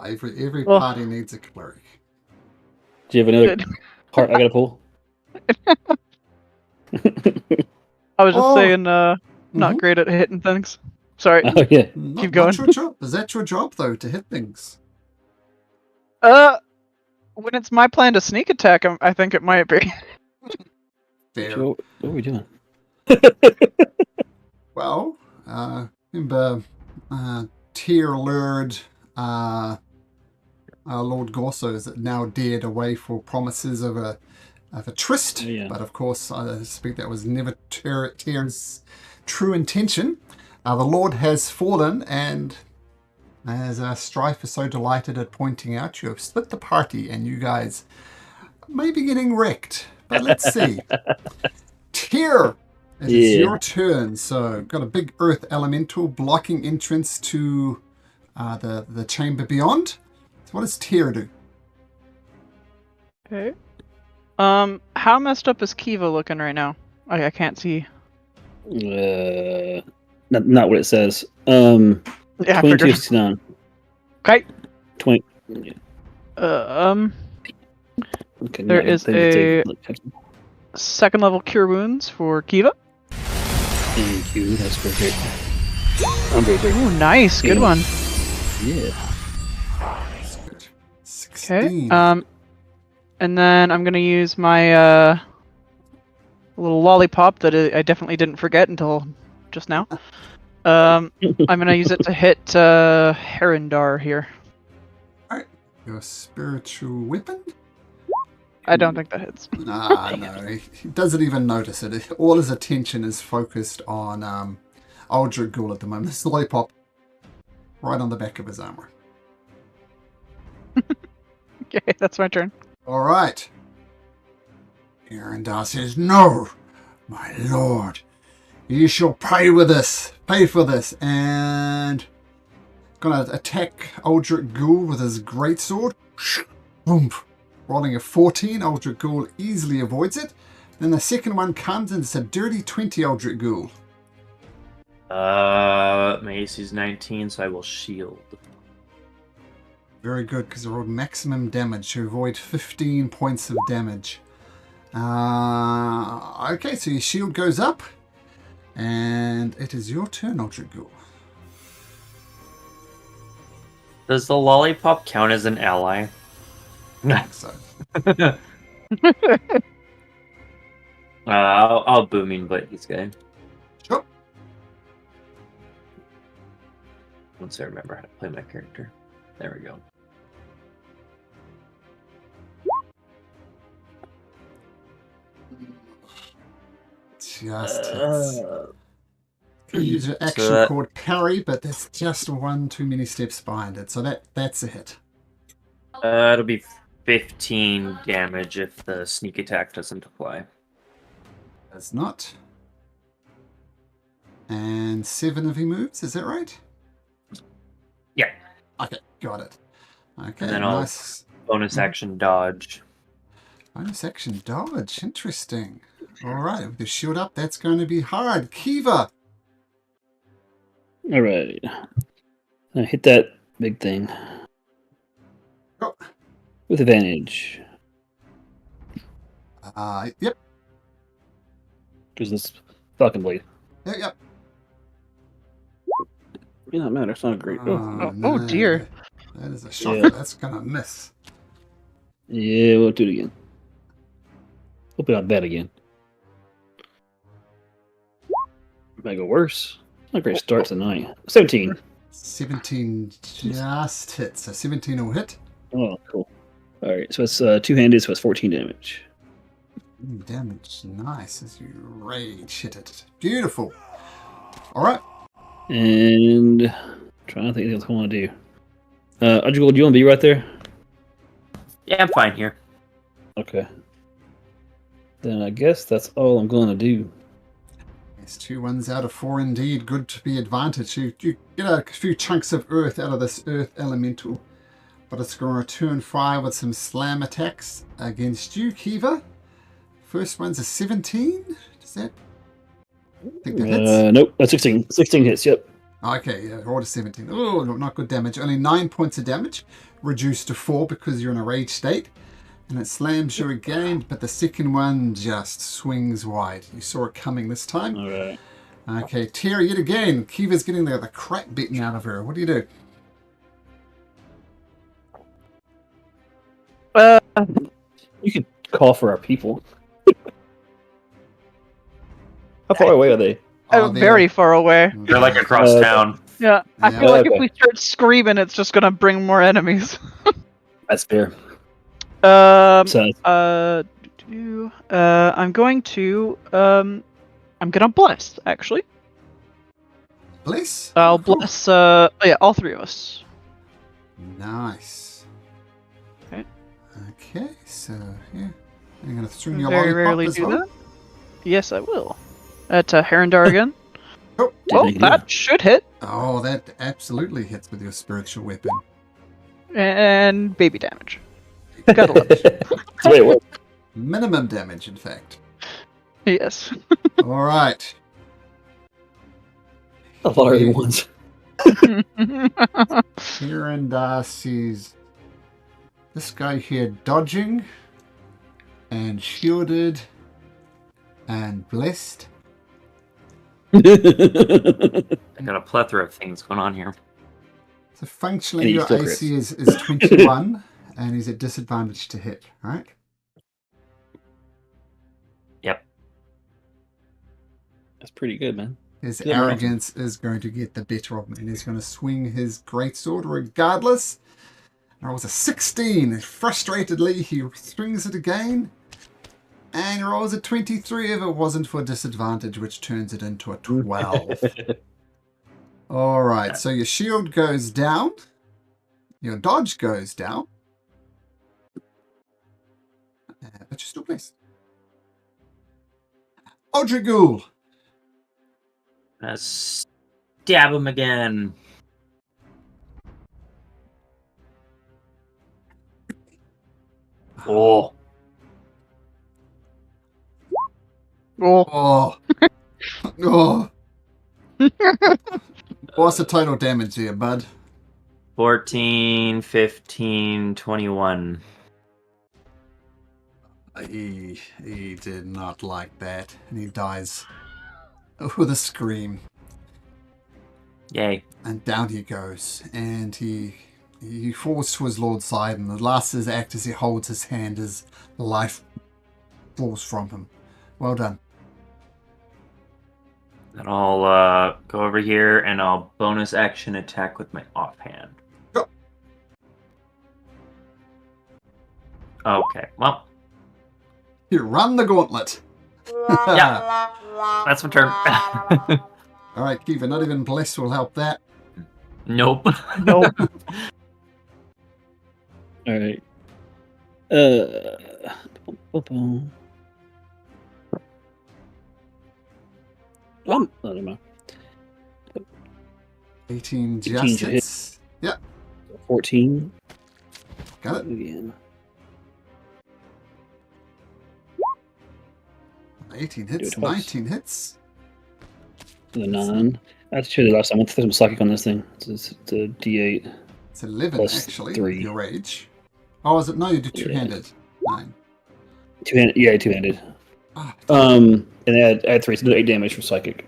Every Well- party needs a cleric. Do you have another Good. card I gotta pull? I was just Oh. saying, not Mhm. great at hitting things. Sorry. Oh yeah. Not going. your job. Is that your job though, to hit things? When it's my plan to sneak attack, I think it might be. Fair. What are we doing? Well, remember, Tier Lord, Lord Gorso is now dead away for promises of a tryst. Yeah. But of course, I suspect that was never Tyr's true intention. The Lord has fallen, and as Strife is so delighted at pointing out, you have split the party, and you guys may be getting wrecked. But let's see. Tyr, it is your turn. So, got a big earth elemental blocking entrance to the chamber beyond. So what does Tyr do? Okay. How messed up is Kiva looking right now? I can't see. Not what it says. Yeah, I 22, figured. 69. Okay. 20. Yeah. Okay, There is a second level cure wounds for Kiva. Thank you. That's perfect. I'm very big. Ooh, nice. Good Yeah. one. Yeah. That's good. 16. Okay. And then I'm gonna use my little lollipop that I definitely didn't forget until just now. I'm gonna use it to hit Herondar here. Your spiritual weapon? I don't think that hits. No. He doesn't even notice it. All his attention is focused on Aldrich Ghoul at the moment. This lollipop right on the back of his armor. Okay, that's my turn. All right. Arendar says, "No, my lord, you shall pay for this, and gonna attack Aldrich Ghoul with his greatsword. Boom. Rolling a 14, Aldrich Ghoul easily avoids it. Then the second one comes and it's a dirty 20, Aldrich Ghoul. My AC is 19, so I will shield. Very good, because I rolled maximum damage to avoid 15 points of damage. Okay, so your shield goes up, and it is your turn, Aldrich Ghoul. Does the lollipop count as an ally? I think so. I'll booming but this guy. Sure. Once I remember how to play my character. There we go. Just hits. Can use an action that- called parry, but there's just one too many steps behind it, so that's a hit. It'll be 15 damage if the sneak attack doesn't apply. Does not. And 7 of he moves, is that right? Yeah. Okay, got it. Okay, And then I'll- nice. Bonus action dodge. Bonus action dodge, interesting. Alright, with the shield up, that's going to be hard. Kiva! All right. Now hit that big thing Go. with advantage. Yep, Because this fucking blade. yep. It doesn't matter. It's not great. Oh, dear. That is a shocker. Yeah. That's going to miss. Yeah, we'll do it again. Hopefully not bad again. Might go worse. Not great start tonight. 17. 17 just hits. So 17 will hit. Oh, cool. All right, so it's two-handed, so it's 14 damage. Damage. Nice as you rage hit it. Beautiful. Alright. And trying to think what I want to do. Ajigol, do you want to be right there? Yeah, I'm fine here. Okay. Then I guess that's all I'm going to do. It's 2 1s out of 4 indeed. Good to be advantage. You get a few chunks of earth out of this earth elemental. But it's going to return fire with some slam attacks against you, Kiva. First one's a 17. Does that? I think that hits. Nope, that's 16. 16 hits, yep. Okay, yeah, rolled a 17. Oh, not good damage. Only 9 points of damage. Reduced to 4 because you're in a rage state. And it slams you again, but the second one just swings wide. You saw it coming this time. All right. Okay, tear yet again. Kiva's getting the crap beaten out of her. What do you do? You could call for our people. How far away are they? Oh, they're- very far away. They're like across town. Yeah, I Yeah. feel like Okay. if we start screaming, it's just gonna bring more enemies. That's fair. I'm So going to I'm gonna bless actually. Bless? I'll Cool. bless yeah, all three of us. Nice. Okay. Okay, so yeah. I'm going to swing your Very lollipop rarely as do well. that. Yes, I will. At Herondar again. Oh, Well, Didn't that should hit. oh, that absolutely hits with your spiritual weapon. And baby damage. Gotta love it. That's the way it works. Minimum damage, in fact. Yes. All right. A lot of other ones. Here and sees this guy here dodging and shielded and blessed. I got a plethora of things going on here. So functionally, And he your still AC is 21, and he's at disadvantage to hit, right? Yep. That's pretty good, man. His Yeah, arrogance is going to get the better of him, and he's going to swing his greatsword regardless. That was a 16. Frustratedly, he swings it again, and he rolls a 23 if it wasn't for disadvantage, which turns it into a 12. All right, so your shield goes down, your dodge goes down, but you're still blessed. Odrigul. Stab him again. Oh, Oh, Oh. Oh. What's the total damage here, bud? 14, 15, 21. He did not like that, and he dies with a scream. Yay. And down he goes, and he falls to his lord's side, and the last his act as he holds his hand as life falls from him. Well done. Then I'll go over here and I'll bonus action attack with my offhand. Go. Okay, well, You run the gauntlet. yeah, that's my turn. All right, Kiva, not even bless will help that. Nope. nope. All right. Never mind. 18 18 just to hit. hits. Yep, 14 got it. again. 18 Do hits, it twice. 19 hits. The 9. That's actually the last time. I threw some psychic on this thing. It's a D8. It's 11 Plus actually, 3. with your rage. Oh, is it? No, you do two-handed. 9. Two-handed. Yeah, two-handed. Ah, And I had 3, so 8 damage from psychic.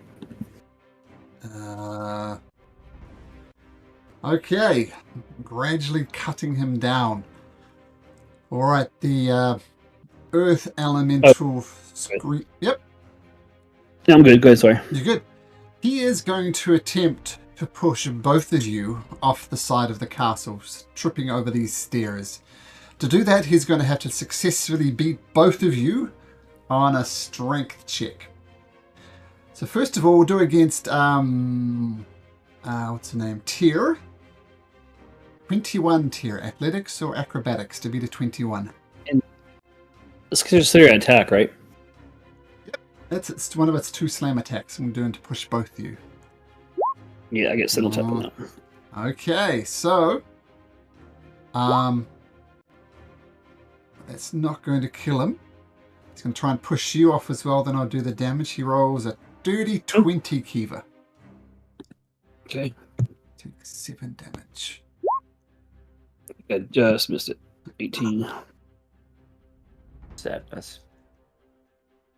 Okay, gradually cutting him down. All right, the earth elemental scream. Yep, Yeah, I'm good. Go ahead, sorry. you're good. He is going to attempt to push both of you off the side of the castle, tripping over these stairs. To do that, he's going to have to successfully beat both of you on a strength check. So first of all, we'll do against what's her name? Tyr. 21 Tyr. Athletics or acrobatics to beat a 21. Let's consider an attack, right? It's one of its 2 slam attacks. I'm doing to push both of you. Yeah, I get single tap on that. Okay, so that's not going to kill him. He's going to try and push you off as well. Then I'll do the damage. He rolls a dirty 20, Kiva. Okay. Take 7 damage. I just missed it. 18. Sadness.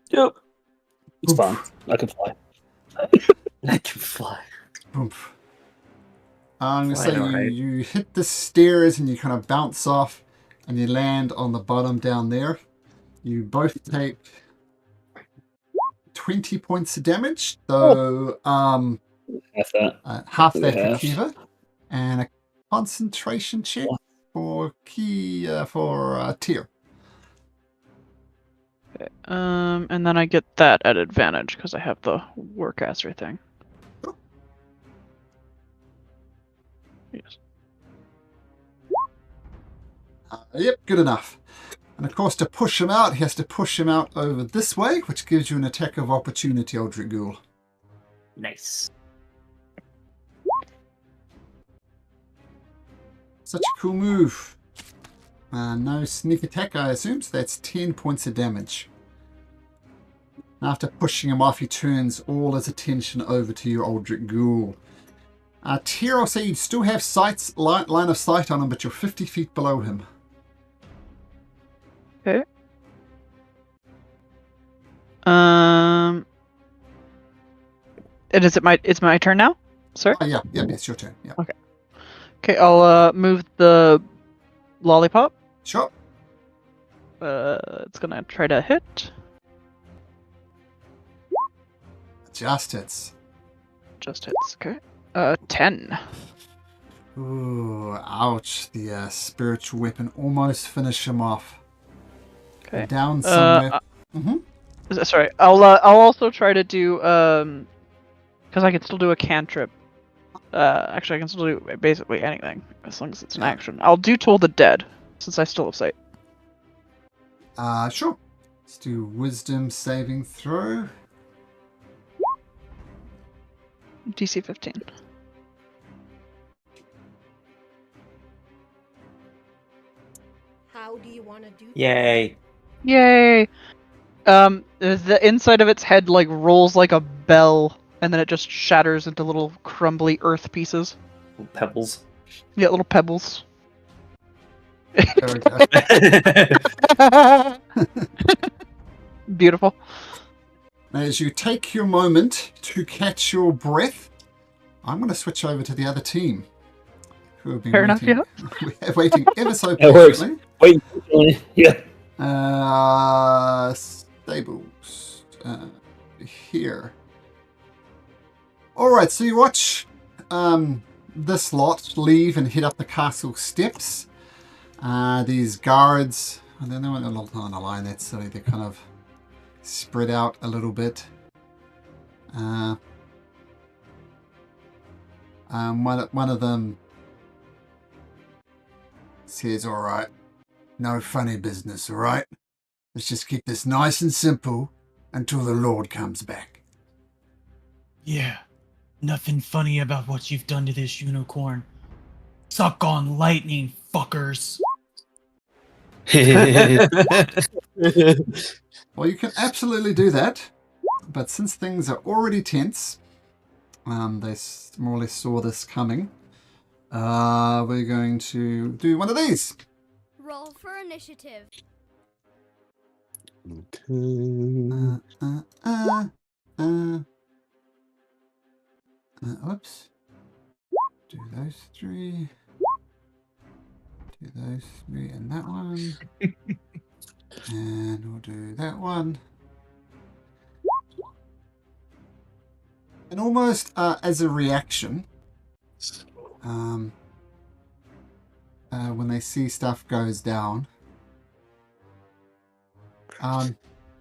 Yep. It's Oof. fine. I can fly. I can fly. Oomph. I'm going to Fine, say alright. you hit the stairs and you kind of bounce off and you land on the bottom down there. You both take 20 points of damage. So Half that. half So that for half. Kiva. And a concentration check for Tyr. Okay. And then I get that at advantage because I have the Warcaster thing. Cool. Yes. Yep, good enough. And of course, to push him out, he has to push him out over this way, which gives you an attack of opportunity, Eldritch Ghoul. Nice. Such a cool move. No sneak attack, I assume, so that's 10 points of damage. After pushing him off, he turns all his attention over to you, Eldritch Ghoul. Tyr, I'll say you still have line of sight on him, but you're 50 feet below him. Okay. And it's my turn now, sir? Oh, yeah, it's your turn. Yeah. Okay, I'll move the lollipop. Sure. It's gonna try to hit. Just hits. Just hits. Okay. 10. Ooh, ouch. The spiritual weapon almost finished him off. Okay. Down somewhere. Sorry. I'll also try to do because I can still do a cantrip. Actually, I can still do basically anything as long as it's an action. I'll do Toll the Dead since I still have sight. Sure. Let's do wisdom saving throw. DC 15. How do you want to do Yay. Yay! The inside of its head like rolls like a bell, and then it just shatters into little crumbly earth pieces. Pebbles. Yeah, little pebbles. Very good. Beautiful. As you take your moment to catch your breath, I'm going to switch over to the other team. Who have been Fair enough, waiting, waiting ever so That works. patiently. Wait. Yeah. Stables. Here. Alright, so you watch this lot leave and head up the castle steps. These guards, I don't know, not on a line, that's silly, they're kind of spread out a little bit. One of them says, alright, no funny business, alright? Let's just keep this nice and simple until the Lord comes back. Yeah, nothing funny about what you've done to this unicorn. Suck on lightning, fuckers. Well, you can absolutely do that, but since things are already tense, they more or less saw this coming. We're going to do one of these. Roll for initiative. Oops. Do those three. Do those three and that one. And we'll do that one. And almost as a reaction, when they see stuff goes down,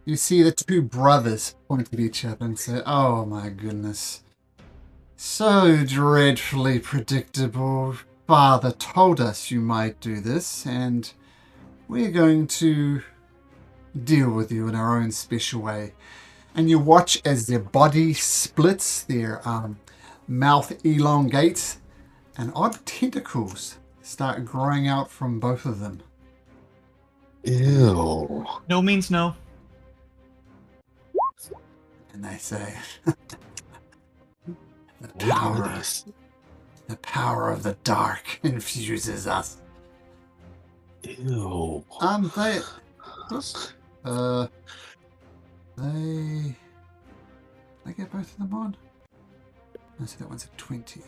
you see the two brothers point at each other and say, "Oh my goodness. So dreadfully predictable. Father told us you might do this, and we're going to deal with you in our own special way." And you watch as their body splits, their mouth elongates, and odd tentacles start growing out from both of them. Ew. No means no. And they say, "The power The power of the dark infuses us. Ew. They... Oops. They... Did I get both of them on? No, so that one's a 20.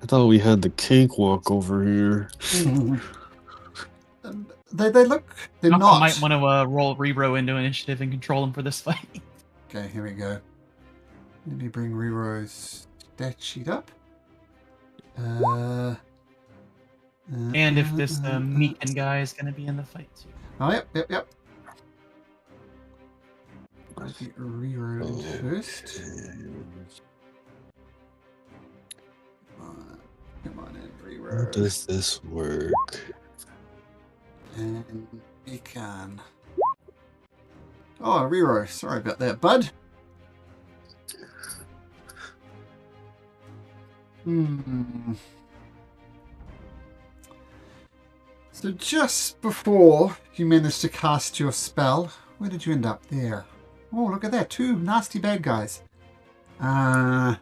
I thought we had the cakewalk over here. They look... They're Malcolm not... might want to roll Rero into initiative and control him for this fight. Okay, here we go. Let me bring Rero's stat sheet up. And if this Meekin guy is going to be in the fight too. Oh, yep. I'll get Rero in first. Come on in, Rero. How does this work? And Beacon. Oh, Rero. Sorry about that, bud. So just before you managed to cast your spell, where did you end up? There. Oh, look at that. 2 nasty bad guys. Yeah,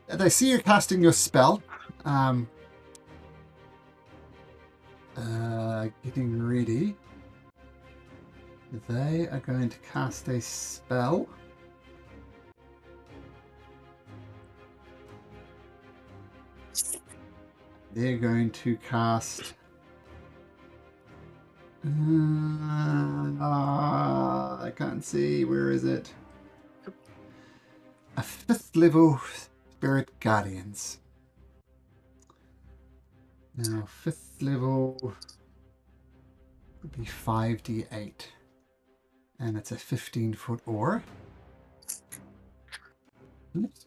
they see you casting your spell. Getting ready. They are going to cast a spell. They're going to cast... I can't see. Where is it? A 5th level Spirit Guardians. Now, 5th level would be 5d8. And it's a 15-foot aura. Oops.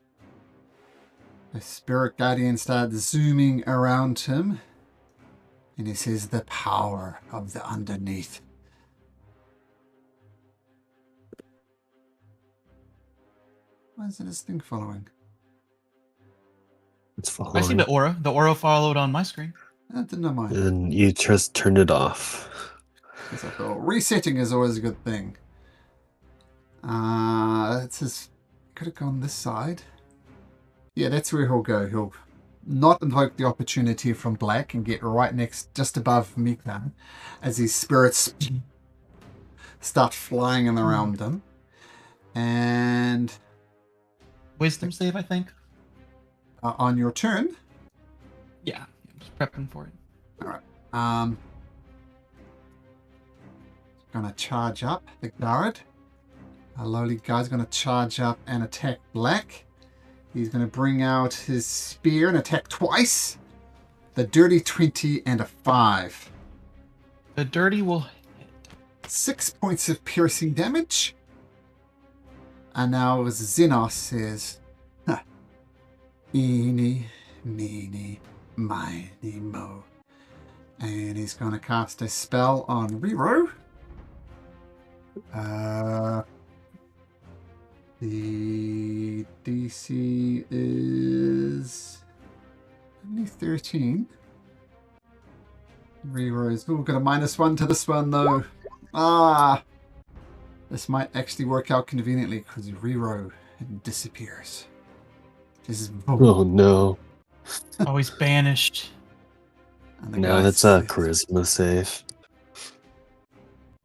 The Spirit Guardian starts zooming around him. And he says, the power of the underneath. Why isn't this thing following? It's I see following. the aura. The aura followed on my screen. I didn't know mine. And you just turned it off. Guess I thought resetting is always a good thing. It says, could have gone this side. Yeah, that's where he'll go. He'll not invoke the opportunity from Black and get right next, just above Miklan, as his spirits start flying in around him. And Wisdom save, I think. on your turn, Yeah, I'm just prepping for it. gonna charge up the guard. Our lowly guy's gonna charge up and attack Black. He's going to bring out his spear and attack twice. The dirty 20 and a 5. The dirty will hit. 6 points of piercing damage. And now as Xenos says, eeny, meeny, miny, mo. And he's going to cast a spell on Rero. The DC is only 13. Rero's. We've got a -1 to this one though. This might actually work out conveniently because Rero disappears. Just Oh no. Oh, he's banished. and the No, guy that's a says- charisma save.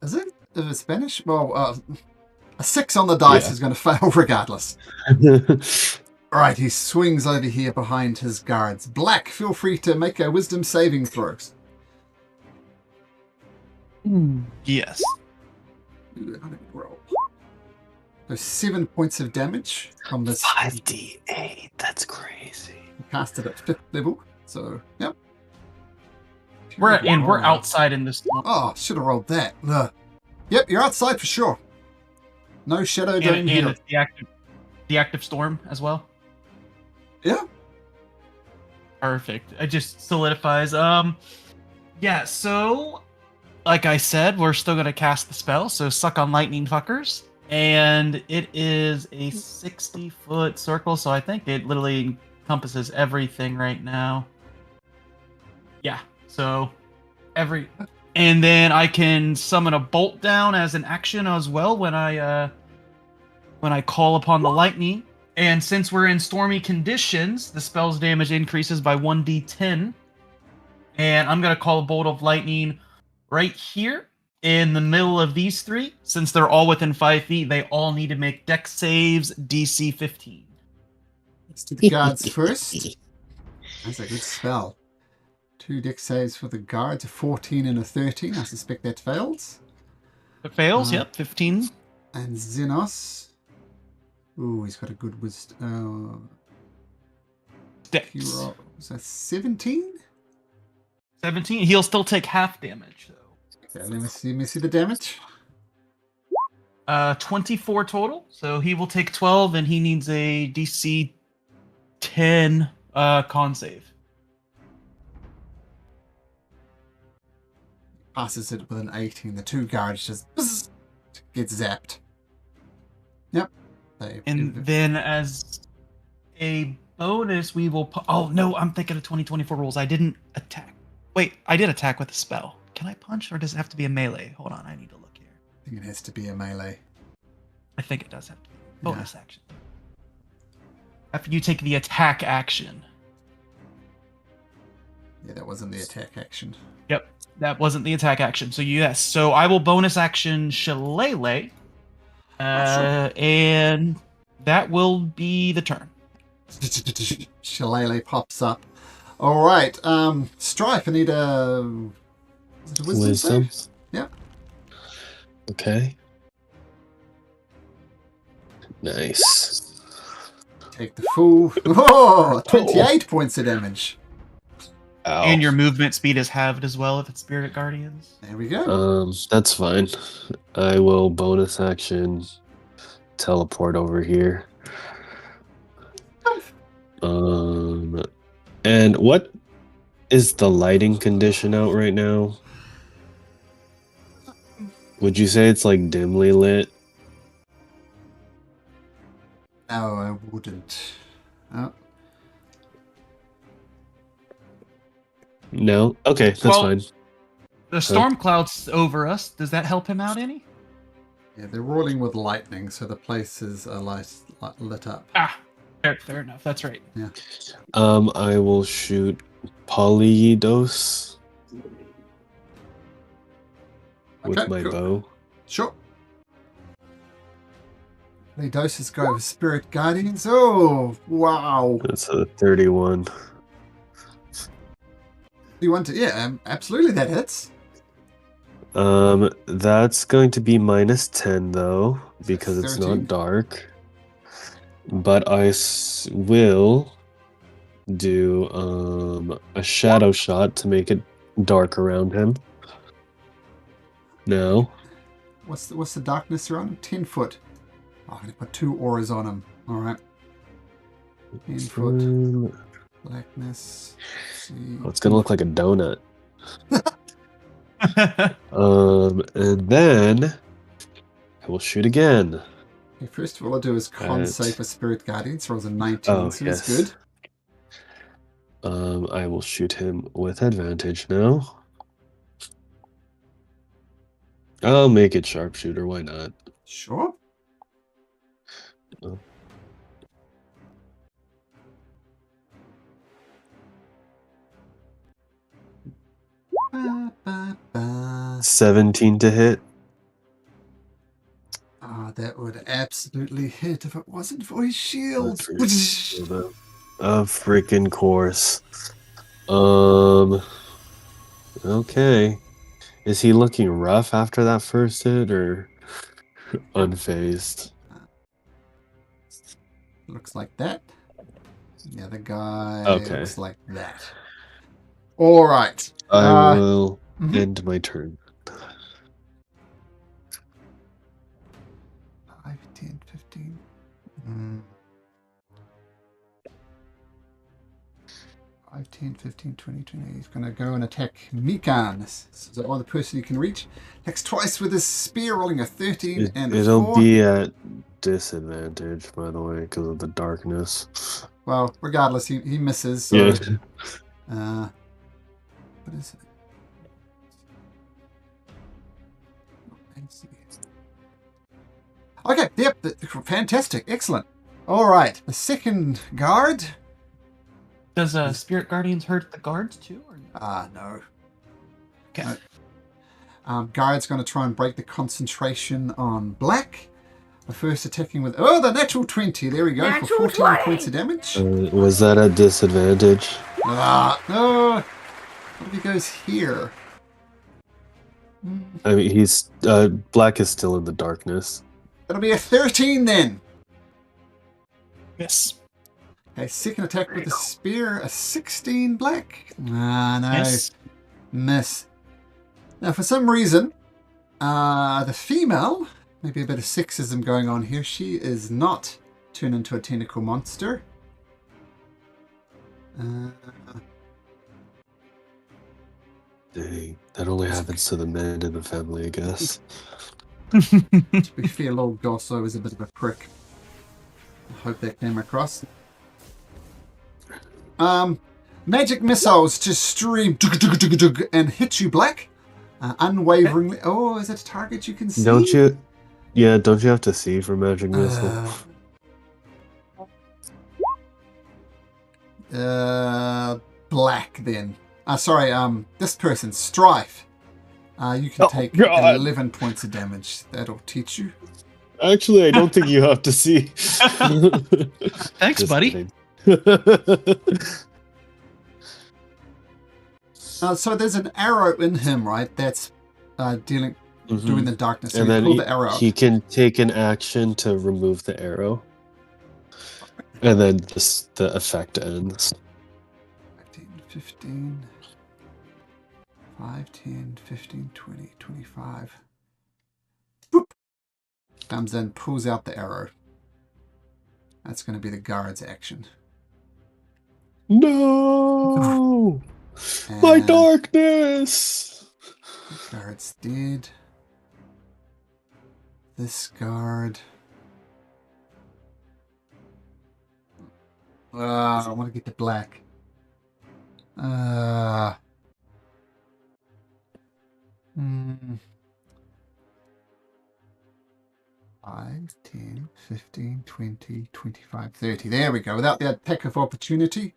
Is it? Is it Spanish? Well, a 6 on the dice Yeah. is going to fail regardless. Alright, he swings over here behind his guards. Black, feel free to make a wisdom saving throw. Yes. Ooh, how did we roll? So 7 points of damage from this. 5d8. That's crazy. Cast it at 5th level. So, yep. We're outside in this storm. Oh, should have rolled that. Ugh. Yep, you're outside for sure. No shadow dome And here. it's the active storm as well. Yeah. Perfect. It just solidifies. Yeah, so like I said, we're still gonna cast the spell, so suck on lightning fuckers. And it is a 60-foot circle, so I think it literally encompasses everything right now. Yeah, so and then I can summon a bolt down as an action as well when I call upon the lightning. And since we're in stormy conditions, the spell's damage increases by 1d10. And I'm going to call a bolt of lightning right here in the middle of these three. Since they're all within 5 feet, they all need to make dex saves DC 15. Let's do the guards first. That's a good spell. 2 dex saves for the guards, a 14 and a 13. I suspect that fails. It fails, yep, 15. And Xenos. Ooh, he's got a good wisdom. Dex. Was that 17? 17. He'll still take half damage, though. Okay, let me see the damage. 24 total. So he will take 12, and he needs a DC 10 con save. Passes it with an 18. The 2 guards just get zapped. Yep. And then as a bonus, we will... Oh, no, I'm thinking of 2024 rules. I didn't attack. Wait, I did attack with a spell. Can I punch, or does it have to be a melee? Hold on, I need to look here. I think it has to be a melee. I think it does have to be. Bonus action. After you take the attack action. Yeah, that wasn't the attack action. Yep, that wasn't the attack action. So yes, so I will bonus action Shillelagh. Sure. And that will be the turn. Shillelagh pops up. All right, Strife, I need a wisdom save? Yeah. Okay. Nice. Take the full... Oh, 28 points of damage. Ow. And your movement speed is halved as well if it's Spirit Guardians. There we go. That's fine. I will bonus action teleport over here. And what is the lighting condition out right now? Would you say it's like dimly lit? No, I wouldn't. Oh. No? Okay, that's Well, fine. The storm cloud's over us. Does that help him out any? Yeah, they're rolling with lightning, so the place is lit up. Ah, fair enough. That's right. Yeah. I will shoot Polyidos with Okay, my cool. bow. Sure. The doses go with Spirit Guardians. Oh, wow. That's a 31. Do you want to? Yeah, absolutely, that hits. That's going to be minus 10 though, because it's 13. not dark. But I will do a shadow shot to make it dark around him. No. What's the darkness around him? 10 foot. Oh, I'm going to put 2 auras on him. All right. 10 foot. Blackness. Oh, it's gonna look like a donut. And then I will shoot again. Okay, first of all, I'll do is con Right. save for Spirit Guardians. Rolls a 19, Oh, so yes. it's good. I will shoot him with advantage now. I'll make it sharpshooter. Why not? Sure. Oh. Ba, ba, ba. 17 to hit. Ah, that would absolutely hit if it wasn't for his shield. A freaking course. Okay. Is he looking rough after that first hit or unfazed? Looks like that. The other guy Okay. looks like that. All right. I will mhm. end my turn. 5, 10, 15. 5, 10, 15, 20, 20. He's going to go and attack Mikan. This is the other person he can reach. Attacks twice with his spear, rolling a 13 and a It'll 4. be at disadvantage, by the way, because of the darkness. Well, regardless, he misses. So, Yeah. what is it? Okay, yep, fantastic, excellent. All right, the second guard. Does Spirit Guardians hurt the guards too? Or no? No. Okay. No. Guard's going to try and break the concentration on black. The first attacking with the natural 20. There we go for 14 points of damage. Was that a disadvantage? No. What if he goes here? I mean, he's black is still in the darkness. It'll be a 13 then. Yes. Okay, second attack with the spear, a 16 black. No. Miss. Now, for some reason, the female, maybe a bit of sexism going on here, she is not turned into a tentacle monster. Dang, that only happens to the men in the family, I guess. To be fair, little Gosso is a bit of a prick. I hope that came across. Magic missiles just stream and hit you black. Unwaveringly. Oh, is it a target you can see? Don't you? Yeah, don't you have to see for magic missile? Black then. Sorry, this person, Strife. You can take God. 11 points of damage. That'll teach you. Actually, I don't think you have to see. Thanks, Just buddy. kidding. So there's an arrow in him, right? That's doing the darkness. So And you then pull the arrow out. he can take an action to remove the arrow. And then just the effect ends. 15, 5, 10, 15, 20, 25. Boop. Comes in, pulls out the arrow. That's going to be the guard's action. No! My And darkness! the guard's dead. This guard. I want to get to black. 5, 10, 15, 20, 25, 30. There we go. Without the attack of opportunity.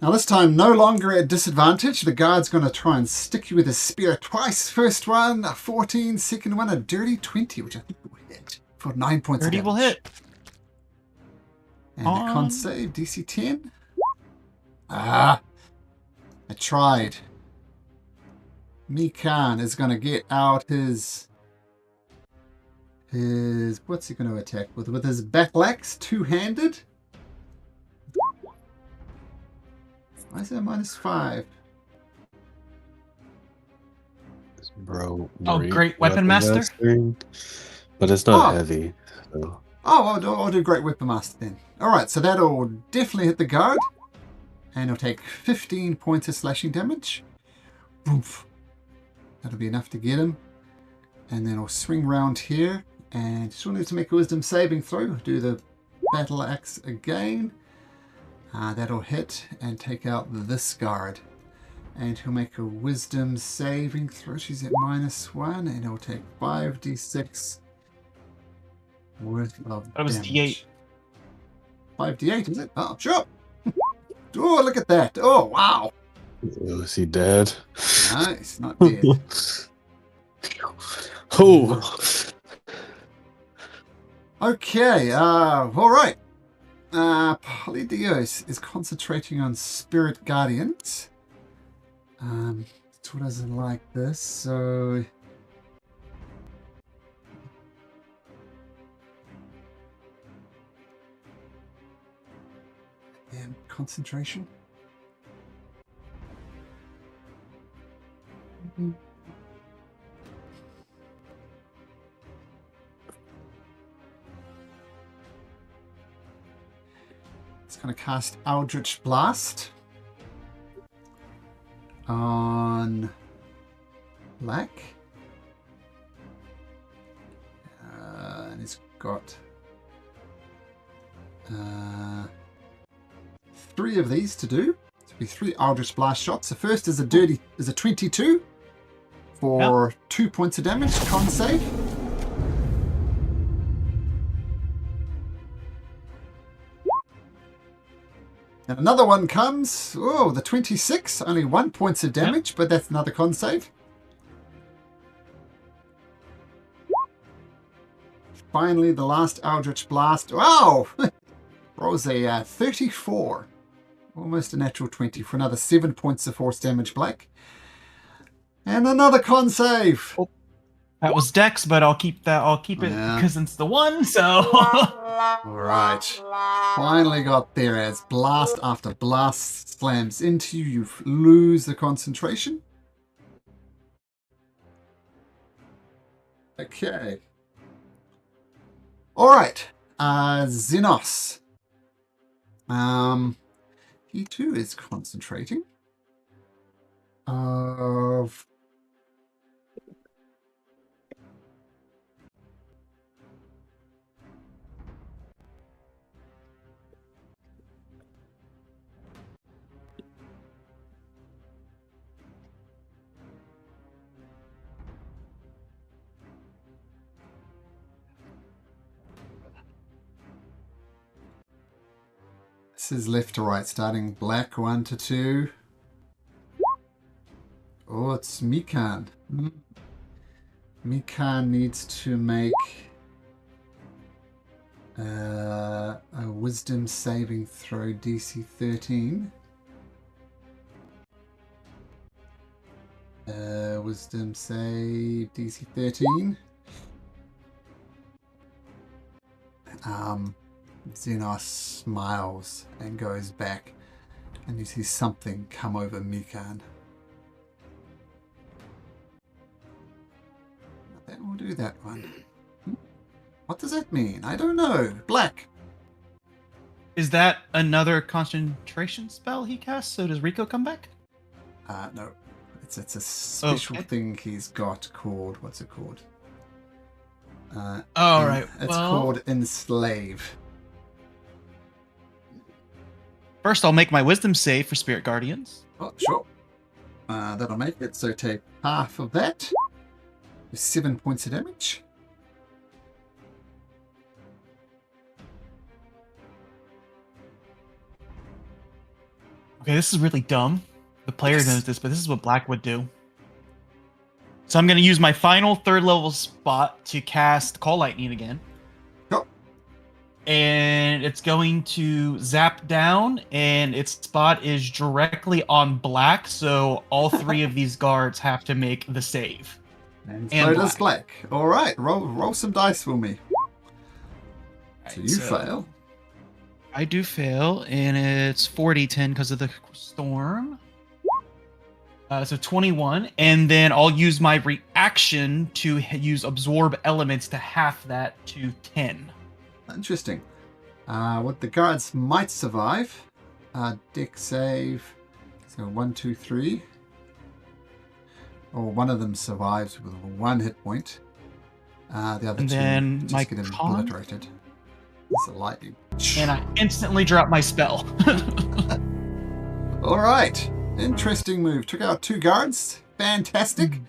Now this time, no longer at disadvantage. The guard's going to try and stick you with his spear twice. First one, a 14. Second one, a dirty 20, which I think will hit for 9 points of 30 damage. will hit. And a con save, DC 10. I tried. Mikan is going to get out his what's he going to attack with? With his battle axe, two-handed. Why is that -5? Bro. Oh, great weapon master? But it's not Oh. heavy. So. I'll do Great Weapon Master then. Alright, so that'll definitely hit the guard. And he'll take 15 points of slashing damage. Boof. That'll be enough to get him. And then I'll swing round here. And just wanted to make a wisdom saving throw. Do the battle axe again. That'll hit and take out this guard. And he'll make a wisdom saving throw. She's at -1. And he'll take 5d6 worth of That was damage. D8. 5d8, is it? Oh, sure. Oh, look at that. Oh, wow. Is he dead? Nice. Not dead. Oh! Okay, all right. Polydios is concentrating on Spirit Guardians. Tor doesn't like this, so... And concentration. It's going to cast Eldritch Blast on black. And it's got 3 of these to do. It'll be 3 Eldritch Blast shots. The first is a 22 for 2 points of damage. Con save. And another one comes. Oh, the 26. Only 1 point of damage, but that's another con save. Finally, the last Eldritch Blast. Wow! Rolls a 34. Almost a natural 20 for another 7 points of force damage, Blake. And another con save. Oh, that was Dex, but I'll keep that. I'll keep it Yeah. because it's the one. So All right. Finally got there as blast after blast slams into you. You lose the concentration. Okay. All right. Xenos. He too is concentrating. Of this is left to right, starting black 1 to 2. Oh, it's Mikan. Mikan needs to make a wisdom saving throw DC 13. Wisdom save DC 13. Xenos smiles and goes back, and you see something come over Mikan. That will do that one. What does that mean? I don't know. Black. is that another concentration spell he casts? So does Rico come back? No. It's a special Okay. thing he's got called, what's it called? All right. It's Well, called Enslave. first I'll make my wisdom save for Spirit Guardians. Oh, sure. That'll make it. So take half of that. 7 points of damage. Okay, this is really dumb. The player Yes. knows this, but this is what Black would do. So I'm going to use my final 3rd level spot to cast Call Lightning again. Go. And it's going to zap down, and its spot is directly on Black, so all 3 of these guards have to make the save. And And so does black. All right. Roll some dice for me. So you fail. I do fail, and it's 40-10 because of the storm. So 21, and then I'll use my reaction to use absorb elements to half that to 10. Interesting. What the guards might survive. Deck save. So 1, 2, 3. Or one of them survives with 1 hit point. The other And two then just my get con? obliterated. It's a lightning. And I instantly drop my spell. All right. Interesting move. Took out 2 guards. Fantastic.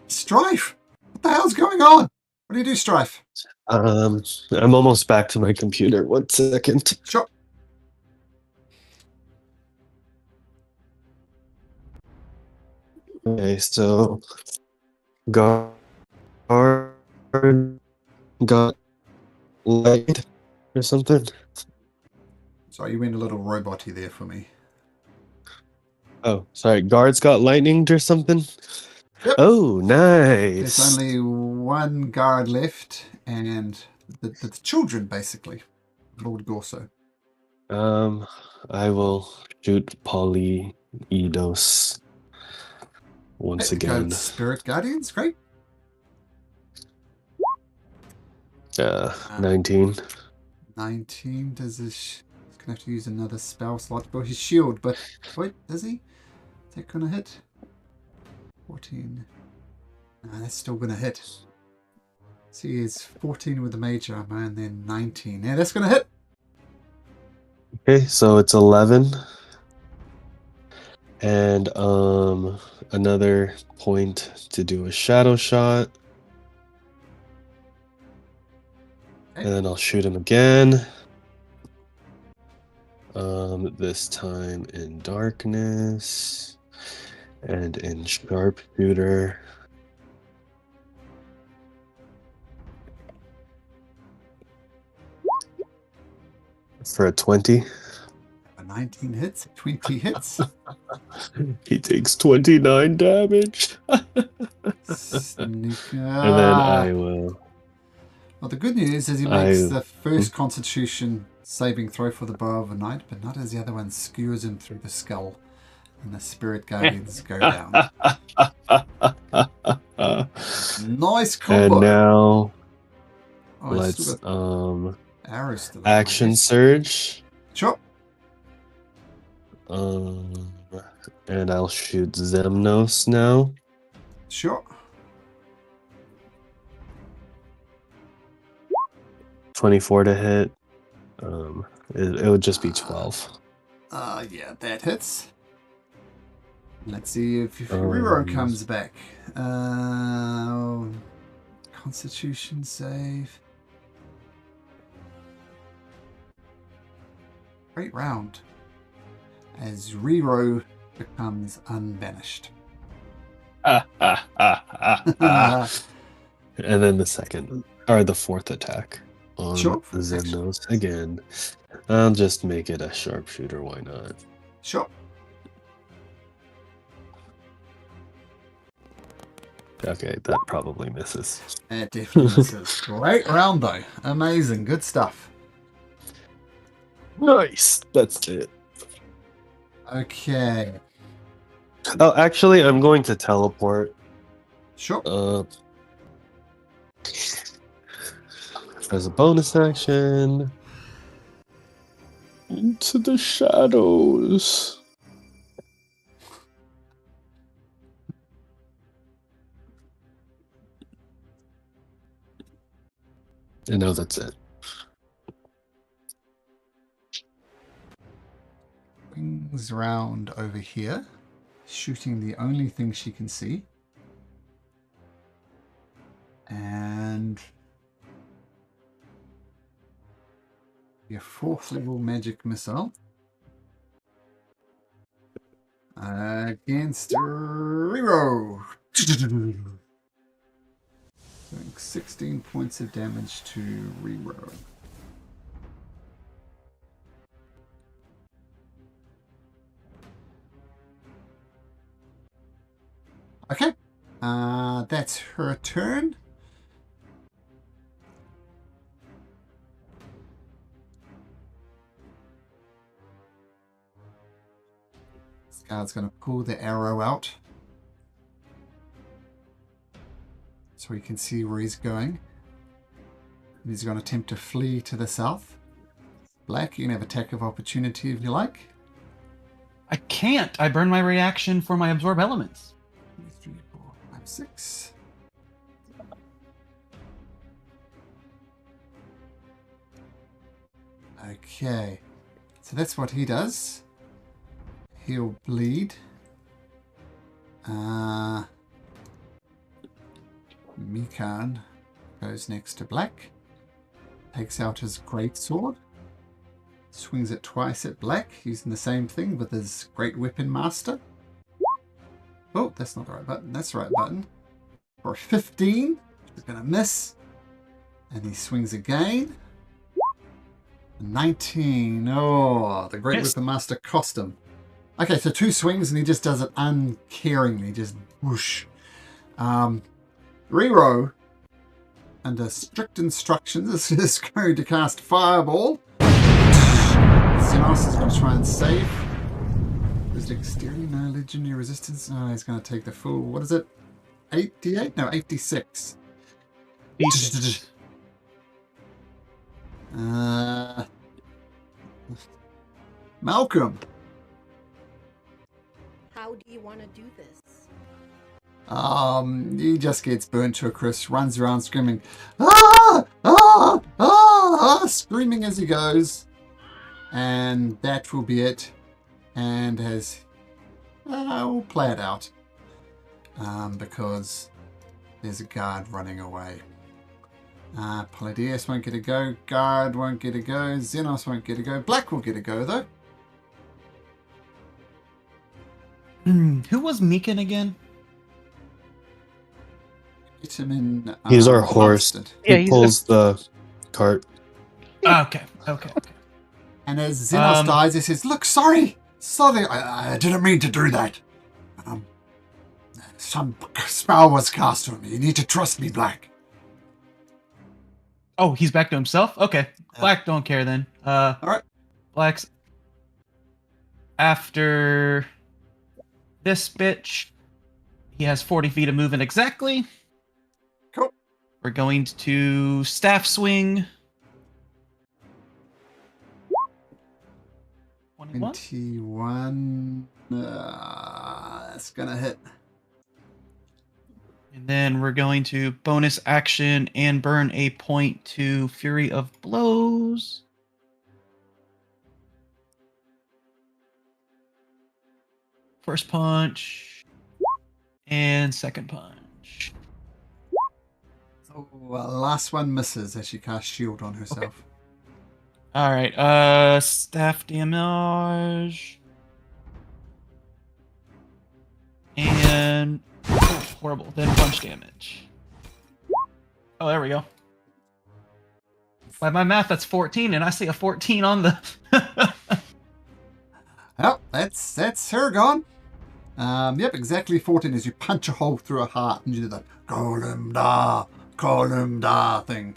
Strife. What the hell's going on? What do you do, Strife? I'm almost back to my computer. 1 second. Sure. Okay, so guard got light or something. Sorry, you went a little robot-y there for me. Oh, sorry. Guards got lightninged or something. Yep. Oh, There's nice. only 1 guard left, and the children, basically. Lord Gorso. I will shoot Polyidos once Hey, again. go Spirit Guardians, great. 19. 19, does this... He's going to have to use another spell slot for his shield, but... Wait, does he? Is that going to hit? 14. Nah, that's still going to hit. See, it's 14 with the mage armor, and then 19. Yeah, that's going to hit! Okay, so it's 11. And another point to do a shadow shot. Okay. And then I'll shoot him again. This time in darkness and in sharpshooter. For a 20. A 19 hits, 20 hits. He takes 29 damage. Sneaker. And then I will. Well, the good news is he makes the first Constitution saving throw for the Bow of the Night, but not as the other one skewers him through the skull, and the Spirit Guardians go down. Nice combo. And now Oh, let's arrows still action surge. Sure. And I'll shoot Zemnos now. Sure. 24 to hit. It would just be 12. Yeah, that hits. Let's see if Riro comes back. Constitution save. Great round. As Riro becomes unbanished. And then the second, or the fourth attack on Zemnos again. I'll just make it a sharpshooter, why not? Sure. Okay, that probably misses. It definitely misses. Great round though. Amazing. Good stuff. Nice. That's it. Okay. Oh, actually, I'm going to teleport. Sure. As a bonus action. Into the shadows. And now that's it. Wings round over here, shooting the only thing she can see. And your 4th level magic missile against Riro. Doing 16 points of damage to Riro. Okay, that's her turn. This guard's going to pull the arrow out so he can see where he's going. And he's going to attempt to flee to the south. Black, you can have attack of opportunity if you like. I can't. I burn my reaction for my absorb elements. 3, 4, 5, 6. Okay, so that's what he does. He'll bleed. Mikan goes next to Black. Takes out his great sword. Swings it twice at Black, using the same thing with his great weapon master. Oh, that's not the right button. That's the right button. For 15. He's going to miss. And he swings again. 19. Oh, the great weapon master cost him. Okay, so 2 swings and he just does it uncaringly. Just whoosh. Riro, under strict instructions, is going to cast Fireball. Xenos is going to try and save. His dexterity, no legendary resistance. Oh, he's going to take the full, what is it? 88? No, 86. Malcolm. How do you want to do this? He just gets burnt to a crisp, runs around screaming, ah, ah, ah, ah, screaming as he goes. And that will be it. And we'll play it out. Because there's a guard running away. Palladius won't get a go. Guard won't get a go. Xenos won't get a go. Black will get a go, though. Who was Meekin again? Get him in. He's our horse. harvested. Yeah, He he's pulls the cart. Okay. And as Xenos dies, he says, "Look, sorry, I didn't mean to do that. Some spell was cast on me. You need to trust me, Black." Oh, he's back to himself? Okay. Black don't care then. All right. Black's after this bitch. He has 40 feet of movement exactly. Cool. We're going to staff swing. 21. 21. That's gonna hit. And then we're going to bonus action and burn a point to Fury of Blows. First punch. And second punch. Oh, last one misses as she casts shield on herself. Alright, staff damage. And horrible. Then punch damage. Oh, there we go. By my math, that's 14, and I see a 14 on the. Oh, that's her gone. Yep, exactly 14 as you punch a hole through her heart and you do the Colum da thing.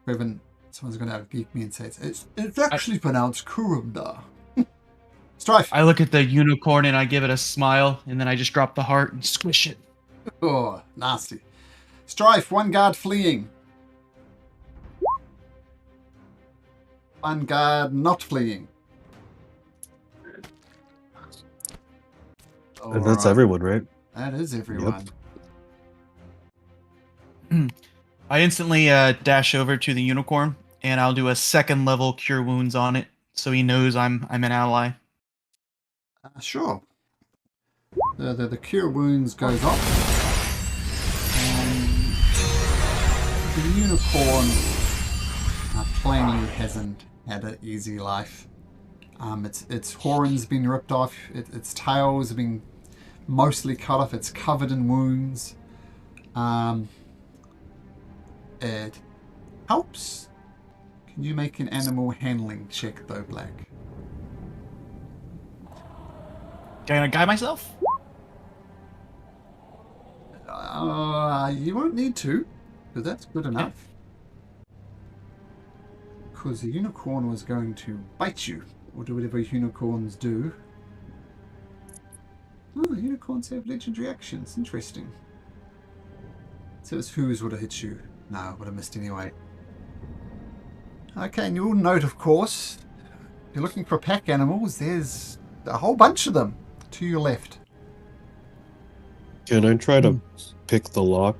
Even someone's going to have to peek me and say it's actually pronounced Kurumda. Strife. I look at the unicorn and I give it a smile, and then I just drop the heart and squish it. Oh, nasty. Strife, one guard fleeing. One guard not fleeing. And that's everyone, right? That is everyone. I instantly dash over to the unicorn, and I'll do a second level cure wounds on it, so he knows I'm an ally. Sure. The cure wounds goes off. And the unicorn plainly hasn't had an easy life. Its horns been ripped off. Its tails have been mostly cut off. It's covered in wounds. It helps. Can you make an animal handling check though, Black? Can I guide myself? You won't need to, because that's good enough. Because the unicorn was going to bite you, or do whatever unicorns do. Oh, unicorns have legendary actions. Interesting. So it's whose would have hit you. No, would have missed anyway. Okay, and you'll note, of course, if you're looking for pack animals, there's a whole bunch of them to your left. Can I try to pick the lock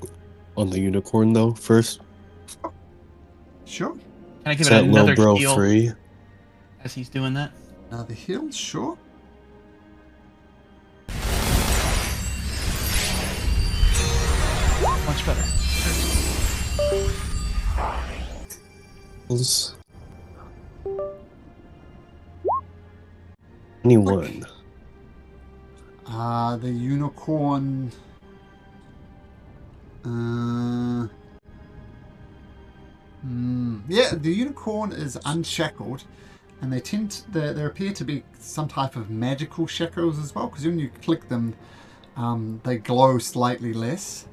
on the unicorn though first? Sure. Can I give Set it another low bro heal free. as he's doing that? The heal, sure. Much better. 21. The unicorn. Yeah, the unicorn is unshackled, and there appear to be some type of magical shackles as well. Because when you click them, they glow slightly less.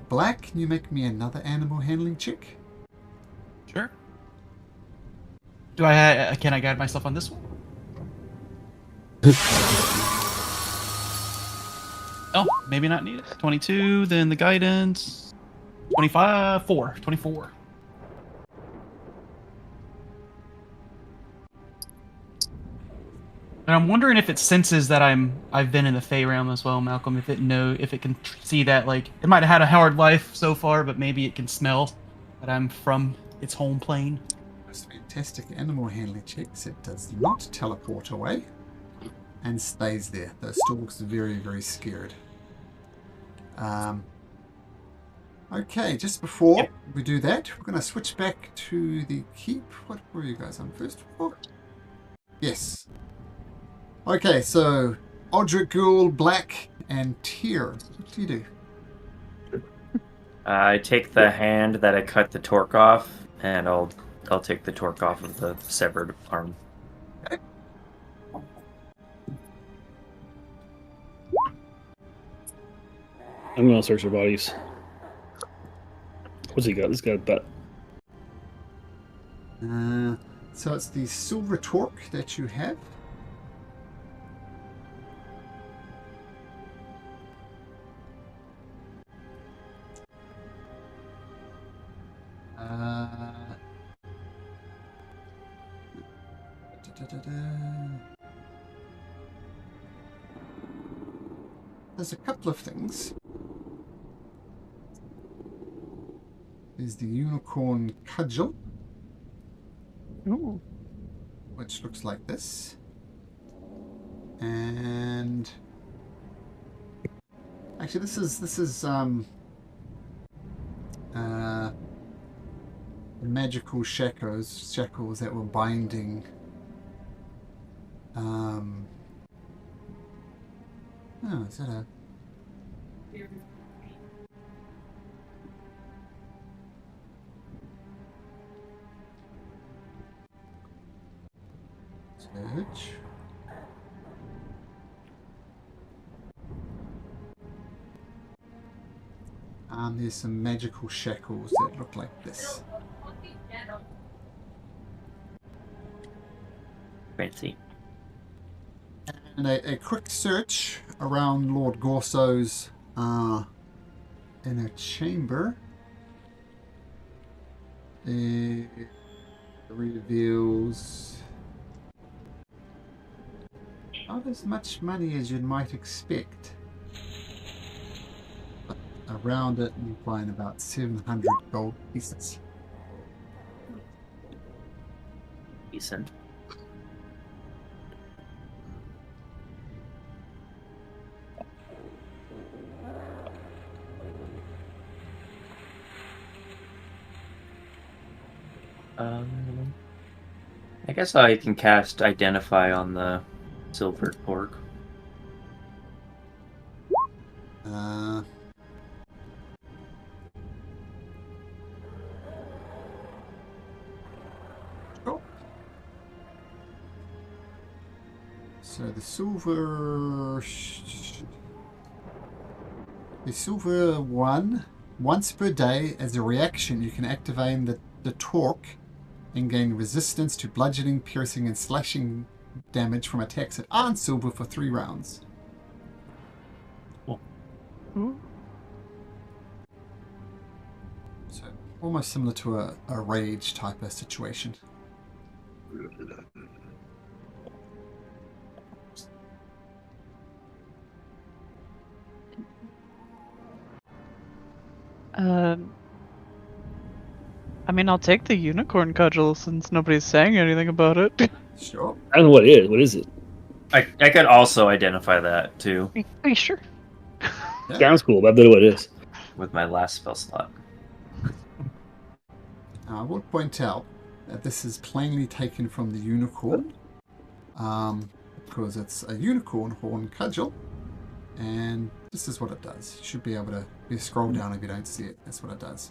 Black, can you make me another animal handling check? Sure. Can I guide myself on this one? Oh, maybe not needed. 22, then the guidance. 24. And I'm wondering if it senses that I've been in the Fey realm as well, Malcolm. If it can see that, like, it might have had a hard life so far, but maybe it can smell that I'm from its home plane. That's fantastic animal handling checks. It does not teleport away and stays there. Though it still looks very, very scared. Okay, just before we do that, we're going to switch back to the keep. What were you guys on first floor? Yes. Okay, so Odrigul, Black, and Tyr. What do you do? I take the hand that I cut the torque off, and I'll take the torque off of the severed arm. I'm gonna search their bodies. What's he got? This guy that. So it's the silver torque that you have. There's a couple of things. There's the unicorn cudgel, Ooh. which looks like this, and actually this is magical shackles that were binding is that a search? There's some magical shackles that look like this. Fancy. And a quick search around Lord Gorso's inner chamber. It reveals not as much money as you might expect. But around it, you find about 700 gold pieces. Decent. I guess I can cast Identify on the silver torque. Sure. So the silver one, once per day, as a reaction, you can activate the torque and gain resistance to bludgeoning, piercing, and slashing damage from attacks that aren't silver for 3 rounds. Ooh. So almost similar to a rage type of situation. I mean, I'll take the unicorn cudgel since nobody's saying anything about it. Sure. I don't know what it is. What is it? I could also identify that too Are you sure? Yeah. Sounds cool, but I don't know what it is. with my last spell slot. I will point out that this is plainly taken from the unicorn, because it's a unicorn horn cudgel, and this is what it does. You should be able to scroll down if you don't see it. That's what it does.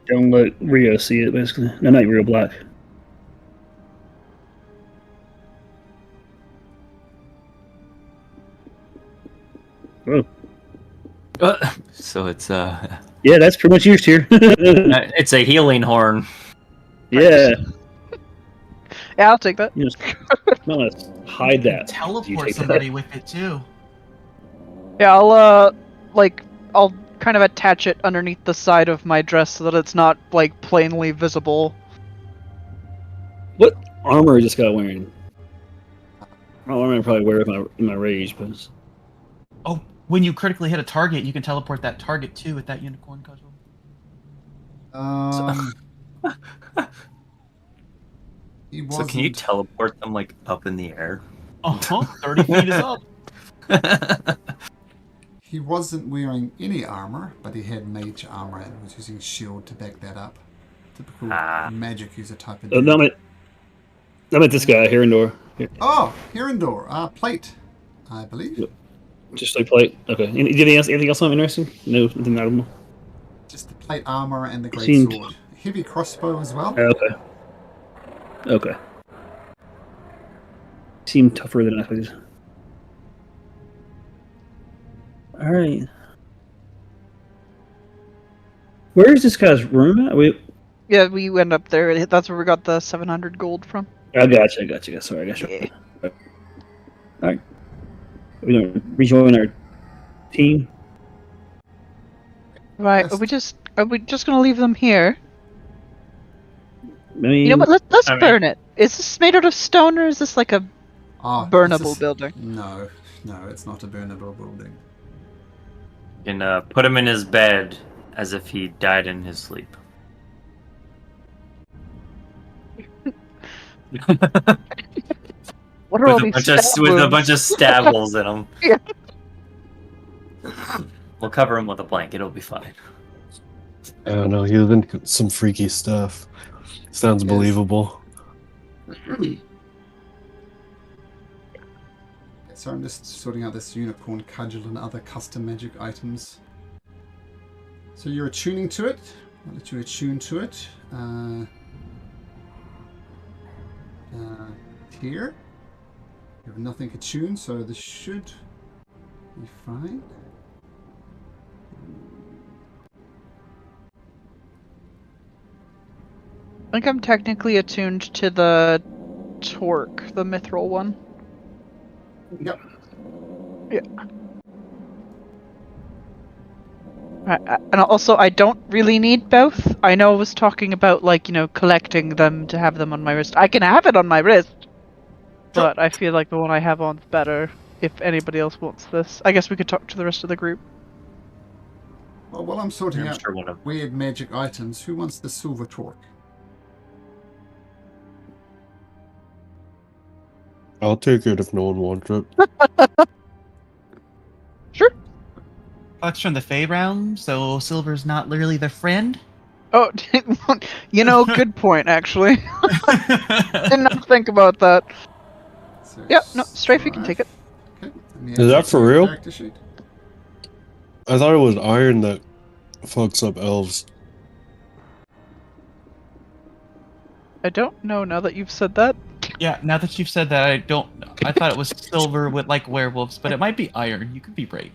Don't let Rio see it, basically. No, not Rio Black. Oh. So it's Yeah, that's pretty much used here. it's a healing horn. Yeah. Yeah, I'll take that. You just, I'm gonna hide that. Do you Teleport take somebody with it too. Yeah, I'll kind of attach it underneath the side of my dress so that it's not like plainly visible. What armor is this guy wearing? Oh, armor I probably wear in my rage, but Oh, when you critically hit a target, you can teleport that target too with that unicorn cudgel. He So can you wasn't- teleport them like up in the air? 30 feet is up. He wasn't wearing any armor, but he had mage armor and was using shield to back that up. Typical magic user type of no, I meant this guy, Herondor. Oh, Hirondor. Plate, I believe. Just like plate. Okay. Anything else I'm interesting? No, nothing notable. Just the plate armor and the great Seemed- sword. Heavy crossbow as well. Okay. Okay. Seemed tougher than I expected. All right. Where is this guy's room at? Yeah, we went up there. That's where we got the 700 gold from. I gotcha. Sorry, I got you. Yeah. All right. We don't rejoin our team. Right. Yes. Are we just gonna leave them here? I mean, You know what? Let's I mean- burn it. Is this made out of stone or is this like a Oh, burnable building? No, it's not a burnable building. You can put him in his bed as if he died in his sleep. What are all With a these bunch of stab with a wounds? bunch of stab holes in him. Yeah. We'll cover him with a blanket. It'll be fine. I don't know. He was in some freaky stuff. Sounds Yes. believable. So I'm just sorting out this unicorn cudgel and other custom magic items. So you're attuning to it. I'll let you attune to it. Here. You have nothing attuned, so this should be fine. I think I'm technically attuned to the torque, the mithril one. Yep. And also, I don't really need both. I know I was talking about, like, you know, collecting them to have them on my wrist. I can have it on my wrist, but I feel like the one I have on's better if anybody else wants this. I guess we could talk to the rest of the group. Well, while I'm sorting I'm out sure one of weird magic items, who wants the silver torque? I'll take it if no one wants it. Sure. Flex from the Fey realm, so silver's not really their friend. Oh, you know, good point, actually. Did not think about that. So Yeah, no, Strafe, you can take it. Okay. let me Is add that to for your real? character sheet. I thought it was iron that fucks up elves. I don't know now that you've said that. Yeah, now that you've said that, I thought it was silver with like werewolves, but it might be iron. You could be right.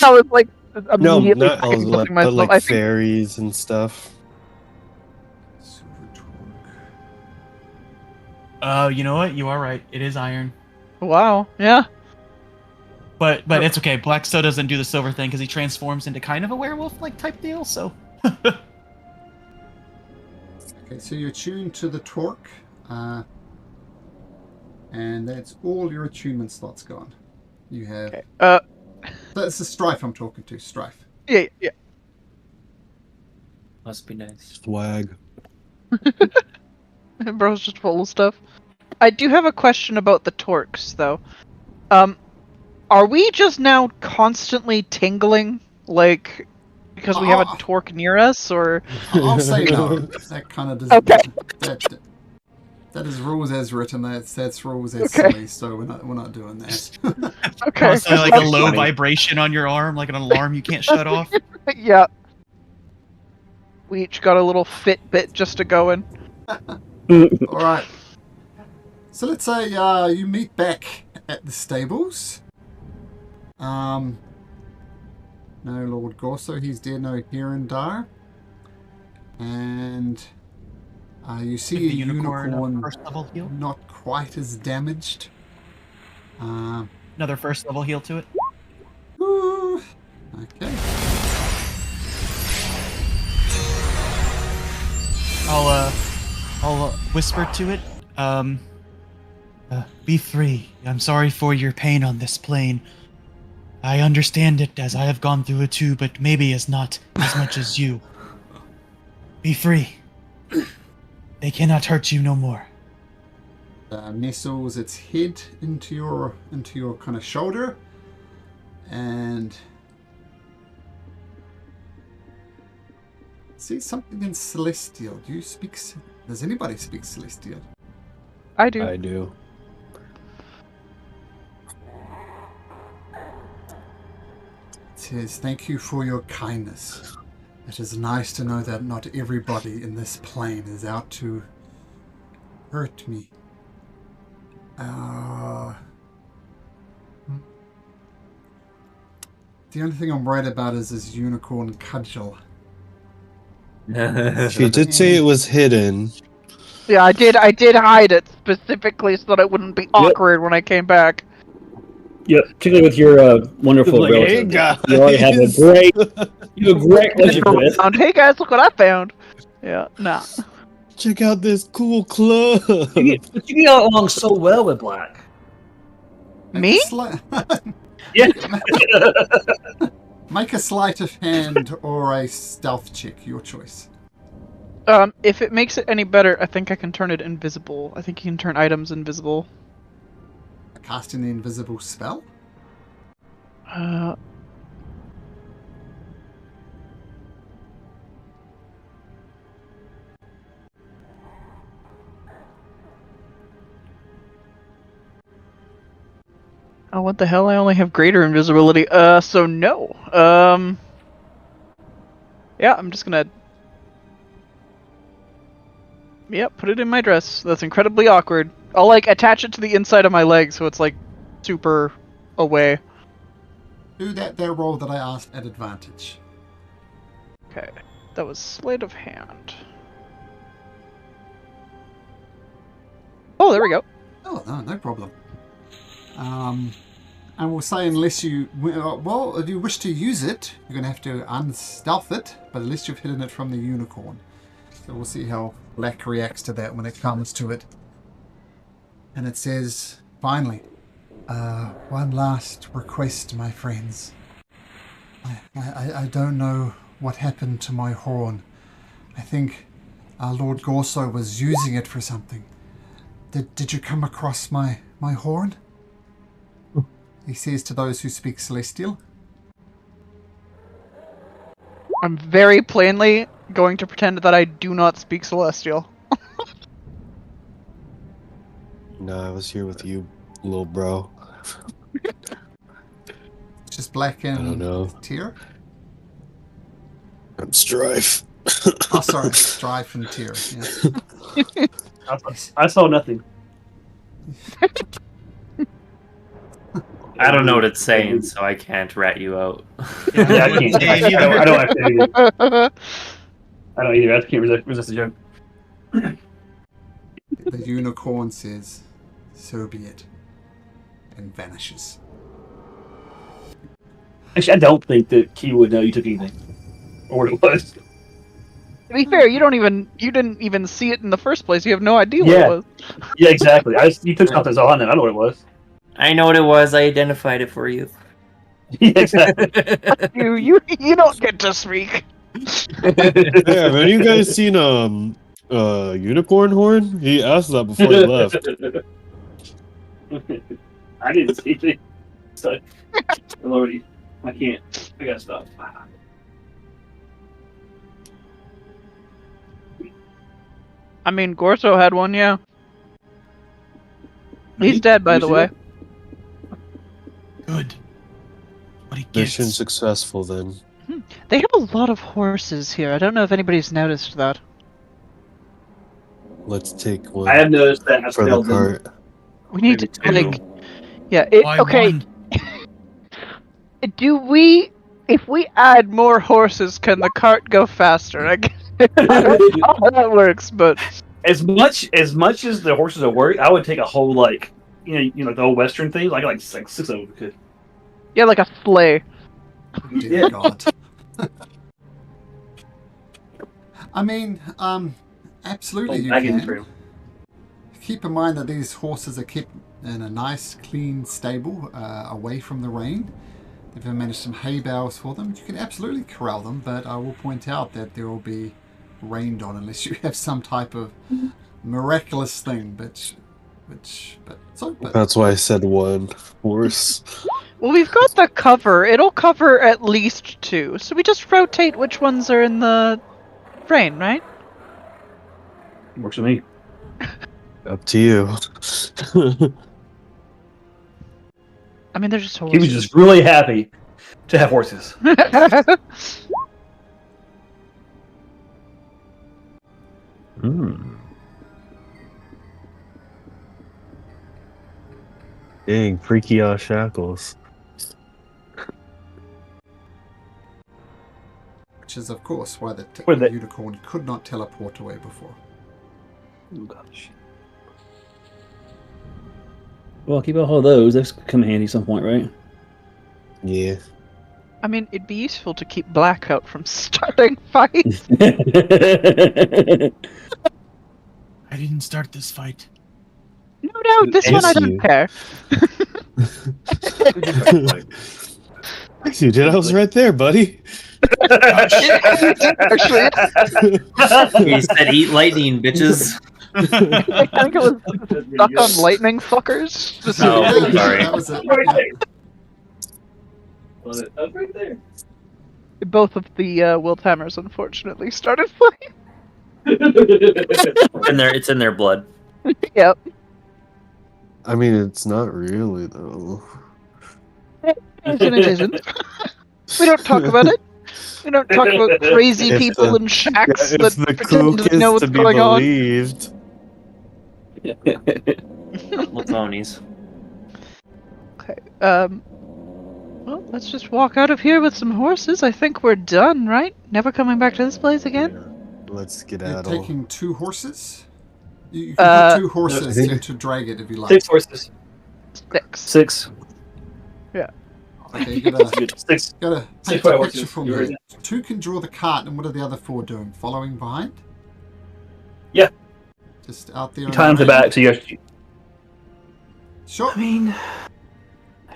I was like, No, immediately not elves, second-guessing but myself. like I think fairies and stuff. Silver torque. You know what? You are right. It is iron. wow, yeah. But it's okay. Black Stow doesn't do the silver thing because he transforms into kind of a werewolf like type deal. So Okay, so you're attuned to the torque, and that's all your attunement slots gone. You have. Okay. That's the Strife I'm talking to. Strife. Yeah. must be nice. Swag. Bro's just full of stuff. I do have a question about the torques, though. Are we just now constantly tingling, like, because we have a torque near us, or? I'll say no. That kind of does. Okay. That is rules as written. That's rules as Okay. silly. So we're not doing that. Okay. constantly like a That's low funny. vibration on your arm, like an alarm you can't shut off. Yeah. We each got a little Fitbit just to go in. All right. So let's say you meet back at the stables. No Lord Gorso, he's dead. No Hirondar. And you see Give a the unicorn unicorn a first level heal. not quite as damaged. Another first level heal to it. Ooh, okay. I'll whisper to it. Be free. I'm sorry for your pain on this plane. I understand it as I have gone through it too, but maybe as not as much as you. Be free. They cannot hurt you no more. Nestles its head into your kind of shoulder, and see something in Celestial. Do you speak Does anybody speak Celestial? I do. I do. It says, thank you for your kindness. It is nice to know that not everybody in this plane is out to hurt me. The only thing I'm worried about is this unicorn cudgel. She did say it was hidden. Yeah, I did hide it specifically so that it wouldn't be awkward when I came back. Yep, particularly with your wonderful Like, hey, relative. guys. You already have a great relationship with. Hey guys, look what I found. Yeah, nah. Check out this cool club. But you get along so well with Black. Me? Yeah. Make a sleight of hand or a stealth check, your choice. If it makes it any better, I think I can turn it invisible. I think you can turn items invisible. Casting the invisible spell? Oh, what the hell? I only have greater invisibility. So no. Yeah, I'm just gonna... Yep, put it in my dress. That's incredibly awkward. I'll, like, attach it to the inside of my leg so it's, like, super away. Do that there roll that I asked at advantage. Okay. That was sleight of hand. Oh, there we go. Oh, no problem. And we'll say unless you... Well, if you wish to use it, you're going to have to unstealth it, but at least you've hidden it from the unicorn. So we'll see how Black reacts to that when it comes to it. And it says, finally, one last request, my friends. I don't know what happened to my horn. I think Lord Gorso was using it for something. Did you come across my horn? He says to those who speak Celestial. I'm very plainly going to pretend that I do not speak Celestial. No, I was here with you, little bro. Just Black and I don't know. Tyr? I'm Strife. Oh, sorry. Strife and Tyr. Yeah. I saw nothing. I don't know what it's saying, so I can't rat you out. Yeah, I can't. I don't actually either. I don't either. I can't resist the joke. The unicorn says, so be it, and vanishes. Actually, I don't think that Key would know you took anything. Or what it was. To be fair, you didn't even see it in the first place. You have no idea what Yeah. it was. Yeah, exactly. You took something, so I know what it was. I know what it was. I identified it for you. Yeah, exactly. You don't get to speak. Hey, have any of you guys seen unicorn horn? He asked that before he left. I didn't see anything. So, Lordy, I can't. I gotta stop. I mean, Gorso had one, yeah. He's dead, by the way. Good. What he Mission gets. successful then. They have a lot of horses here. I don't know if anybody's noticed that. Let's take one I have noticed that. I for the spelled them. cart. We need to, Maybe like... two. Yeah, Why okay, one? if we add more horses, can the cart go faster? I don't know how that works, but... As much as the horses are worried, I would take a whole you know the old Western thing, like 6 of them could. Yeah, like a sleigh. Dear God. I mean, absolutely you can. Keep in mind that these horses are kept in a nice, clean stable, away from the rain. They've managed some hay bales for them. You can absolutely corral them, but I will point out that there will be rained on unless you have some type of miraculous thing, but That's why I said one horse. Well, we've got the cover. It'll cover at least 2, so we just rotate which ones are in the rain, right? Works for me. Up to you. I mean, they're just He was horses. just really happy to have horses. Dang, freaky ass shackles. Which is, of course, why the Where the- unicorn could not teleport away before. Oh gosh. Well, keep all of those. Those come in handy some point, right? Yeah. I mean, it'd be useful to keep Black out from starting fights. I didn't start this fight. No, this one I don't you. care. You did. I was right there, buddy. Actually, He said, "Eat lightning, bitches." I think it was stuck on lightning fuckers. Just Oh, Yeah, sorry. that was it. Right Yeah. there. That's right there. both of the Wilthammers, unfortunately, started fighting. It's in their blood. Yep. I mean, it's not really though. And it isn't. We don't talk about it. We don't talk about crazy If people the- in shacks if that the pretend kook to know is what's to be going on. believed. Laconies. Okay. Well, let's just walk out of here with some horses. I think we're done, right? Never coming back to this place again? Let's get You're out. taking 2 horses? You can put 2 horses I think- to drag it if you like. 6 horses. 6. 6. Okay, you gotta 6. paint Six a horses. picture for You heard me. 2 can draw the cart, and what are the other 4 doing? Following behind? Yeah. Just out there. You in tie them to the rain? back, so you actually. Sure. I mean,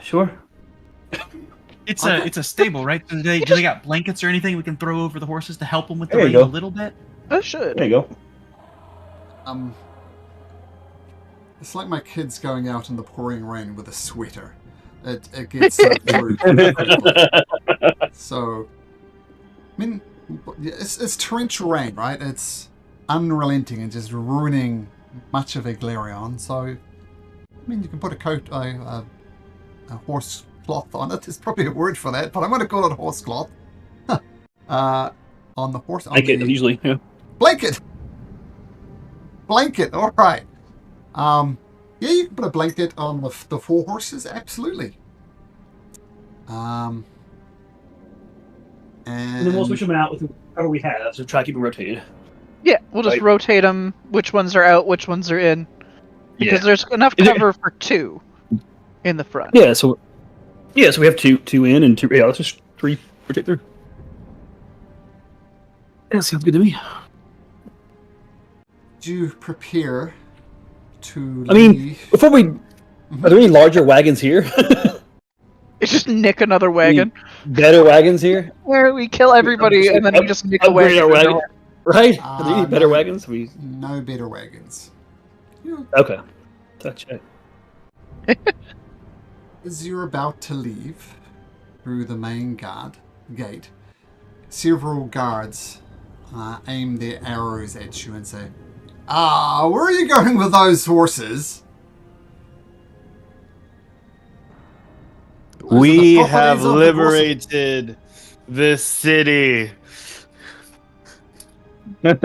sure. It's Okay. a stable, right? Do they got blankets or anything we can throw over the horses to help them with the There you rain a go. little bit? I should. There you go. It's like my kids going out in the pouring rain with a sweater. It gets through. So, I mean, it's torrential rain, right? It's unrelenting and just ruining much of Eglarion. So, I mean, you can put a horse cloth on it. There's probably a word for that, but I'm going to call it horse cloth. On the horse. I get usually. Yeah. Blanket. All right. Yeah, you can put a blanket on the 4 horses. Absolutely. And then we'll switch them out with whoever we have, so try to keep them rotated. Yeah, we'll just Right. rotate them. Which ones are out? Which ones are in? Because there's enough Is it- cover for 2 in the front. Yeah, so we have two in and 2. Yeah, let's just 3 rotate through. That sounds good to me. Do you prepare to I mean, leave? before we, are there any larger wagons here? It's just nick another wagon. Better wagons here, Where we kill everybody and then we just nick a upgrade wagon. our wagon, right? Are there any better no. wagons? No better wagons. Okay. Touch it. As you're about to leave through the main gate, several guards aim their arrows at you and say, where are you going with those horses? Those are We the have properties of the liberated this city. I think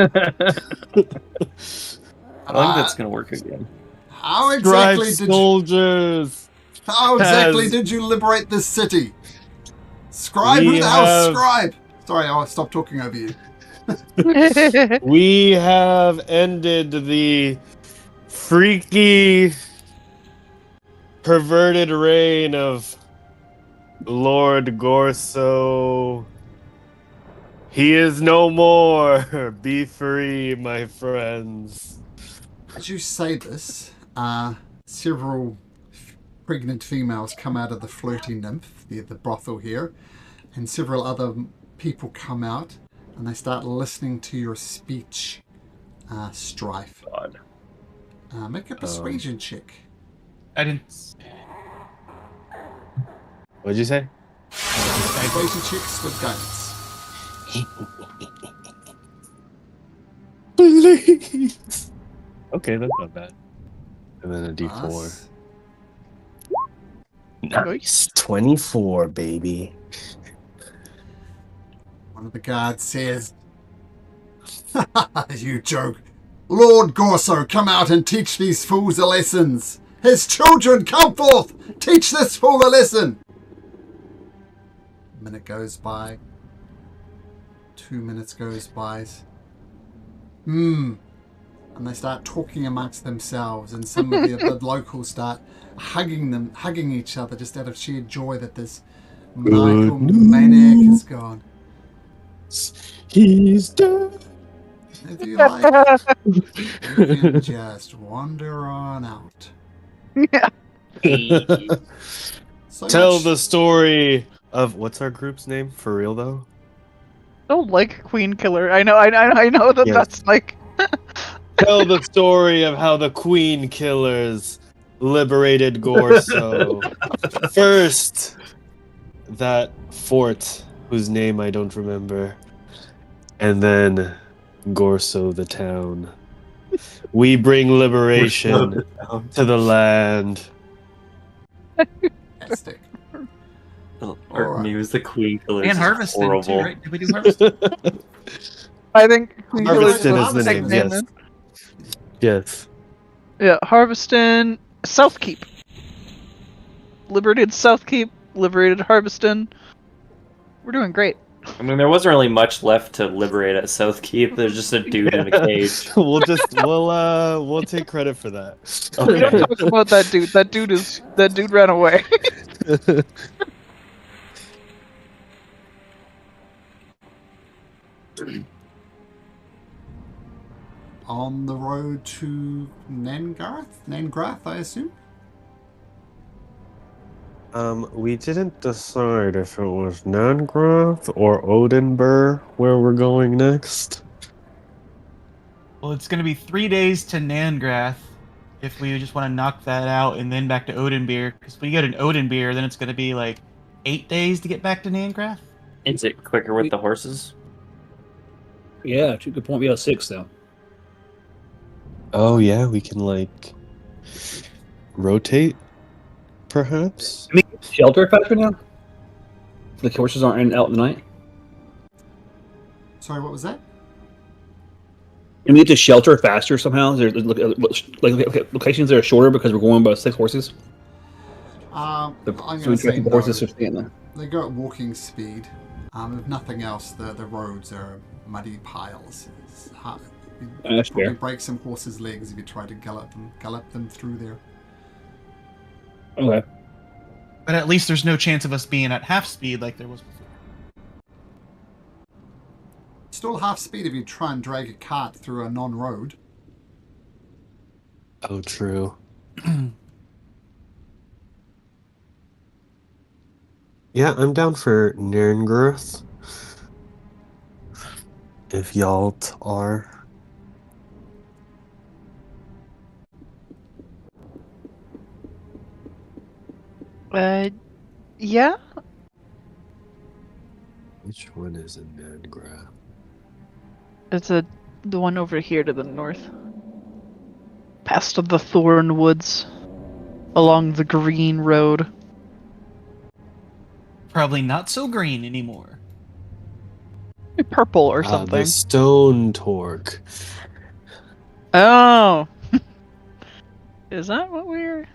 that's gonna work again. How exactly Stripe did you, soldiers. how exactly has- did you liberate this city? Scribe, who We the hell's have- Scribe? Sorry, I'll stop talking over you. We have ended the freaky, perverted reign of Lord Gorso. He is no more. Be free, my friends. As you say this, several pregnant females come out of the floating nymph, the brothel here, and several other people come out and they start listening to your speech, Strife. God. Make a persuasion check. I didn't. What'd you say? Persuasion checks with guidance. Please. Okay, that's not bad. And then a D4. Nice. Nice. 24, baby. One of the guards says, "You joke. Lord Gorso, come out and teach these fools a lessons. His children, come forth. Teach this fool a lesson." A minute goes by. 2 minutes goes by. And they start talking amongst themselves, and some of the locals start hugging each other just out of sheer joy that this maniacal maniac is gone. He's dead. If you like, you can just wander on out. So Tell much- the story of what's our group's name for real though? Oh, like Queen Killer. I know that Yes. that's like. Tell the story of how the Queen Killers liberated Gorso. First, that fort whose name I don't remember, and then Gorso the town. We bring liberation to the land. Fantastic. Or Alright. me was the Queen Killers. And is Harveston too, horrible. right? Did we do Harveston? I think Queen Killer's Harveston is the Harveston name, is nickname yes. then. Yes. Yeah, Harveston, Southkeep. Liberated Southkeep, liberated Harveston. We're doing great. I mean, there wasn't really much left to liberate at South Keep. There's just a dude in a cage. we'll take credit for that. We don't talk about that dude. That dude ran away. On the road to Nangrath, I assume? We didn't decide if it was Nangrath or Odenburg where we're going next. Well, it's going to be 3 days to Nangrath if we just want to knock that out, and then back to Oathbreaker. Because if we go to Oathbreaker, then it's going to be like 8 days to get back to Nangrath. Is it quicker with the horses? Yeah, good point. We have 6 though. Oh yeah, we can like rotate, perhaps. I mean, shelter factor now. The horses aren't out in the night. Sorry, what was that? And we get to shelter faster somehow. There's locations that are shorter because we're going by 6 horses. I'm So going we to say the no. horses are staying there. They go at walking speed. If nothing else, the roads are muddy piles. It's hard. You'd That's probably fair. break some horses' legs if you try to gallop them through there. Okay. But at least there's no chance of us being at half speed like there was before. Still half speed if you try and drag a cart through a non-road. Oh, true. Yeah, I'm down for Nangrath. If y'all are. Yeah. Which one is in Nangrath? It's the one over here to the north. Past the thorn woods. Along the green road. Probably not so green anymore. Purple or something. The Stone Torque. Oh! Is that what we're...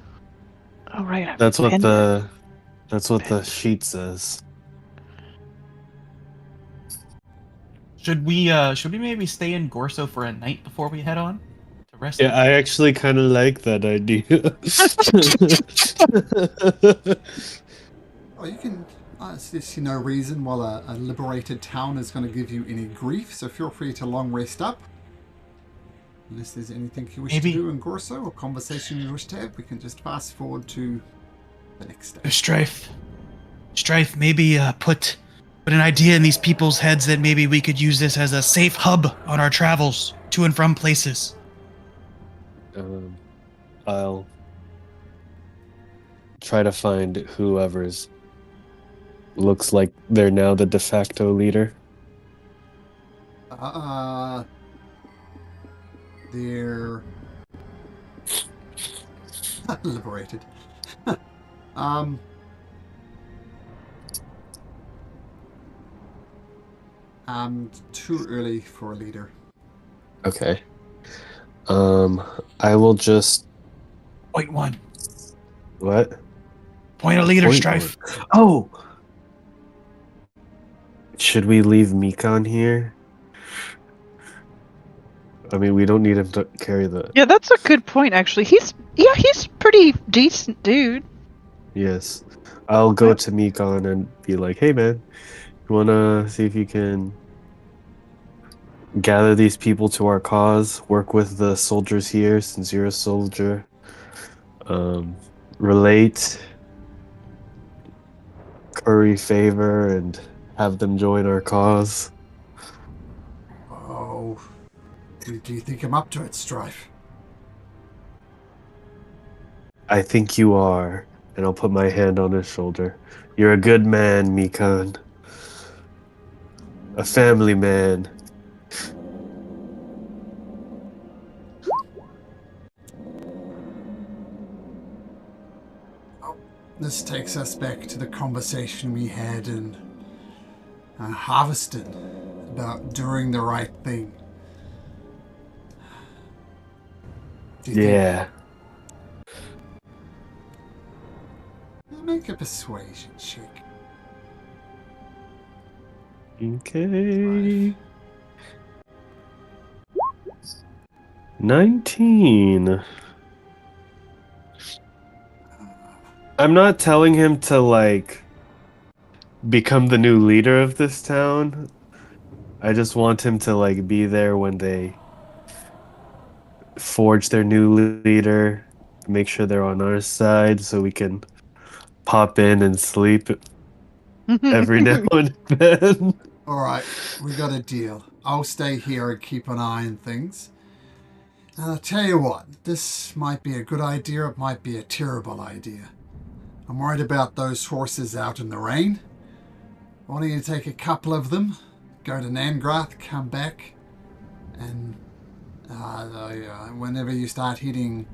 Oh, right. That's what Pen- the sheet says. Should we maybe stay in Gorso for a night before we head on to rest? Yeah, I actually kind of like that idea. Oh, you can. I see no reason while a liberated town is going to give you any grief, so feel free to long rest up. Unless there's anything you wish Maybe- to do in Gorso or conversation you wish to have, we can just fast forward to the next day. Strife, maybe put an idea in these people's heads that maybe we could use this as a safe hub on our travels to and from places. I'll try to find whoever's looks like they're now the de facto leader. they're liberated. um, too early for a leader. Okay. I will just. Point one. What? Point of leader Point strife. one. Oh! Should we leave Mikan here? I mean, we don't need him to carry the. Yeah, that's a good point, actually. He's pretty decent, dude. Yes. I'll go to Mikan and be like, hey, man, you want to see if you can gather these people to our cause, work with the soldiers here since you're a soldier, relate, curry favor, and have them join our cause. Oh, do you think I'm up to it, Strife? I think you are, and I'll put my hand on his shoulder. You're a good man, Mikan. A family man. This takes us back to the conversation we had in Harveston about doing the right thing. Do you Yeah. think... Make a persuasion check. Okay. 19. I'm not telling him to, like, become the new leader of this town. I just want him to, like, be there when they forge their new leader, make sure they're on our side so we can pop in and sleep every now and then. All right, we got a deal. I'll stay here and keep an eye on things. And I'll tell you what, this might be a good idea, it might be a terrible idea. I'm worried about those horses out in the rain. I want you to take a couple of them, go to Nangrath, come back, and whenever you start heading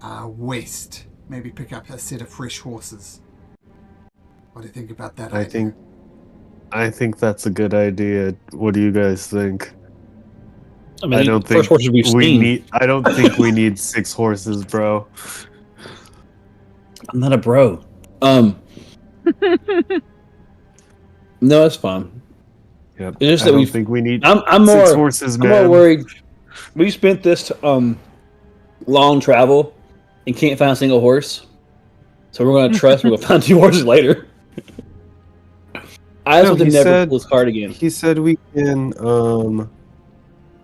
west, maybe pick up a set of fresh horses. What do you think about that idea? I think that's a good idea. What do you guys think? I mean, I don't the first think horses we've we seen. need. I don't think we need 6 horses, bro. I'm not a bro. No, it's fine. Yep. It's just I that don't we. think we need I'm 6 more. horses, I'm man. more worried. We spent this long travel and can't find a single horse, so we're gonna trust we're gonna find 2 horses later. I just want to never pull his card again. He said we can.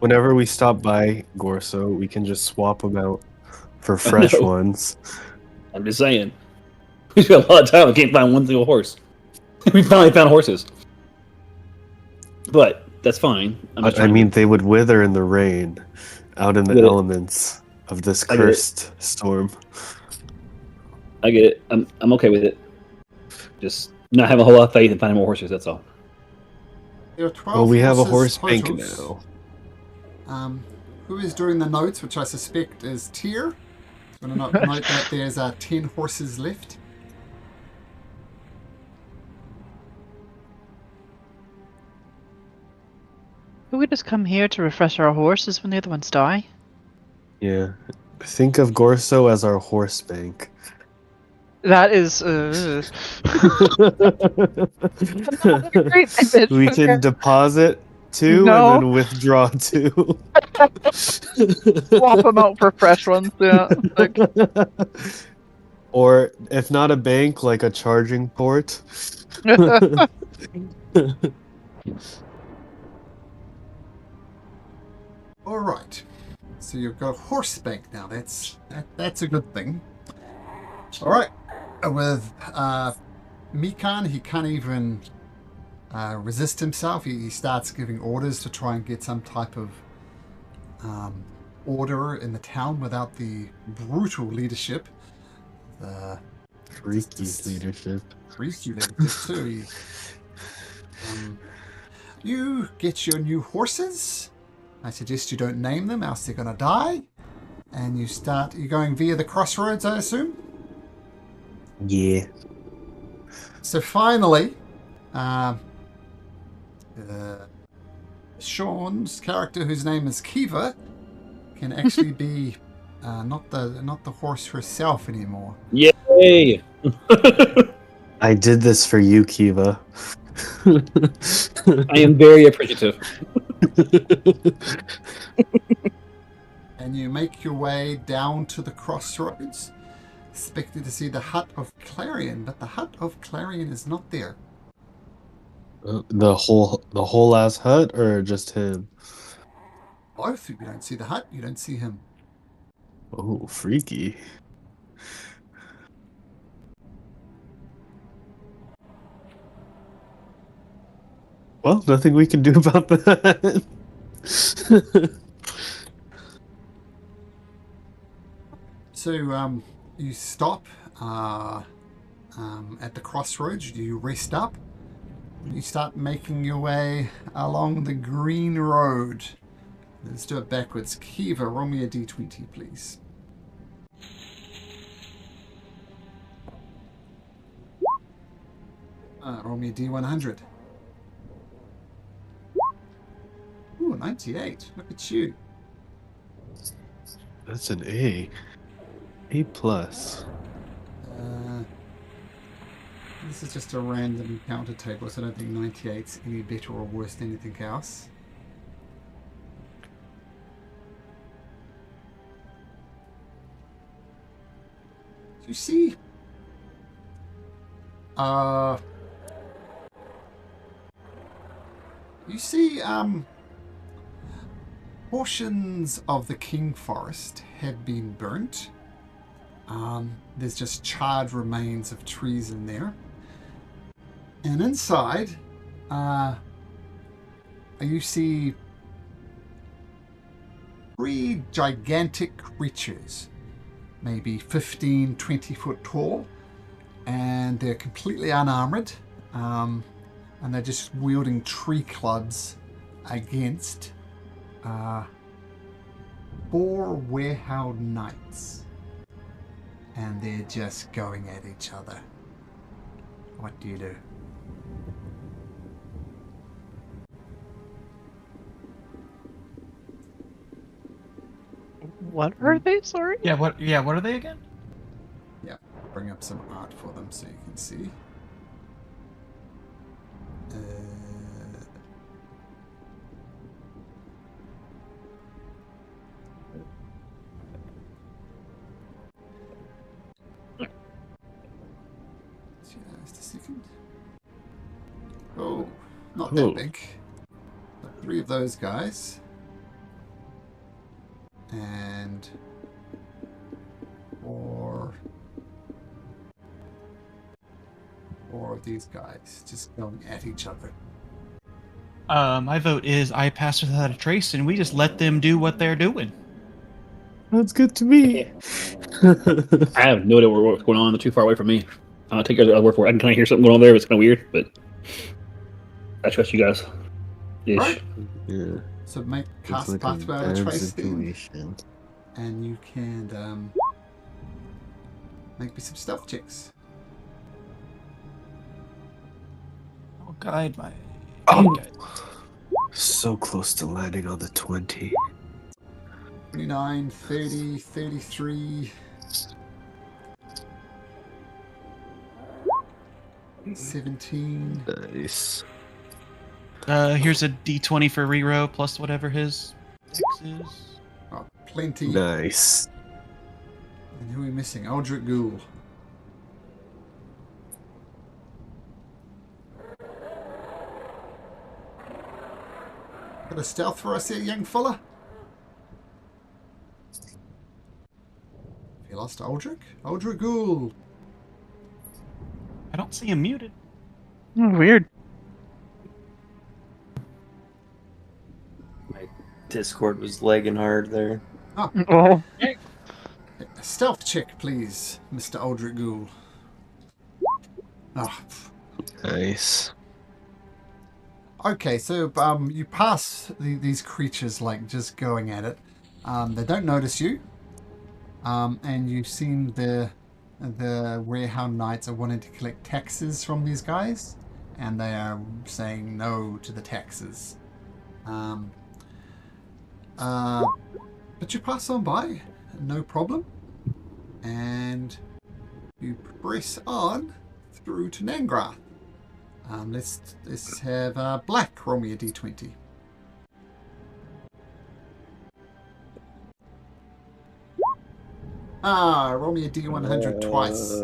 Whenever we stop by Gorso, we can just swap them out for fresh ones. I'm just saying. We spent a lot of time and can't find one single horse. We finally found horses. But that's fine. I mean, they would wither in the rain, out in the elements of this cursed storm. I get it. I'm okay with it. Just not having a whole lot of faith in finding more horses, that's all. There are 12 Well, we have a horses horse bank totals. now. Who is doing the notes, which I suspect is Tyr? I'm going to note that there's 10 horses left. Could we just come here to refresh our horses when the other ones die? Yeah. Think of Gorso as our horse bank. That is. We can deposit 2 No. and then withdraw 2. Swap them out for fresh ones. Yeah. Like, Or if not a bank, like a charging port. All right. So you've got a horse bank now. That's a good thing. All right. With Mikan, he can't even resist himself. He starts giving orders to try and get some type of order in the town without the brutal leadership. The Freaky leadership. freaky leadership too. You get your new horses. I suggest you don't name them, else they're going to die. And you're going via the crossroads, I assume? Yeah. So finally, Sean's character, whose name is Kiva, can actually be not the horse herself anymore. Yay! I did this for you, Kiva. I am very appreciative. And you make your way down to the crossroads, expecting to see the hut of Clarion, but the hut of Clarion is not there. The whole ass hut, or just him? Both. You don't see the hut, you don't see him. Oh, freaky. Well, nothing we can do about that. So you stop at the crossroads, you rest up, you start making your way along the green road. Let's do it backwards. Kiva, roll me a d20, please. Roll me a d100. Ooh, 98. Look at you. That's an A. A plus. This is just a random counter table, so I don't think 98's any better or worse than anything else. You see, portions of the King Forest have been burnt. There's just charred remains of trees in there. And inside, you see 3 gigantic creatures, maybe 15, 20 foot tall, and they're completely unarmored, and they're just wielding tree clubs against 4 wereheld knights, and they're just going at each other. What do you do? What are they? Sorry. Yeah. What? Yeah. What are they again? Yeah, bring up some art for them so you can see. Just a second. Oh, not that Oh. big. But 3 of those guys. And 4 of these guys just going at each other. My vote is I pass without a trace, and we just let them do what they're doing. That's good to me. I have no idea what's going on. They're too far away from me. I'll take your word for it. I can kind of hear something going on there. It's kind of weird, but I trust you guys. Ish. Right. Yeah. So make It's cast like path a without a bad trace thing, situation. and you can make me some stealth checks. I'll guide my. Oh. So close to landing on the 20. 29, 30, 33, 17. Nice. Here's a D20 for Rero plus whatever his dex is. Oh, plenty. Nice. And who are we missing? Eldritch Ghoul. Got a stealth for us here, young fella? You lost Eldritch? Eldritch Ghoul. I don't see him muted. Oh, weird. My Discord was lagging hard there. Oh, A stealth check, please, Mr. Eldritch Ghoul. Oh, Nice. Okay, so you pass these creatures like just going at it. They don't notice you, and you've seen the Warehound Knights are wanting to collect taxes from these guys, and they are saying no to the taxes. Um, but you pass on by, no problem, and you press on through to Nangrath. Let's have Black roll me a d20. Roll me a d100 twice.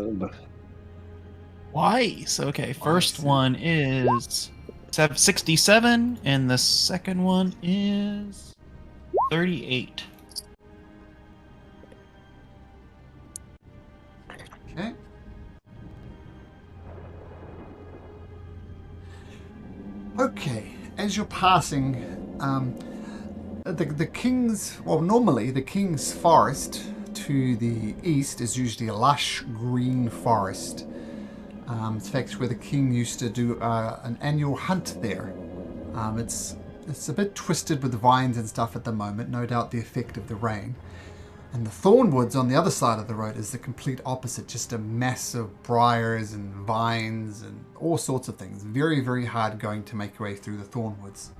Twice. Okay, first Twice. one is 67, and the second one is 38. Okay. Okay, as you're passing, the king's, well, normally the king's forest to the east is usually a lush green forest. In fact, where the king used to do an annual hunt there. It's a bit twisted with vines and stuff at the moment, no doubt the effect of the rain. And the Thornwoods on the other side of the road is the complete opposite, just a mass of briars and vines and all sorts of things. Very, very hard going to make your way through the Thornwoods.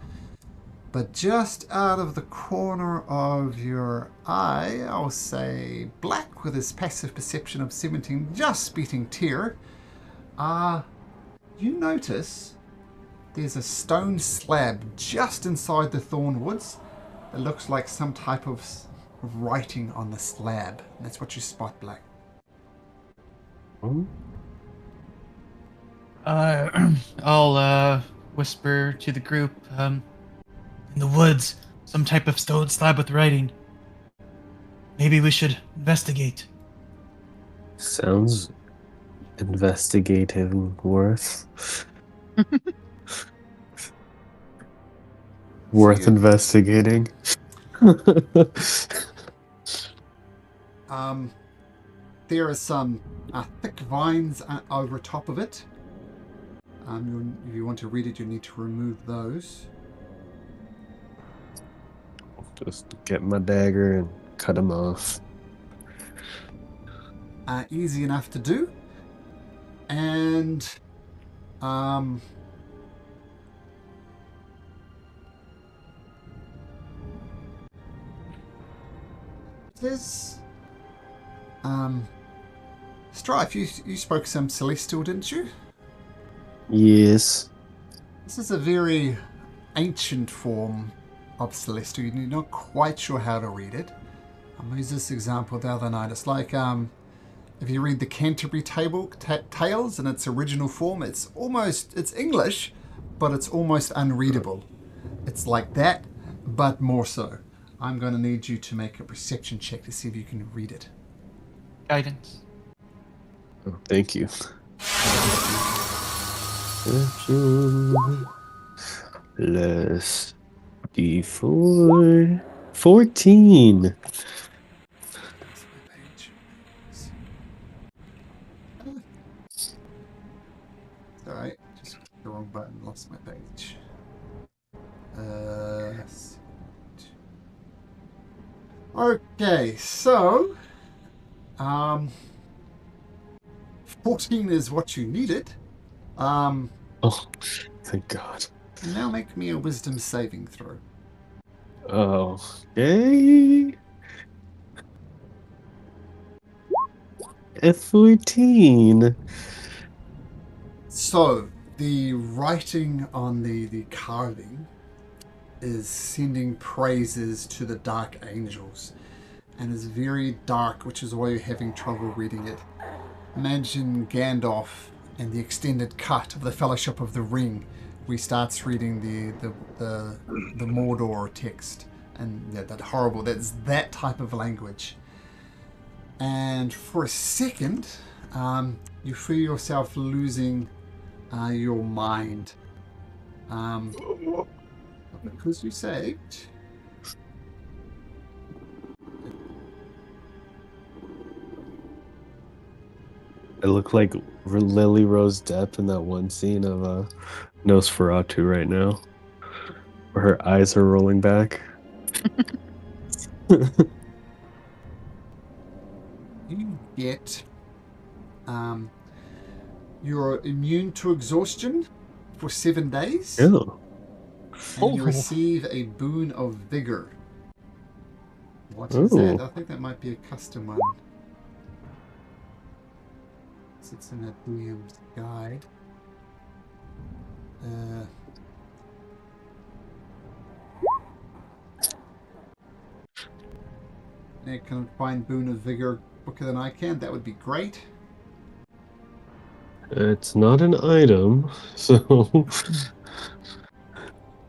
But just out of the corner of your eye, I'll say Black with his passive perception of 17, just beating Tyr, you notice there's a stone slab just inside the Thornwoods that looks like some type of writing on the slab. That's what you spot, Black. I'll whisper to the group. In the woods, some type of stone slab with writing. Maybe we should investigate. Sounds investigative worth. Worth investigating. There are some thick vines over top of it. If you want to read it, you need to remove those. Just get my dagger and cut him off. Easy enough to do. And there's Strife, you spoke some Celestial, didn't you? Yes. This is a very ancient form of Celestial. You're not quite sure how to read it. I used this example the other night. It's like if you read the Canterbury Tales in its original form, it's English, but it's almost unreadable. It's like that, but more so. I'm going to need you to make a perception check to see if you can read it. Guidance. Oh, thank you. Plus D4. 14. Alright, just the wrong button, lost my page. Okay, so 14 is what you needed. Oh, thank God. Now make me a wisdom saving throw. Okay. F14. So, the writing on the carving is sending praises to the dark angels and is very dark, which is why you're having trouble reading it. Imagine Gandalf and the extended cut of the Fellowship of the Ring, where he starts reading the Mordor text, and that's that type of language. And for a second, you feel yourself losing your mind. Because you saved. I look like Lily Rose Depp in that one scene of Nosferatu right now. Where her eyes are rolling back. You get you're immune to exhaustion for 7 days, Oh. and you Oh. receive a boon of vigor. What is Ooh. that? I think that might be a custom one. It's in that DM's guide. I can find boon of vigor quicker than I can. That would be great. It's not an item, so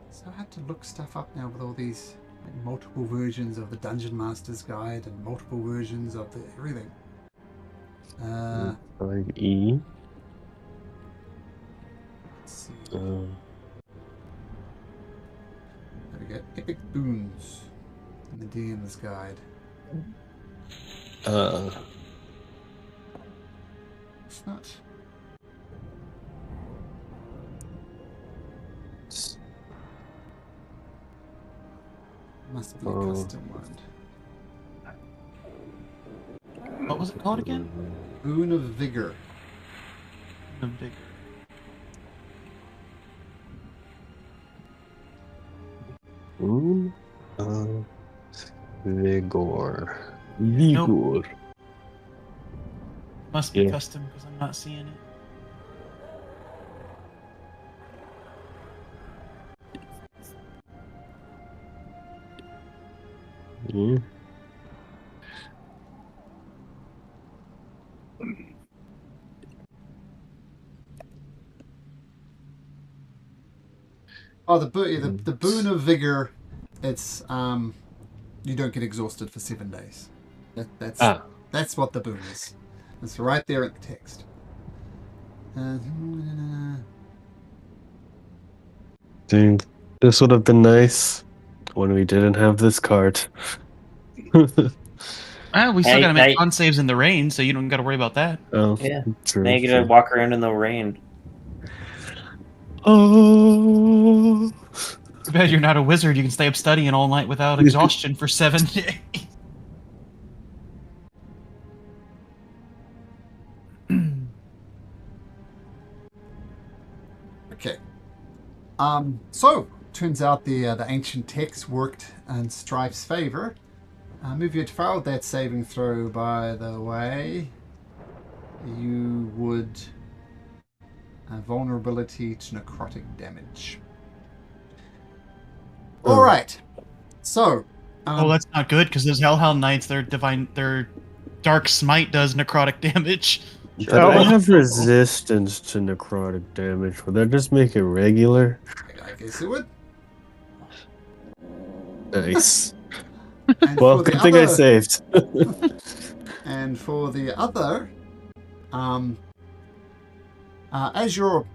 So I had to look stuff up now with all these multiple versions of the Dungeon Master's Guide and multiple versions of the everything. 5E. Let's see. There we go. Epic boons in the DM's Guide. It's not. Must be a custom one. What was it called again? Boon of Vigor. The big. Boon of Vigor. Vigor. Must be Yeah. custom because I'm not seeing it. Yeah. Oh, the boon of vigor. It's you don't get exhausted for 7 days. That's what the boon is. It's right there in the text. Dude, this would have been nice when we didn't have this card. We still gotta make I- con saves in the rain, so you don't gotta worry about that. Oh, Yeah. true. Now you get to true. walk around in the rain. Oh. Too bad you're not a wizard. You can stay up studying all night without exhaustion for 7 days. Okay. So turns out the ancient text worked in Strife's favor. If you had failed that saving throw, by the way, you would vulnerability to necrotic damage. All right. So. Oh, that's not good because those Hellhound Knights, their dark smite does necrotic damage. But I have resistance to necrotic damage. Would that just make it regular? I guess it would. Nice. And Well, for the good thing I other- saved. And for the other, as you're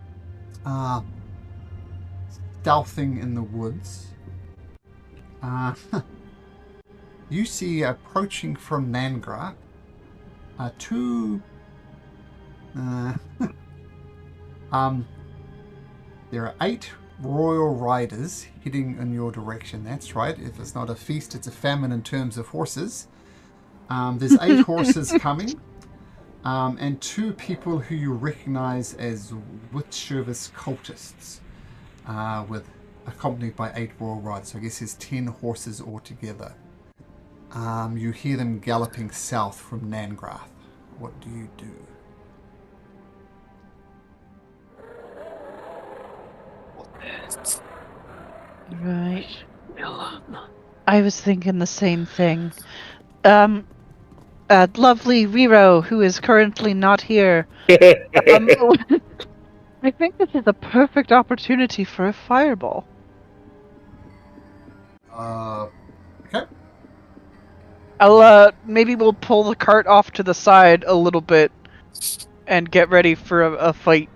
stealthing in the woods, you see approaching from Nangrath two. There are 8 royal riders heading in your direction. That's right. If it's not a feast, it's a famine in terms of horses. There's 8 horses coming, and 2 people who you recognize as witch service cultists, accompanied by 8 royal riders. So I guess there's 10 horses altogether. You hear them galloping south from Nangrath. What do you do? Right. I was thinking the same thing. Lovely Riro, who is currently not here. I think this is a perfect opportunity for a fireball. Okay. Maybe we'll pull the cart off to the side a little bit and get ready for a fight.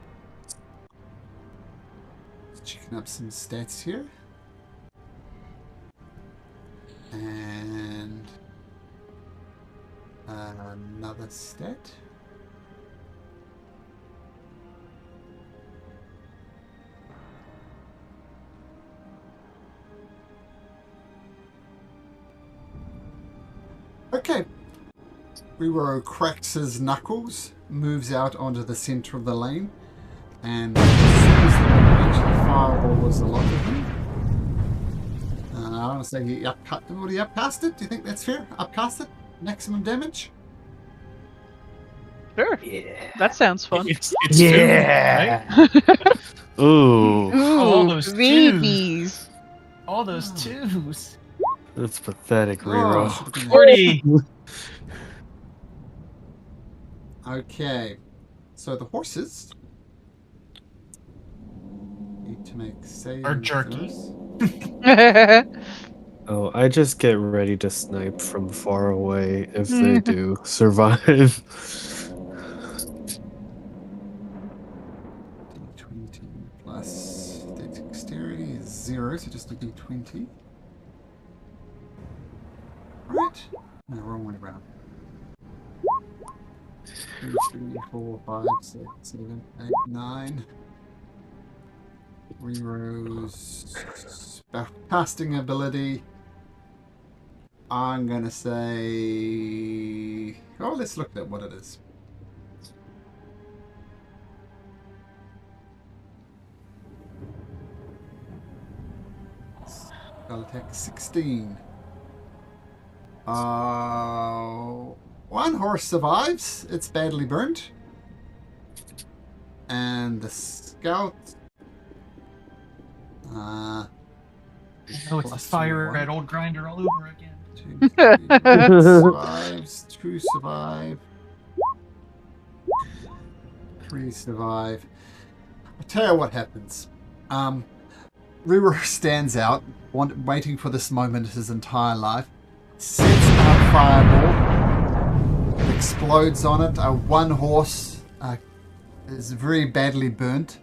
Checking up some stats here. And another stat. Okay. Riro cracks his knuckles, moves out onto the center of the lane, and as soon as the range of the fireball was allotted him, I want to say he upcast it. Do you think that's fair? Upcast it? Maximum damage? Sure. Yeah. That sounds fun. It's food, right? Ooh, all those babies. All those twos. that's pathetic, Oh, Rero. should've been- 40. Okay. So the horses need to make saving Or jerky. throws. Oh, I just get ready to snipe from far away if they do survive. D20 plus the dexterity is 0, so just a D20. Right? No, wrong way around. 2, 3, 4, 5, 6, 7, 8, 9. Rero's casting ability. I'm gonna say. Oh, let's look at what it is. Spell attack 16. One horse survives. It's badly burnt. And the scout. Oh, it's the Plus fire one. at Old Grinder all over again. 2, 3 survives. 2 survive. 3 survive. I'll tell you what happens. Riro stands out, waiting for this moment his entire life. Sets out a fireball. It explodes on it. One horse is very badly burnt.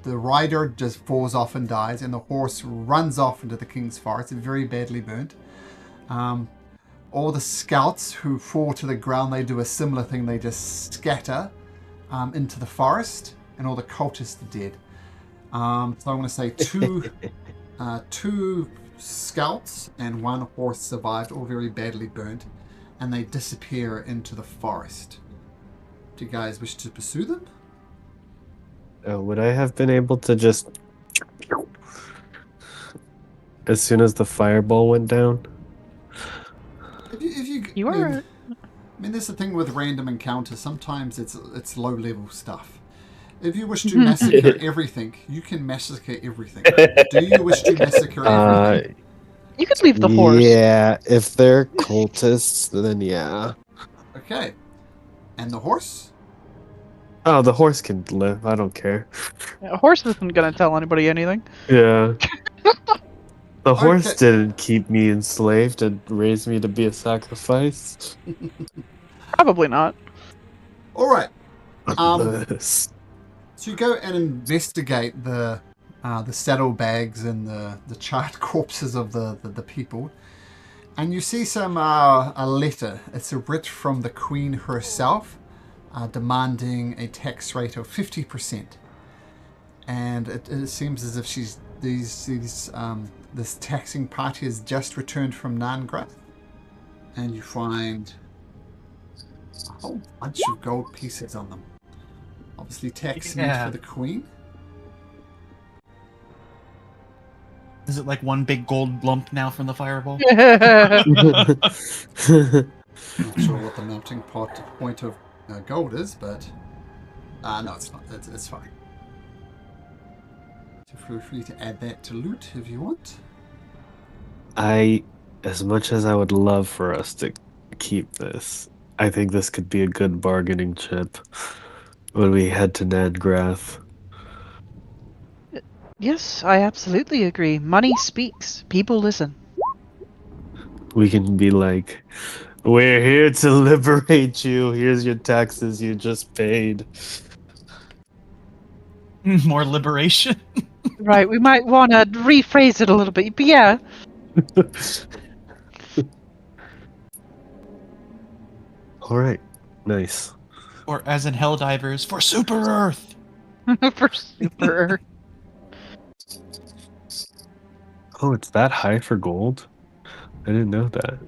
The rider just falls off and dies, and the horse runs off into the king's forest, very badly burnt. All the scouts who fall to the ground, they do a similar thing. They just scatter into the forest, and all the cultists are dead. So I'm going to say two scouts and one horse survived, all very badly burnt, and they disappear into the forest. Do you guys wish to pursue them? Would I have been able to just as soon as the fireball went down? You I are. mean, there's the thing with random encounters. Sometimes it's low level stuff. If you wish to massacre everything, you can massacre everything. Do you wish to massacre everything? You could leave the horse. Yeah, if they're cultists, then yeah. Okay. And the horse? Oh, the horse can live. I don't care. A horse isn't gonna tell anybody anything. Yeah. The horse Okay. didn't keep me enslaved and raise me to be a sacrifice. Probably not. All right. Unless- So you go and investigate the saddlebags and the charred corpses of the people, and you see some a letter. It's a writ from the Queen herself, demanding a tax rate of 50%, and it seems as if this taxing party has just returned from Nangrath, and you find a whole bunch of gold pieces on them. Obviously, tax meant Yeah. for the Queen. Is it like one big gold lump now from the fireball? Not sure what the melting point of gold is, but no, it's not. It's fine. So feel free to add that to loot if you want. as much as I would love for us to keep this, I think this could be a good bargaining chip when we head to Nangrath. Yes, I absolutely agree. Money speaks. People listen. We can be like, we're here to liberate you. Here's your taxes you just paid. More liberation. Right, we might want to rephrase it a little bit, but yeah. All right, nice. Or as in Helldivers, for Super Earth. For super. Oh, it's that high for gold? I didn't know that.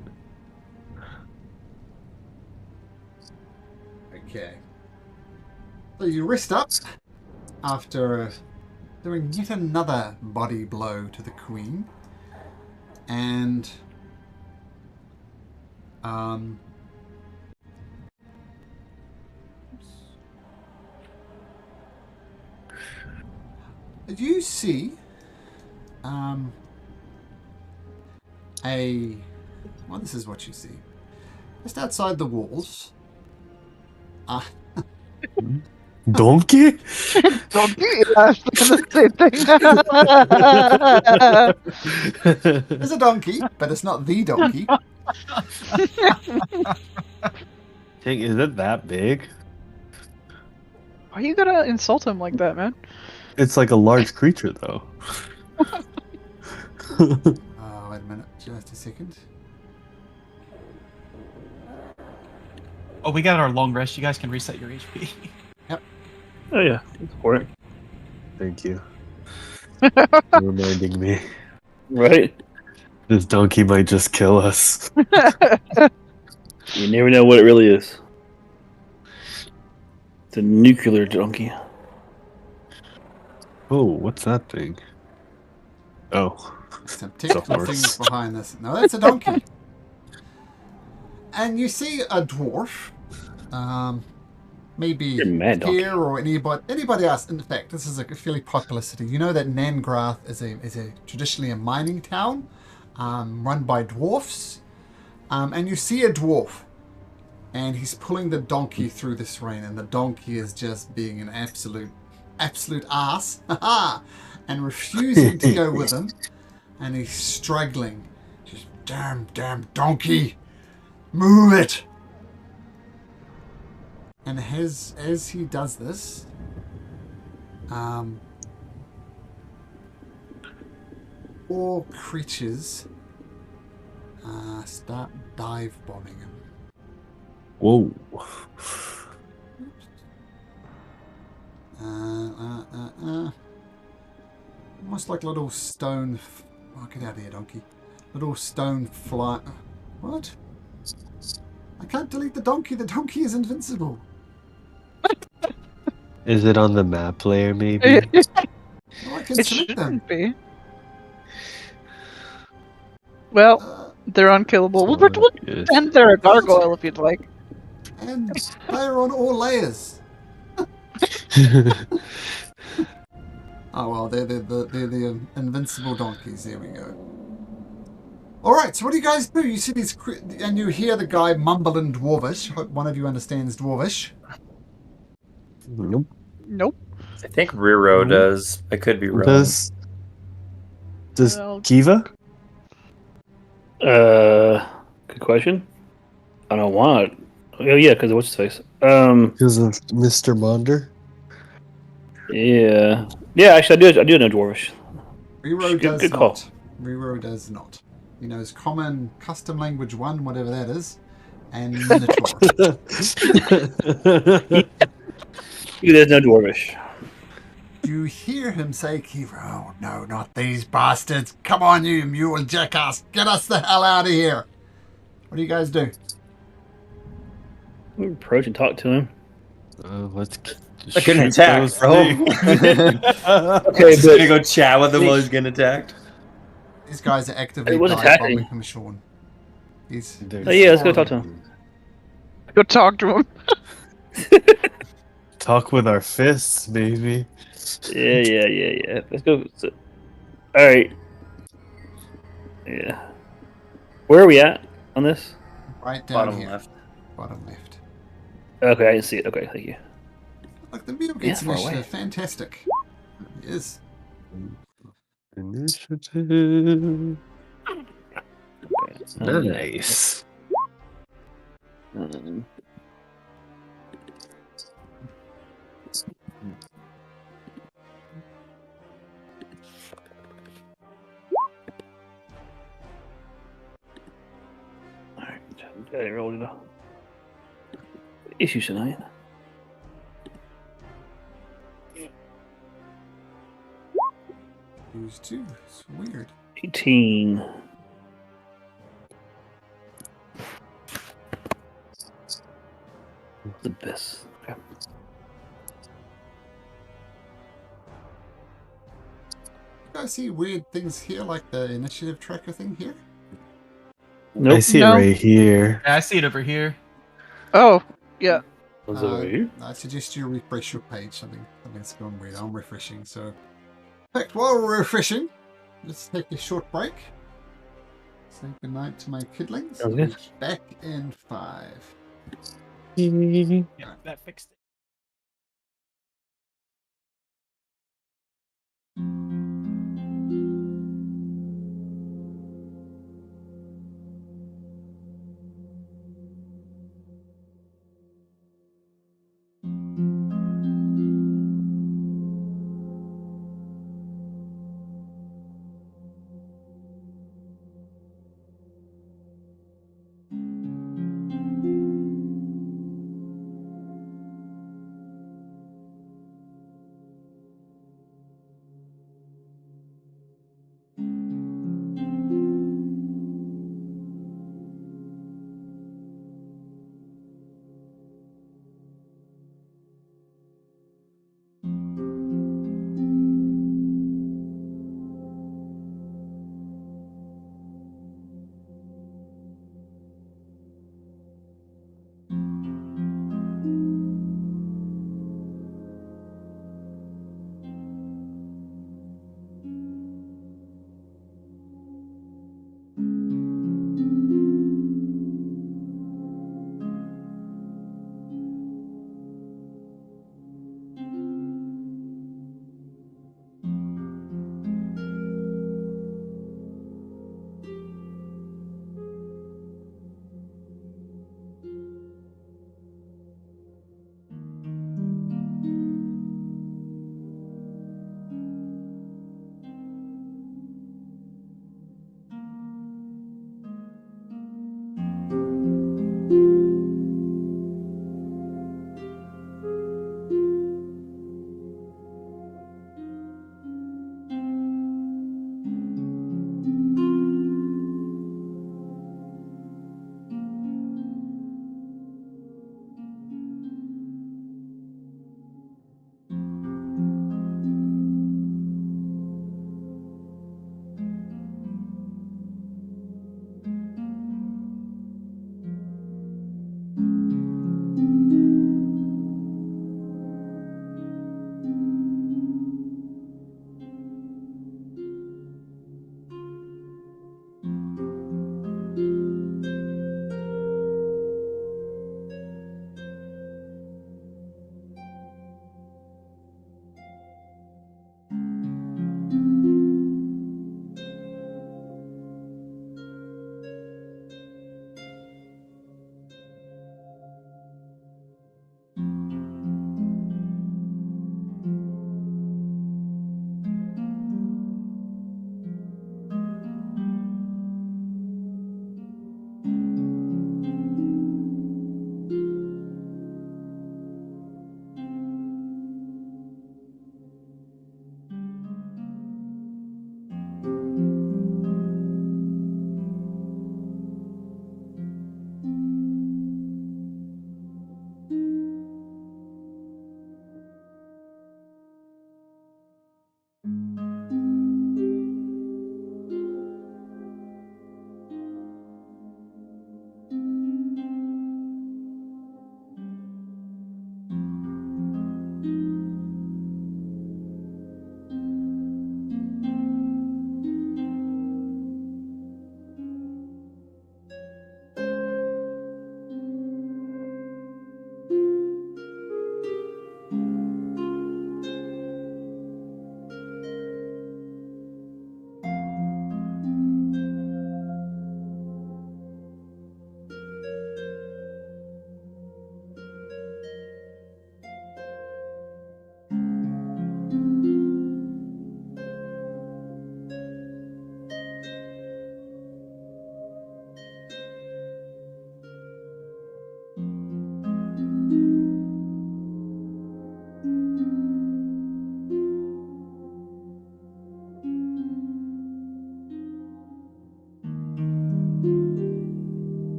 So you rest up after doing yet another body blow to the queen. And you see well, this is what you see. Just outside the walls. Donkey? Donkey? Yeah, the same thing. There's a donkey, but it's not the donkey. Dang, is it that big? Why you gotta insult him like that, man? It's like a large creature, though. Wait a minute, just a second. Oh, we got our long rest. You guys can reset your HP. Oh yeah, for it. Thank you. For reminding me. Right? This donkey might just kill us. You never know what it really is. It's a nuclear donkey. Oh, what's that thing? Oh. Some technical horse. things behind this. No, that's a donkey. And you see a dwarf. Maybe You're mad donkey. here or anybody else. In fact, this is a fairly popular city. You know that Nangrath is a traditionally a mining town, run by dwarfs. And you see a dwarf, and he's pulling the donkey through this rain, and the donkey is just being an absolute ass, and refusing to go with him, and he's struggling. Just damn donkey, move it. And as he does this, all creatures start dive bombing him. Whoa. Almost like little stone. Oh, get out of here, donkey! Little stone fly. What? I can't delete the donkey. The donkey is invincible. Is it on the map layer, maybe? No, I can It select them. shouldn't be. Well, they're unkillable. We'll Yes. pretend they're a gargoyle if you'd like. And they're on all layers. Oh well, they're the invincible donkeys. There we go. All right, so what do you guys do? You see these, and you hear the guy mumble in Dwarvish. Hope one of you understands Dwarvish. Nope. Nope. I think Riro does. I could be wrong. Does Well- Kiva? Good question. I don't want it. Oh yeah, because of what's his face. Because of Mr. Monder? Yeah. Yeah, actually I do know Dwarvish. Riro Good- does good call. not. Riro does not. He knows Common, Custom Language 1, whatever that is, and Minotaur. He does know Dwarvish. You hear him say, Kiva, oh no, not these bastards. Come on, you mule jackass. Get us the hell out of here. What do you guys do? We approach and talk to him. Let's I couldn't shoot attack, those bro. things. Okay, Just gonna go chat with him while he's getting attacked. These guys are actively It was dive attacking. bombing him, Sean. He's There's- Oh yeah, let's go talk to him. Go talk to him. Talk with our fists, baby. Yeah. Let's go. All right. Yeah. Where are we at on this? right down Bottom here. left. Bottom left. Okay, I didn't see it. Okay, thank you. Look, the mule Yeah, gets far away. initiative. Fantastic. He is. Initiative. Okay. Nice. Um, Alright, I rolled it up. Issues tonight. Use 2. It's weird. 18. The best. Okay. see weird things here, like the initiative tracker thing here? I Nope. see No. it right here. Yeah, I see it over here. Oh, yeah. Was it over here? I suggest you refresh your page. Something's gone weird. I'm refreshing. So, in fact, while we're refreshing, let's take a short break. Say goodnight to my kidlings. Sounds We'll good. be back in 5. Yeah, that fixed it.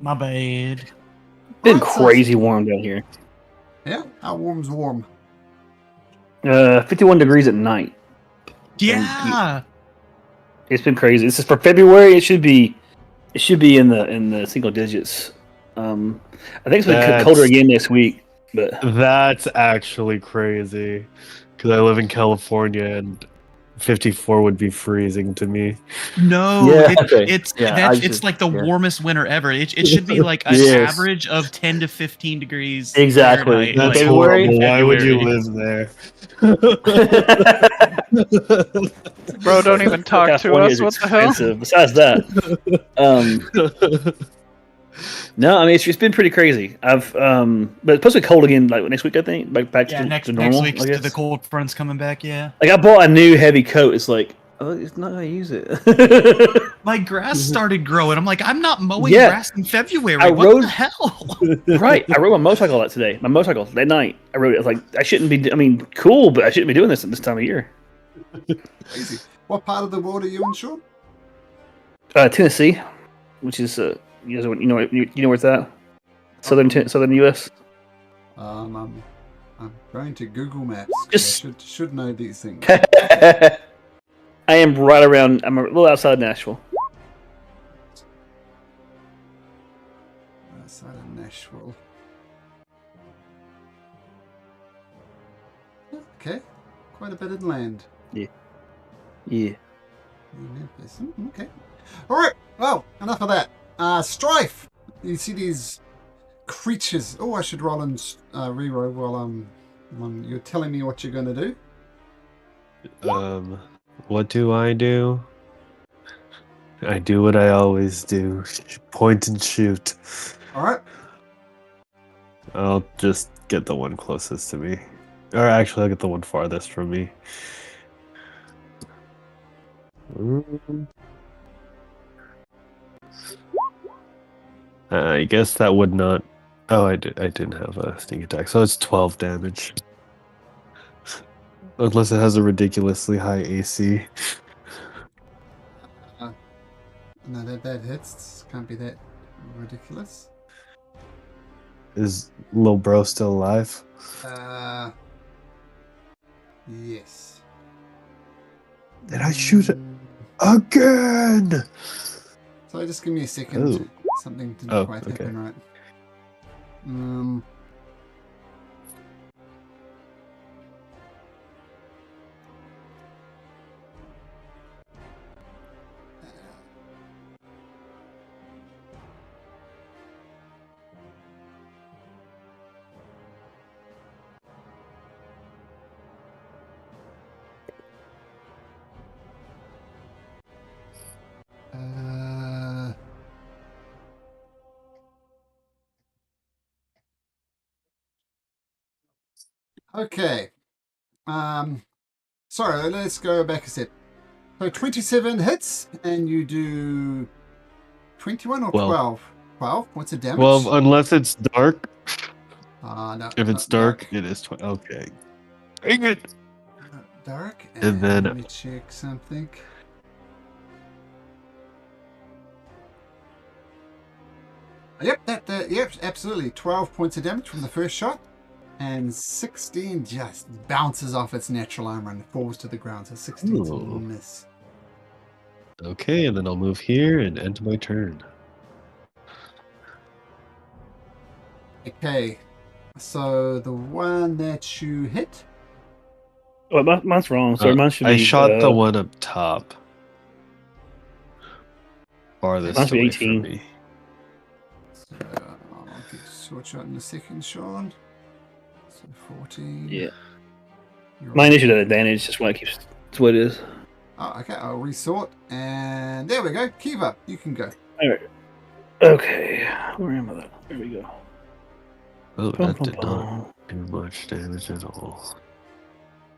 My bad. Been Right, so- crazy warm down here. Yeah, how warm's warm? 51 degrees at night. Yeah. It's been crazy. This is for February. It should be in the single digits. I think it's been That's- colder again next week. But That's actually crazy. Because I live in California and 54 would be freezing to me. No, Yeah, it's Yeah, that's, I it's should- like the yeah. warmest winter ever. It should be like an Yes. average of 10 to 15 degrees. Exactly. Fahrenheit, That's like, February? horrible. Why would you February. live there? Bro, don't even talk to California us. is What the hell? expensive. Besides that, no, I mean it's been pretty crazy. But it's supposed to be cold again like next week. I think back Yeah, to, next to normal. week's I guess. the cold front's coming back. Yeah, Like I bought a new heavy coat. It's like it's not gonna use it. my grass started growing. I'm like, I'm not mowing Yeah. grass in February. I What rode- the hell? Right. I rode my motorcycle that today. My motorcycle that night. I rode it. I was like, I shouldn't be. I mean, cool, but I shouldn't be doing this at this time of year. Crazy. What part of the world are you in, Sean? Tennessee, which is you know where it's at. Southern U.S. I'm going to Google Maps. 'cause Just- I should know these things. I am right around. I'm a little outside Nashville. Outside of Nashville. Okay, quite a bit inland. Yeah. Okay. All right. Well, enough of that. Strife. You see these creatures. Oh, I should roll and reroll while you're telling me what you're going to do. What do? I do what I always do. Point and shoot. All right. I'll just get the one closest to me. Or actually, I'll get the one farthest from me. I guess that would not... Oh, I didn't have a sneak attack, so it's 12 damage. Unless it has a ridiculously high AC. No, that hits. Can't be that ridiculous. Is Lil Bro still alive? Yes. Did I shoot it again? So just give me a second. Oh. Something didn't Oh, quite okay. happen right. Okay. Sorry, let's go back a step. So 27 hits, and you do 21 or 12. 12? 12? What's the damage? 12, unless it's dark. No. If it's not dark, it is 12. Okay. Dang it! Dark. And then- let me check something. Yep, yep, absolutely. 12 points of damage from the first shot, and 16 just bounces off its natural armor and falls to the ground. So 16 is a Ooh. miss. Okay, and then I'll move here and end my turn. Okay, so the one that you hit. Oh, mine's wrong. So mine should be. I shot the one up top. Farthest Mine should be away 18. from me. So I'll get short shot in a second, Sean. So 14. Yeah. You're Mine issued an advantage. Just why it keeps. That's what it is. Oh, okay, I'll resort. And there we go. Kiva, you can go. Alright. Okay. Where am I? There we go. Oh, Bum, that bum, did not bum. do much damage at all.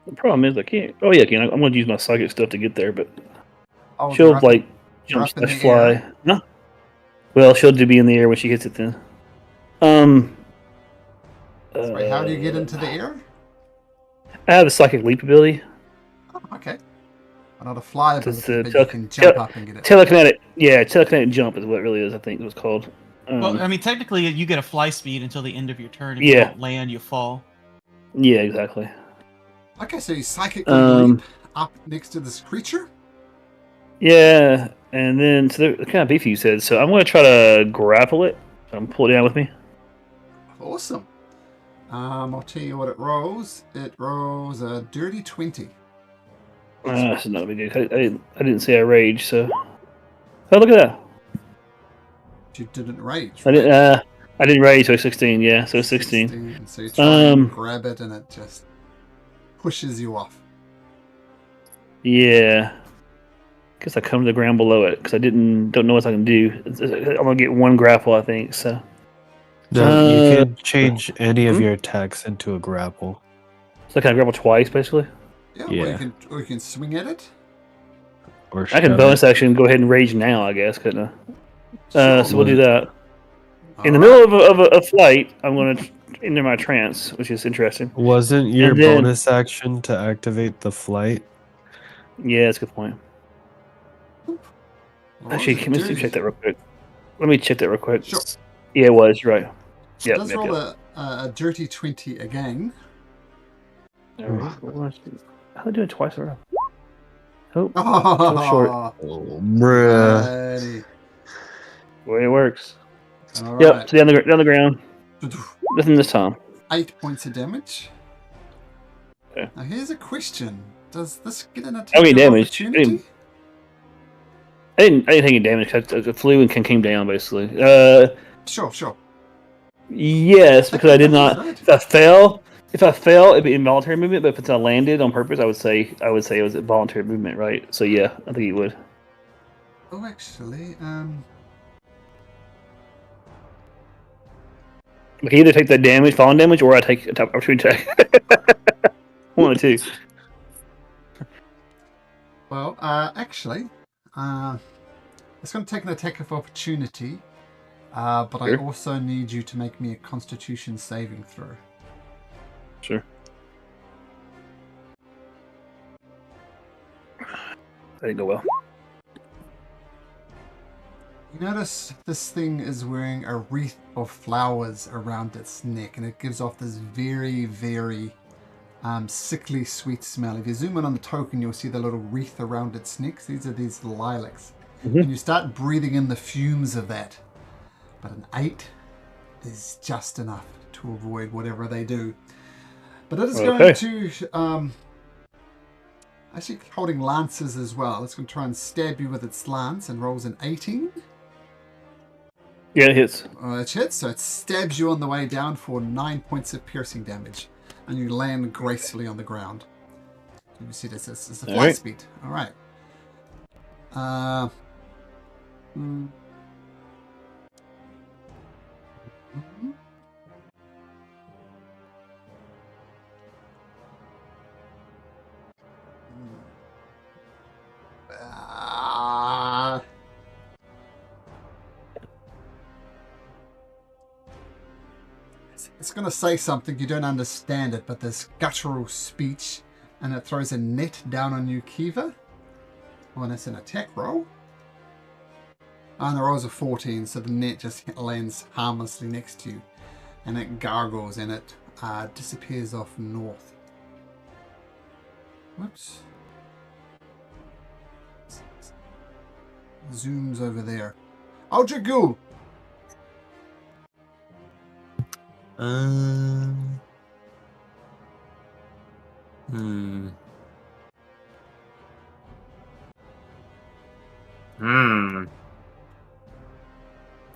The problem is I can't. Oh yeah, I can. I'm going to use my psychic stuff to get there, but Oh, she'll you're up- like you're jump up in slash the fly. air. No. Well, she'll do be in the air when she hits it then. Wait, how do you get into the air? I have a psychic leap ability. Oh, okay. Not a fly ability, Just, but you can jump up and get it. Telekinetic, yeah, telekinetic jump is what it really is. I think it was called. Well, I mean, technically, you get a fly speed until the end of your turn. If you Yeah. don't land, you fall. Yeah, exactly. Okay, so you psychically leap Um, up next to this creature. yeah, and then so they're kind of beefy. You said so. I'm going to try to grapple it. Pull it down with me. Awesome. I'll tell you what it rolls. It rolls a dirty 20. This is not a big deal. I didn't say I rage, so. Oh, look at that! You didn't rage, I right? didn't. I didn't rage, so 16. Yeah, so 16. So you try and Um, grab it, and it just pushes you off. Yeah. Guess I come to the ground below it because I don't know what I can do. I'm gonna get one grapple, I think. So. No, you can change any of hmm? your attacks into a grapple. So I can grapple twice, basically. Yeah, Yeah. Or you can swing at it. Or I can shove bonus it. action go ahead and rage now, I guess, couldn't I? Sure. So we'll do that. In the Alright. middle of a flight, I'm going to enter my trance, which is interesting. Wasn't your And then- bonus action to activate the flight? Yeah, that's a good point. Rolls Actually, a let me dirty- check that real quick. Let me check that real quick. Sure. Yeah, it was. You're right. It Yep, does yep, roll yep. a dirty 20 again. How do I do it twice in a row? Oh, Oh, short. Oh, bruh. Alrighty. the way it works. All Yep, right. so down the ground. Nothing this time. 8 points of damage. Okay. Now here's a question: does this get an attack How many of damage? opportunity? I didn't take any damage. I flew and came down basically. Sure. Yes, because I did not. Right. If I fell, it'd be involuntary movement. But if I landed on purpose, I would say it was a voluntary movement, right? So yeah, I think you would. Oh, actually, I can either take that damage, falling damage, or I take a opportunity attack. One or two. well, actually, it's going to take an attack of opportunity, but I Sure. also need you to make me a Constitution saving throw. Sure. That didn't go well. You notice this thing is wearing a wreath of flowers around its neck, and it gives off this very, very sickly sweet smell. If you zoom in on the token, you'll see the little wreath around its neck. These are these lilacs. And you start breathing in the fumes of that. But an 8 is just enough to avoid whatever they do. But it is going to... actually holding lances as well. It's going to try and stab you with its lance and rolls an 18. Yeah, it hits. It hits, so it stabs you on the way down for 9 points of piercing damage. And you land gracefully on the ground. You see this is a flight Alright. speed. Alright. It's going to say something, you don't understand it, but this guttural speech, and it throws a net down on you, Kiva. Oh, and it's an attack roll. And the roll's a 14, so the net just lands harmlessly next to you. And it gargles and it disappears off north. Whoops. Zooms over there. Ultra Ghoul!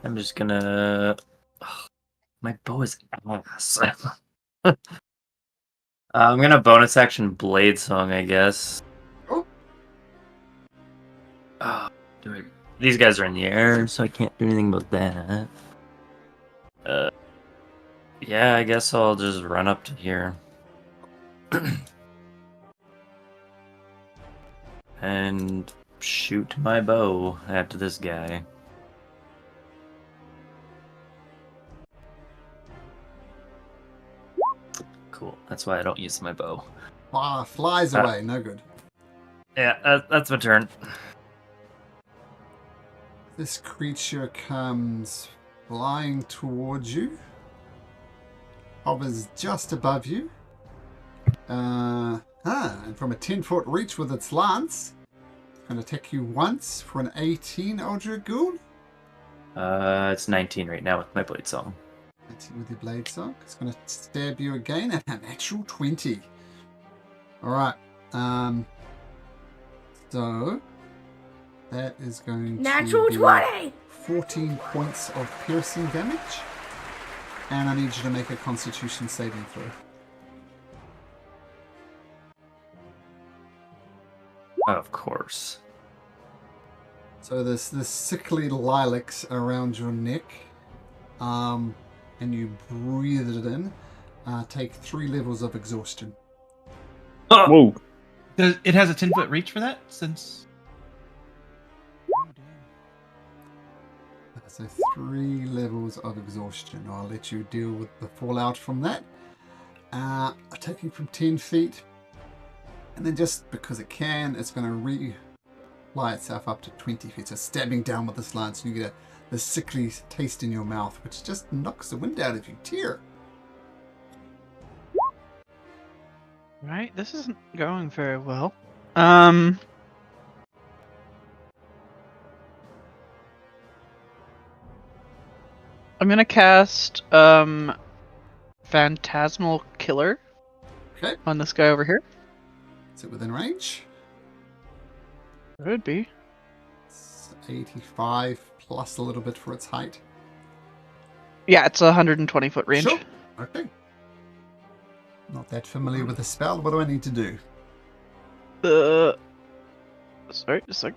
I'm just gonna. My bow is ass. I'm gonna bonus action Blade Song, I guess. Oh. These guys are in the air, so I can't do anything about that. Yeah, I guess I'll just run up to here. And shoot my bow at this guy. Cool. That's why I don't use my bow. Flies away, no good. Yeah, that's my turn. This creature comes flying towards you. Hovers just above you. And from a 10-foot reach with its lance, it's going to attack you once for an 18, Eldritch Ghoul. It's 19 right now with my blade song. 19 with your blade song. It's going to stab you again at a natural 20. Alright. So that is going Natural to be 20! 14 points of piercing damage. And I need you to make a Constitution saving throw. Of course. So there's this sickly lilacs around your neck, and you breathe it in. Take 3 levels of exhaustion. Whoa. It has a 10-foot reach for that, since... Oh, damn. So 3 levels of exhaustion. I'll let you deal with the fallout from that. Taking from 10 feet. And then just because it can, it's going to fly itself up to 20 feet. So stabbing down with this lance, and you get the sickly taste in your mouth, which just knocks the wind out of your tear. Right, this isn't going very well. I'm gonna cast Phantasmal Killer Okay. on this guy over here. Is it within range? Could be. It's 85 plus a little bit for its height. Yeah, it's a 120-foot range. Sure. Okay. Not that familiar with the spell. What do I need to do? Sorry, just a sec.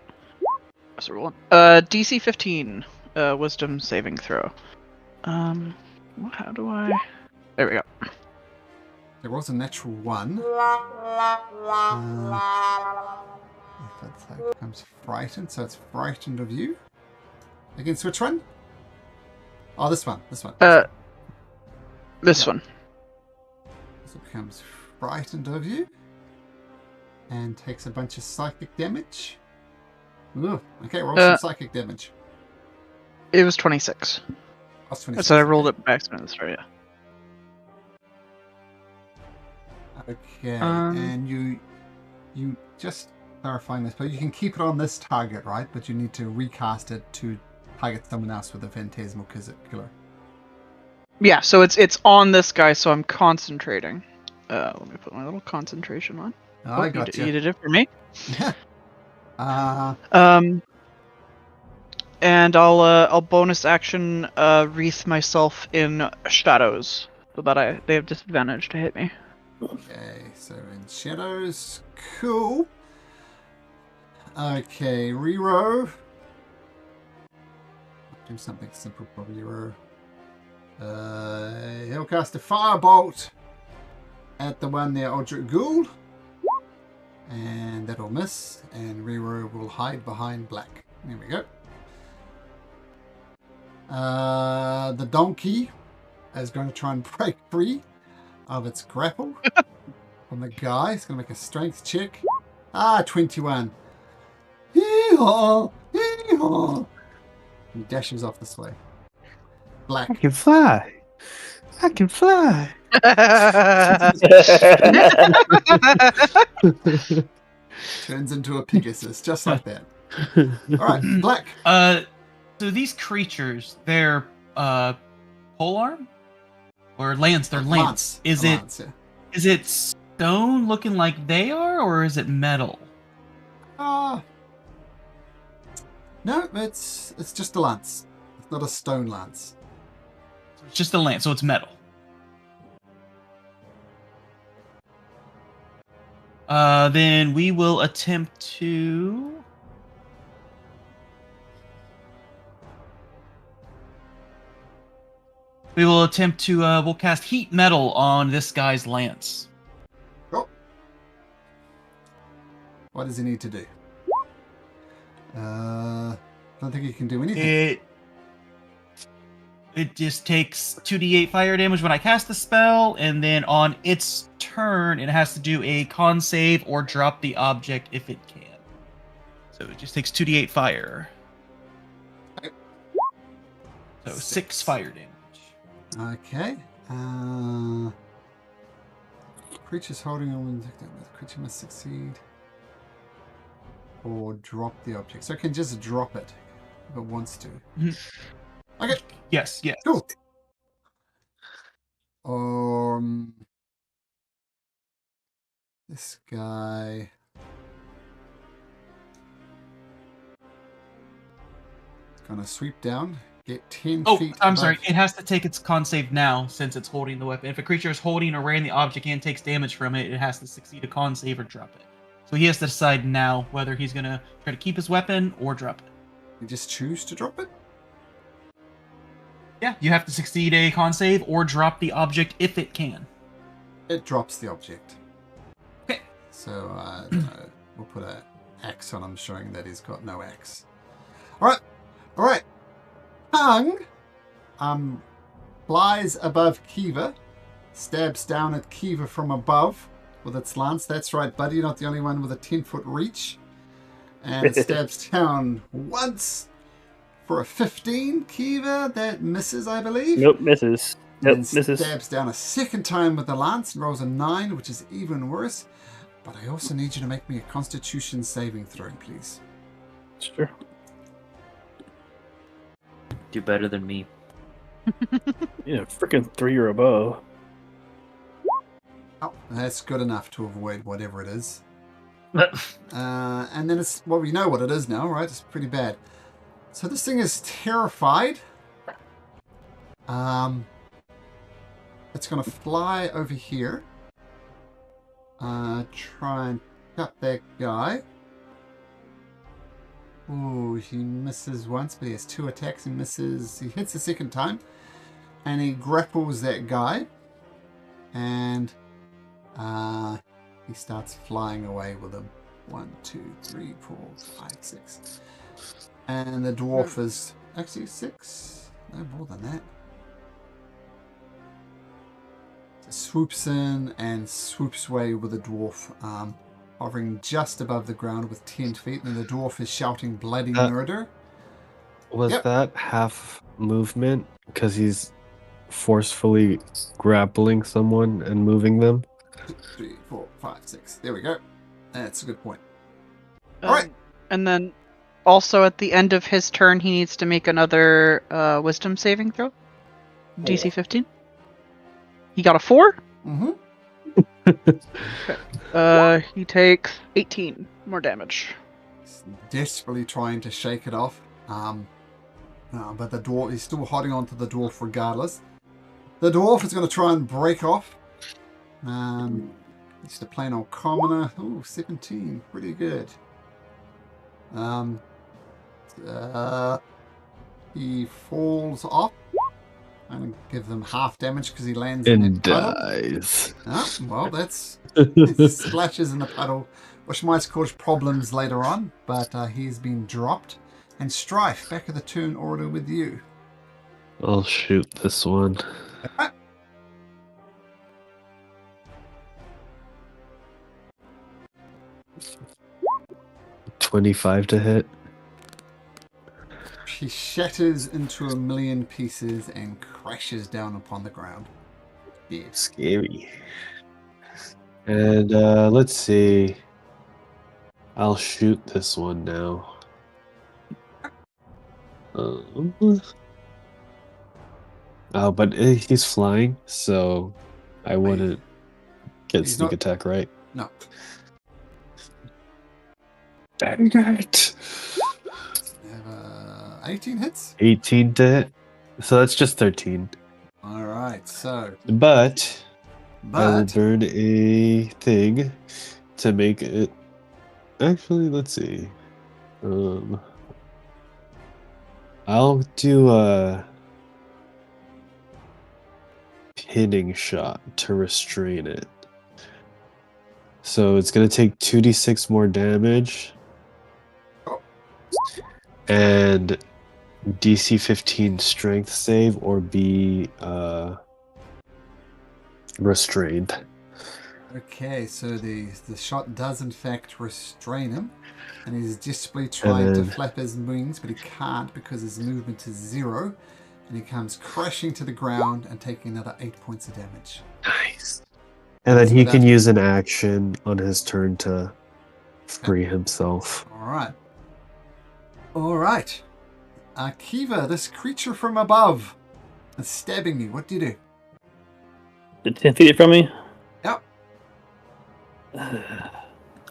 What's the roll? DC 15, Wisdom saving throw. How do I? There we go. There was a natural 1. That's how it becomes frightened. So it's frightened of you. Against which one? Oh, this one. This one. This one. So it becomes frightened of you. And takes a bunch of psychic damage. Ooh, okay, roll some psychic damage. It was 26. Plus 26. So I rolled it by accident, sorry, yeah. Okay, and you just clarifying this, but you can keep it on this target, right? But you need to recast it to target someone else with a Phantasmal Killer. Yeah, so it's on this guy, so I'm concentrating. Let me put my little concentration on. Oh, I got You did it for me. Yeah. And I'll bonus action wreath myself in shadows so that they have disadvantage to hit me. Okay, so in shadows, cool. Okay, reroll. Do something simple, probably reroll. He'll cast a firebolt at the one near Eldritch Ghoul. And that'll miss, and reroll will hide behind black. There we go. The donkey is going to try and break free of its grapple from the guy. It's going to make a strength check. 21. Hee-haw! Hee-haw! He dashes off this way. Black. I can fly. I can fly. Turns into a Pegasus, just like that. Alright, Black. So these creatures, they're polearm? Or lance, they're lance. Is it stone looking like they are, or is it metal? No, it's just a lance. It's not a stone lance. It's just a lance, so it's metal. Then we will attempt to... we'll cast Heat Metal on this guy's lance. Cool. What does he need to do? I don't think he can do anything. It just takes 2d8 fire damage when I cast the spell, and then on its turn, it has to do a con save or drop the object if it can. So it just takes 2d8 fire. Okay. So 6 fire damage. Okay. Creatures holding on. The creature must succeed or drop the object. So it can just drop it if it wants to. Okay. Yes. Cool. This guy. Gonna sweep down, get 10 Oh, feet. I'm above- sorry. It has to take its con save now since it's holding the weapon. If a creature is holding or wearing the object and takes damage from it, it has to succeed a con save or drop it. So he has to decide now whether he's gonna try to keep his weapon or drop it. You just choose to drop it? Yeah, you have to succeed a con save or drop the object if it can. It drops the object. Okay. So we'll put an X on him showing that he's got no X. Alright. Hung flies above Kiva, stabs down at Kiva from above with its lance. That's right, buddy, you're not the only one with a 10-foot reach. And it stabs down once for a 15, Kiva. That misses, I believe. Nope, misses. Nope, And misses. stabs down a second time with the lance and rolls a 9, which is even worse. But I also need you to make me a Constitution saving throw, please. Sure. Do better than me. Yeah, freaking 3 or above. Oh, that's good enough to avoid whatever it is. And then it's, well, we know what it is now, right? It's pretty bad. So this thing is terrified. It's going to fly over here. Try and cut that guy. Ooh, he misses once, but he has 2 attacks and misses. He hits the second time. And he grapples that guy. And he starts flying away with him. 1, 2, 3, 4, 5, 6. And the dwarf is actually 6. No more than that. So swoops in and swoops away with the dwarf, hovering just above the ground with 10 feet. And the dwarf is shouting bloody murder. Was Yep. that half movement? Because he's forcefully grappling someone and moving them? 2, 3, 4, 5, 6. There we go. That's a good point. Um, Alright. And then also at the end of his turn, he needs to make another wisdom saving throw. DC 15. He got a 4. Mm-hmm. He takes 18 more damage. He's desperately trying to shake it off. But the dwarf, he's still holding on to the dwarf regardless. The dwarf is going to try and break off. Just a plain old commoner. Ooh, 17. Pretty good. He falls off. I'm going to give them half damage because he lands in And that puddle. dies. Ah, well, that's it splashes in the puddle, which might cause problems later on, but he's been dropped. And Strife, back of the turn order with you. I'll shoot this one. 25 to hit. He shatters into a million pieces and crashes down upon the ground. Yeah. Scary. And let's see. I'll shoot this one now. Oh, but he's flying, so I wouldn't get He's sneak not- attack, right? No. Dang it! You have 18 hits. 18 to hit. So that's just 13. Alright, so. But I will But. burn a thing to make it. Actually, let's see. I'll do a pinning shot to restrain it. So it's gonna take 2d6 more damage. Oh. And DC 15 strength save or be restrained. Okay, so the shot does in fact restrain him. And he's desperately trying to then- flap his wings, but he can't because his movement is 0. and he comes crashing to the ground and taking another 8 points of damage. Nice. And then So he that- can use an action on his turn to free himself. All right. Kiva, this creature from above is stabbing you. What do you do? Did 10 feet from me? Yep. I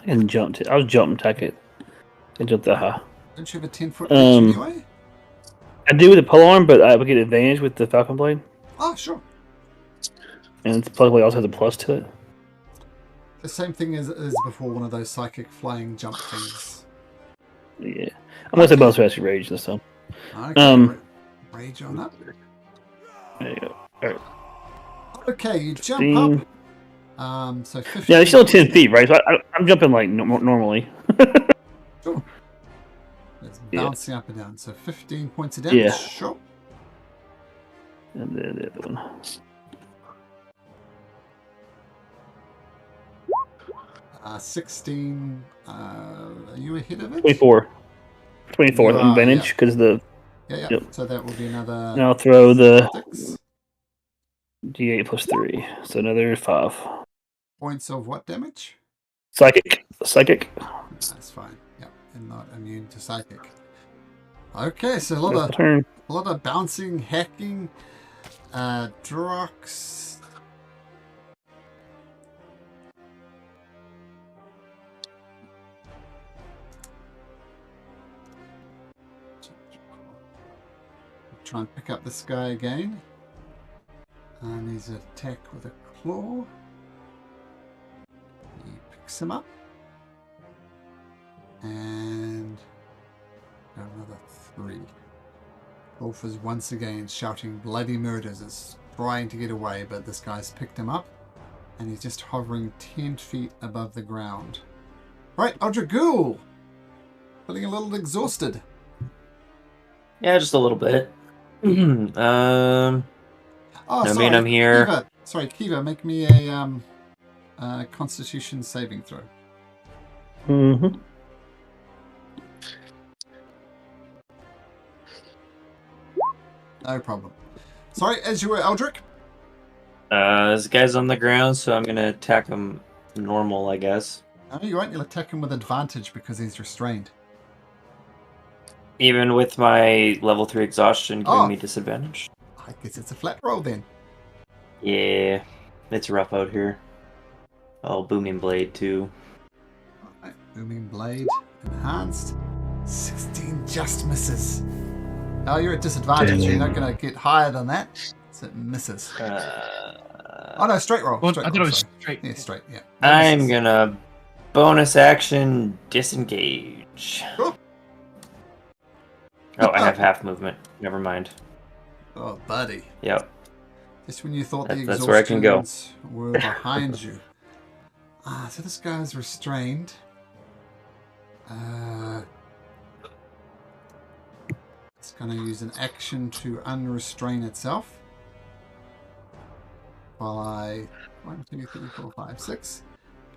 can jump. I was jump attack it. I can jump that high. Don't you have a 10-foot reach anyway? I do with the polearm, but I would get advantage with the falcon blade. Oh, sure. And the falcon blade also has a plus to it. The same thing as before, one of those psychic flying jump things. Yeah. I'm going to say bonus reaction rage this time. Okay, rage on up. There you go. Alright. Okay, you jump 15. up. So 15. Yeah, it's still 10 feet, right? So I'm jumping like normally. Sure. It's Yeah. bouncing up and down. So 15 points of damage. Yeah. Sure. And then the other one. 16. Are you ahead of it? 24. 24 You are, advantage because the. Yeah. Yep. So that will be another. And I'll throw the 6 D8 plus 3. So another 5. points of what damage? Psychic. That's fine. Yep. And not immune to psychic. Okay, so a That's the lot turn. of bouncing, hacking, Drox. Try and pick up this guy again. And he's attack with a claw. He picks him up. And another 3. Wolf is once again shouting bloody murders, is trying to get away, but this guy's picked him up. And he's just hovering 10 feet above the ground. Right, Aldragool! Feeling a little exhausted. Yeah, just a little bit. Oh, I sorry. mean, I'm here. Kiva, make me a Constitution saving throw. Mm-hmm. No problem. Sorry, as you were, Eldrick. This guy's on the ground, so I'm gonna attack him normal, I guess. No, you won't. You'll attack him with advantage because he's restrained. Even with my level 3 exhaustion giving Oh. me disadvantage. I guess it's a flat roll then. Yeah, it's rough out here. Oh, booming blade too. Alright, booming blade, enhanced. 16 just misses. Oh, you're at disadvantage. You're not going to get higher than that. So it misses. Oh no, straight roll. Well, Straight I thought roll, it was sorry. straight. Yeah, straight. Yeah. I'm Misses. gonna bonus action disengage. Cool. Oh, I have half movement. Never mind. Oh, buddy. Yep. Just when you thought the That's where I can go. exhaustions were behind you. So this guy's restrained. It's going to use an action to unrestrain itself. While I 1, 2, 3, 4, 5, 6,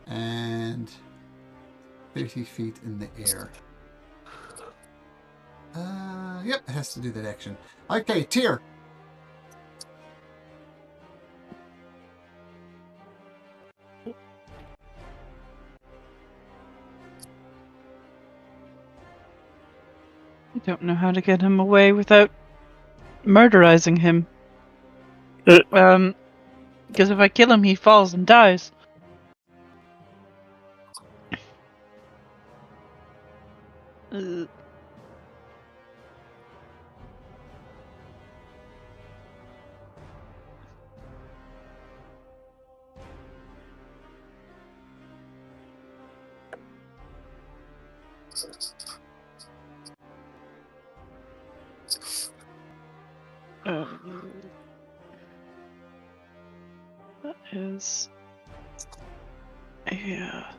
and 30 feet in the air. Yep, it has to do that action. Okay, Tyr. I don't know how to get him away without murderizing him. Because if I kill him, he falls and dies. Uh, that is... Yeah.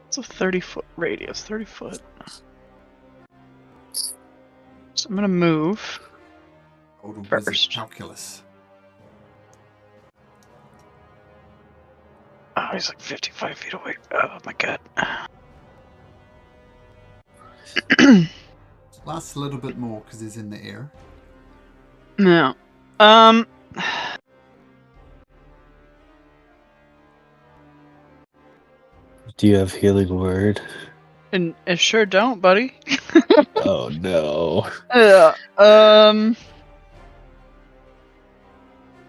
It's a 30-foot radius, 30 foot. So I'm gonna move. Old First. wizard calculus. Oh, he's like 55 feet away. Oh my god. Lasts a little bit more because he's in the air. No. Do you have healing word? And it sure don't, buddy. Oh no.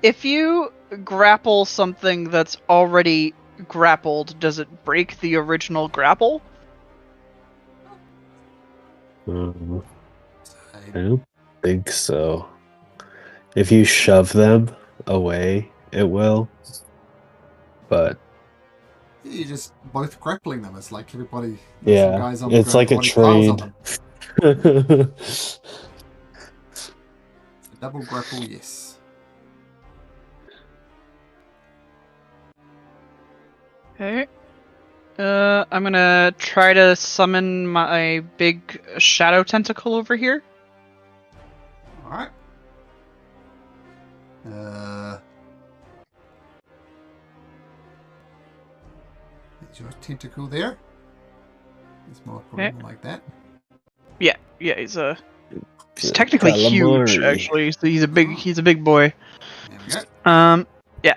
If you grapple something that's already grappled, does it break the original grapple? I don't think so. If you shove them away, it will. But You're just both grappling them. It's like everybody. yeah, some guys on the it's ground, like a everybody piles on trade. them. Double grapple, yes. Okay. I'm gonna try to summon my big shadow tentacle over here. Alright. There's your tentacle there. It's more probably more like that. Yeah, he's technically huge, Calamari. actually. So he's a big boy. There we go. Yeah.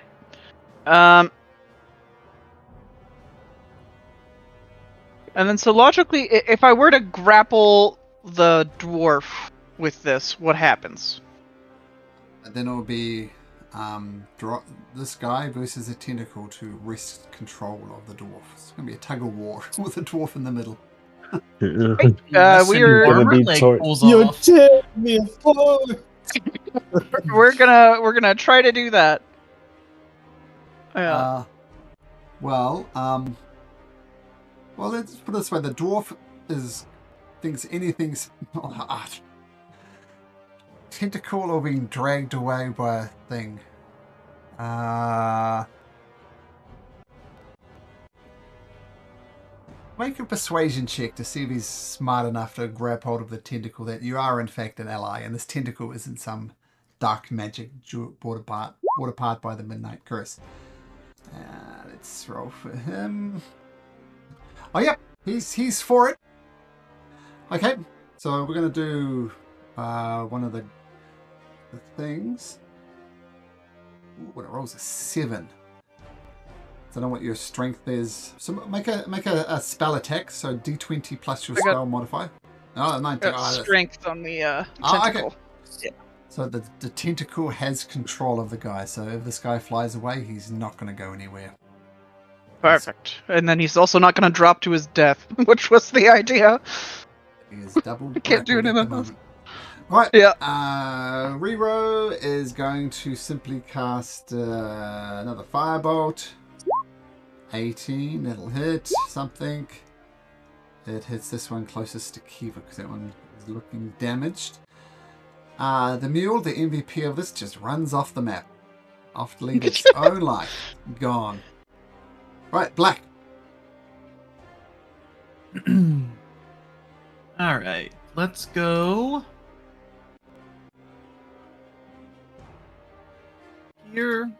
And then so logically, if I were to grapple the dwarf with this, what happens? And then it'll be this guy versus a tentacle to wrest control of the dwarf. It's going to be a tug of war with a dwarf in the middle. We're armor be leg tor- pulls You off. tear me apart. we're gonna try to do that. Yeah. Well, let's put it this way: the dwarf thinks anything's tentacle or being dragged away by a thing. Make a persuasion check to see if he's smart enough to grab hold of the tentacle that you are in fact an ally, and this tentacle isn't some dark magic brought apart by the Midnight Curse. Let's roll for him. Oh, yep, he's for it. Okay, so we're going to do one of the things. Ooh, when it rolls a 7. So I don't know what your strength is. So make a spell attack. So D20 plus your spell modifier. Oh, 19. Strength on the tentacle. Okay. Yeah. So the tentacle has control of the guy. So if this guy flies away, he's not going to go anywhere. Perfect. And then he's also not going to drop to his death, which was the idea. He is double. I can't do grappled it at in the a moment. Right. Yeah. Rero is going to simply cast another firebolt. 18, that'll hit something. It hits this one closest to Kiva because that one is looking damaged. The mule, the MVP of this, just runs off the map. Off to lead its own life. Gone. Right, Black. Alright, let's go here.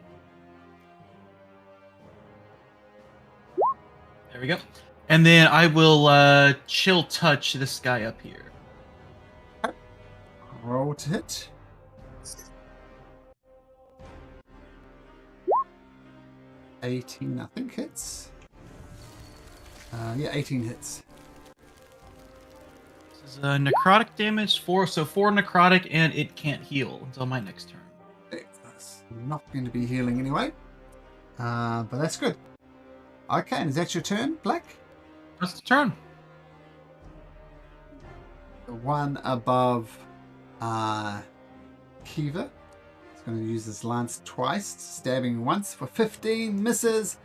There we go. And then I will chill touch this guy up here. Roll to hit. $18, I think, hits. Yeah, 18 hits. This is necrotic damage, 4 necrotic, and it can't heal until my next turn. That's not going to be healing anyway. But that's good. Okay, and is that your turn, Black? That's the turn. The one above Kiva. He's going to use his lance twice, stabbing once for 15, misses.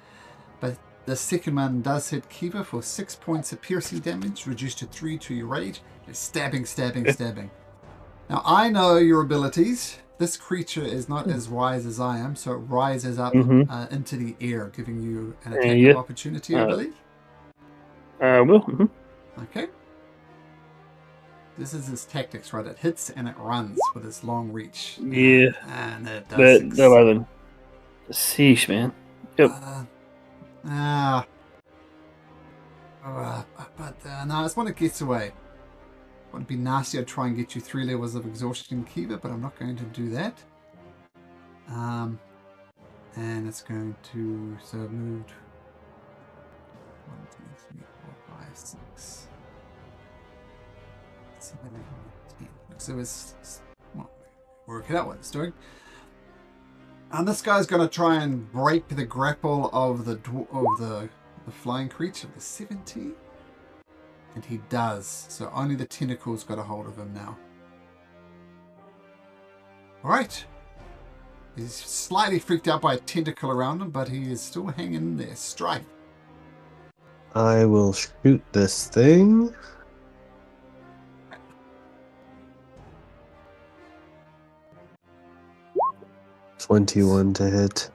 But the second one does hit Kiva for 6 points of piercing damage, reduced to 3 to your rage. Just stabbing. Now, I know your abilities. This creature is not as wise as I am, so it rises up into the air, giving you an attack of opportunity, I believe. Will. Mm-hmm. Okay. This is his tactics, right? It hits and it runs with its long reach. Yeah. And it does. But no more than sheesh, man. Yep. No, I just want to get away. would be nasty. I'd try and get you 3 levels of exhaustion, Kiva, but I'm not going to do that. And it's going to, so I've moved 1, 2, 3, 4, 5, 6, 7, 8, 10. So it's, well, work out what it's doing. And this guy's going to try and break the grapple of the flying creature, the 17. And he does. So only the tentacles got a hold of him now. Alright. He's slightly freaked out by a tentacle around him, but he is still hanging in there. Strife. I will shoot this thing. $21 to hit.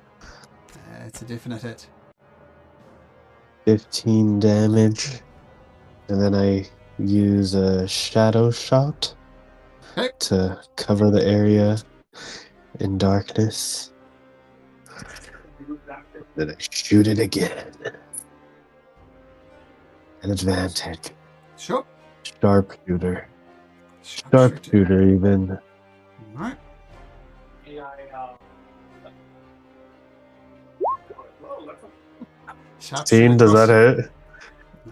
It's a definite hit. 15 damage. And then I use a shadow shot to cover the area in darkness. Then I shoot it again. An advantage. Sure. Sharpshooter. Sharpshooter even. Alright. Sharpshooter, does that hit?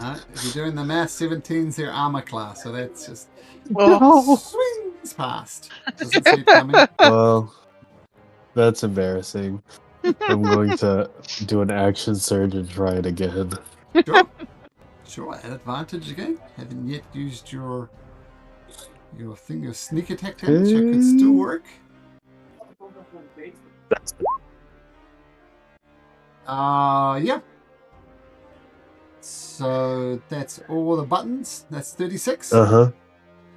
No, if you're doing the math, 17's their armor class, so that's just swings past. Doesn't see it coming. Well, that's embarrassing. I'm going to do an action surge and try it again. Sure. Sure, at advantage again. Haven't yet used your thing, your sneak attack damage, so it could still work. Yeah. So that's all the buttons. That's 36. Wow.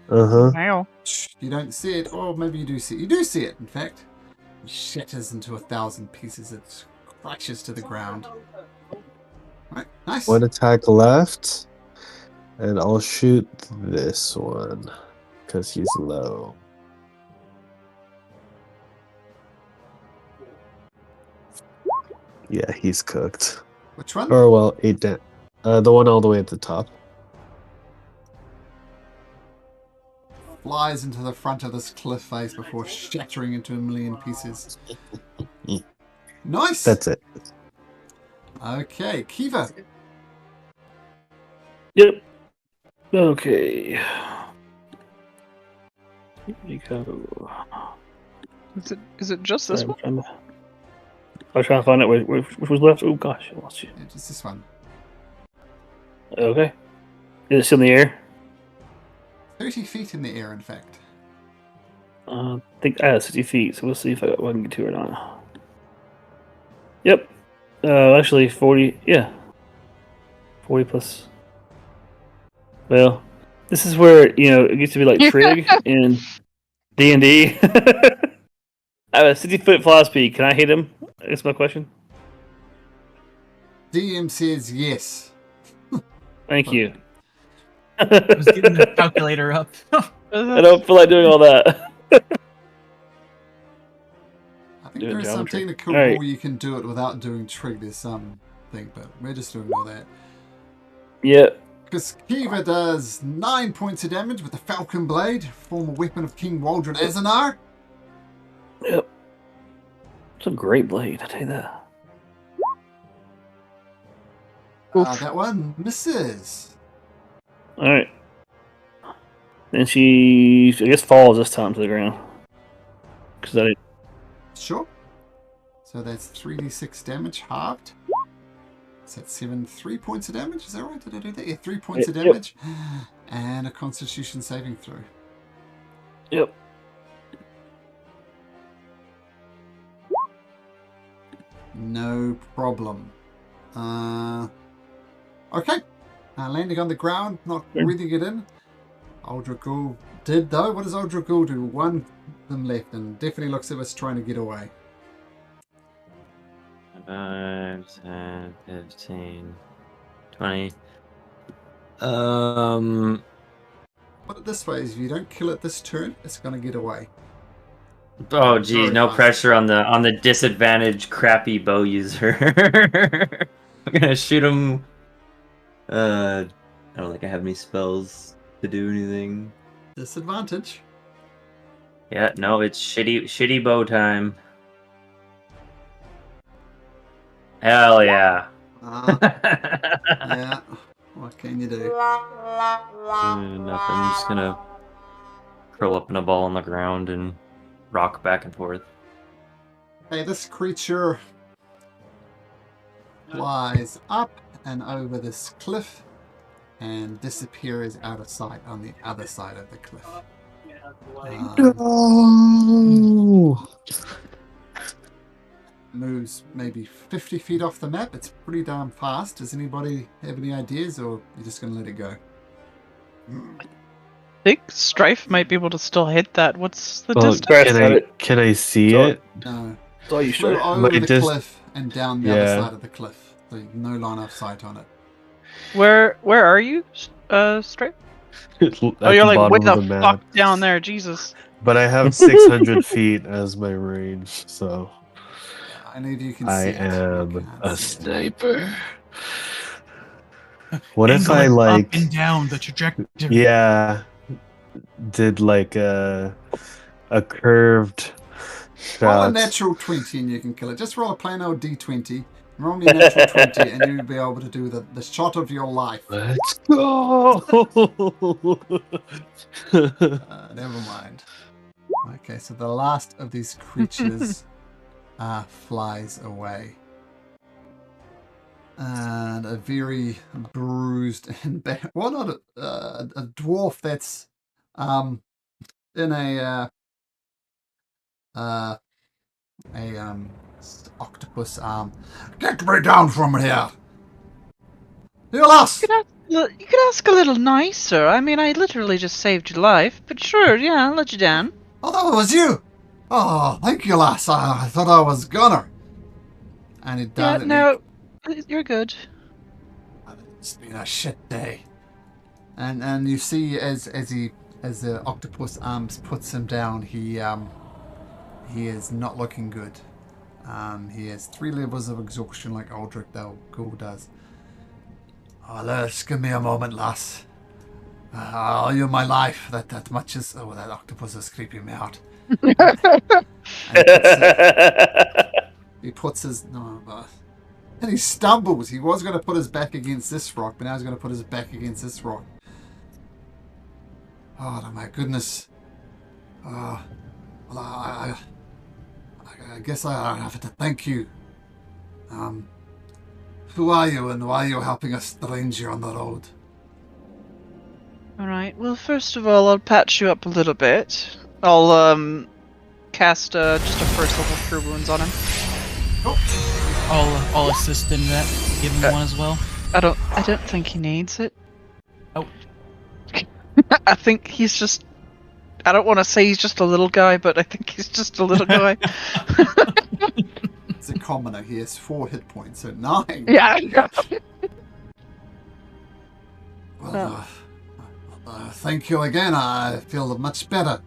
You don't see it, or maybe you do see it. You do see it, in fact. It shatters into 1,000 pieces. It crashes to the ground. Right, nice. One attack left, and I'll shoot this one because he's low. Yeah, he's cooked. Which one? Or well, 8 damage. The one all the way at the top. Flies into the front of this cliff face before shattering into a million pieces. Nice. That's it. Okay, Kiva. Yep. Okay. Here we go. Is it just this one? I was trying to find out which was left. Oh gosh, I lost you. Yeah, just this one. Okay. Is it still in the air? 30 feet in the air, in fact. I think I have 60 feet, so we'll see if I can get to it or not. Yep. Actually, 40. Yeah. 40 plus. Well, this is where it used to be like Trig in D&D. I have a 60-foot fly speed. Can I hit him? That's my question. DM says yes. Thank you. I was getting the calculator up. I don't feel like doing all that. I think Doing there is some geometry. technical Alright. rule you can do it without doing trig. There's some thing, but we're just doing all that. Yeah. Because Kiva does 9 points of damage with the Falcon Blade, former weapon of King Waldron Azanar. Yep. It's a great blade, I tell you that. That one misses. Alright. Then she, I guess, falls this time to the ground. Because I Sure. So that's 3d6 damage halved. Is that 3 points of damage? Is that right? Did I do that? Yeah, 3 points of Yep. damage. And a Constitution saving throw. Yep. No problem. Okay. Landing on the ground, not breathing it in. Uldragul did though. What does Uldragul do? One of them left and definitely looks at us trying to get away. 5, 10, 15, 20. Put it this way, if you don't kill it this turn, it's gonna get away. Oh geez, Very no fast. pressure on the disadvantaged crappy bow user. I'm gonna shoot him. I don't think I have any spells to do anything. Disadvantage. Yeah, no, it's shitty bow time. Hell yeah. Yeah. What can you do? Nothing. I'm just gonna curl up in a ball on the ground and rock back and forth. Okay, this creature flies up and over this cliff and disappears out of sight on the other side of the cliff. No. Moves maybe 50 feet off the map. It's pretty damn fast. Does anybody have any ideas, or you're just going to let it go? I think Strife might be able to still hit that. What's the Well, distance? can I see So- it? No. So you Flew should. over the just- cliff and down the other Yeah. side of the cliff. So no line of sight on it. Where are you, Strife? At Oh, the you're like way bottom the of the fuck map. down there, Jesus. But I have 600 feet as my range, so I need you can I see it. You am can't a see it. sniper. What if Angle I it like, up and down the trajectory? yeah, did like a curved Roll a shot? natural 20 and you can kill it. Just roll a plain old d20. Roll me a natural 20 and you'll be able to do the shot of your life. Let's go. Never mind. Okay, so the last of these creatures flies away. And a very bruised and bad, well, not a dwarf that's in a octopus arm. Get me down from here! You lost! You could ask a little nicer. I mean, I literally just saved your life. But sure, yeah, I'll let you down. Oh, that was you! Oh, thank you, lass. I thought I was gonna. And it Yeah, does. no, you're good. It's been a shit day. And you see as the octopus arms puts him down, he is not looking good. He has 3 levels of exhaustion like Aldrich Ghoul does. Oh, let's give me a moment, lass. I owe you my life. That much is. Oh, that octopus is creeping me out. He puts his and he stumbles. He was going to put his back against this rock, but now he's going to put his back against this rock. Oh my goodness. Well, I guess I have to thank you. Who are you and why are you helping a stranger on the road? Alright, well, first of all, I'll patch you up a little bit. I'll, cast, just a first level Cure Wounds on him. I'll assist in that. Give him one as well. I don't think he needs it. Oh. I think he's just... I don't want to say he's just a little guy, but I think he's just a little guy. It's a commoner. He has 4 hit points, so 9. Yeah. Well, thank you again. I feel much better.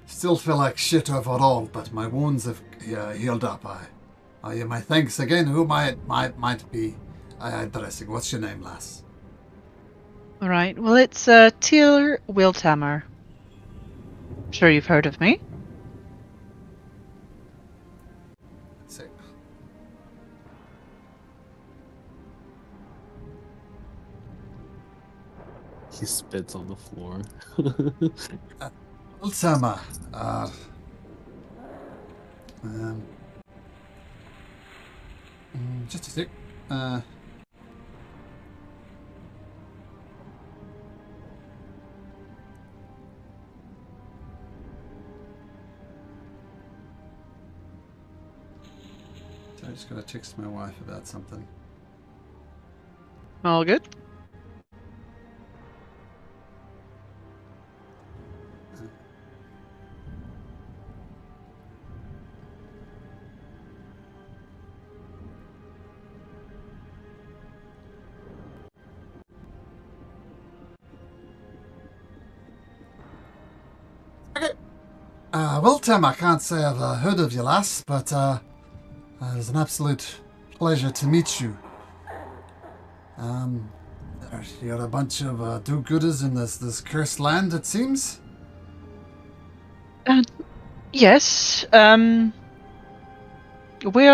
Still feel like shit overall, but my wounds have healed up. I owe you my thanks again. Who might be addressing? What's your name, lass? Alright, well, it's, Teal Wiltammer. Sure you've heard of me. Let's see. He spits on the floor. Ultima. Just a sec. So I just gotta text my wife about something. All good? Well, Tim, I can't say I've heard of you, lass, but it was an absolute pleasure to meet you. You're a bunch of do-gooders in this cursed land, it seems. Yes. We're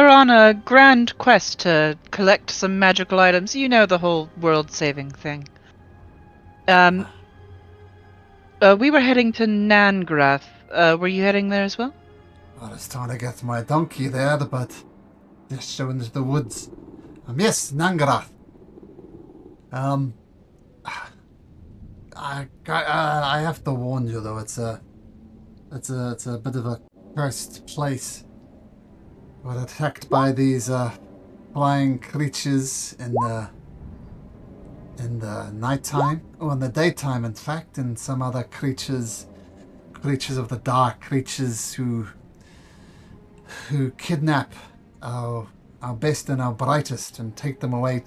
on a grand quest to collect some magical items. You know, the whole world-saving thing. We were heading to Nangrath. Were you heading there as well? I was trying to get my donkey there, but just showing into the woods. Yes, Nangrath. I have to warn you though. It's a bit of a cursed place. We're attacked by these flying creatures in the nighttime, or in the daytime, in fact, and some other creatures of the dark, creatures who kidnap our best and our brightest and take them away.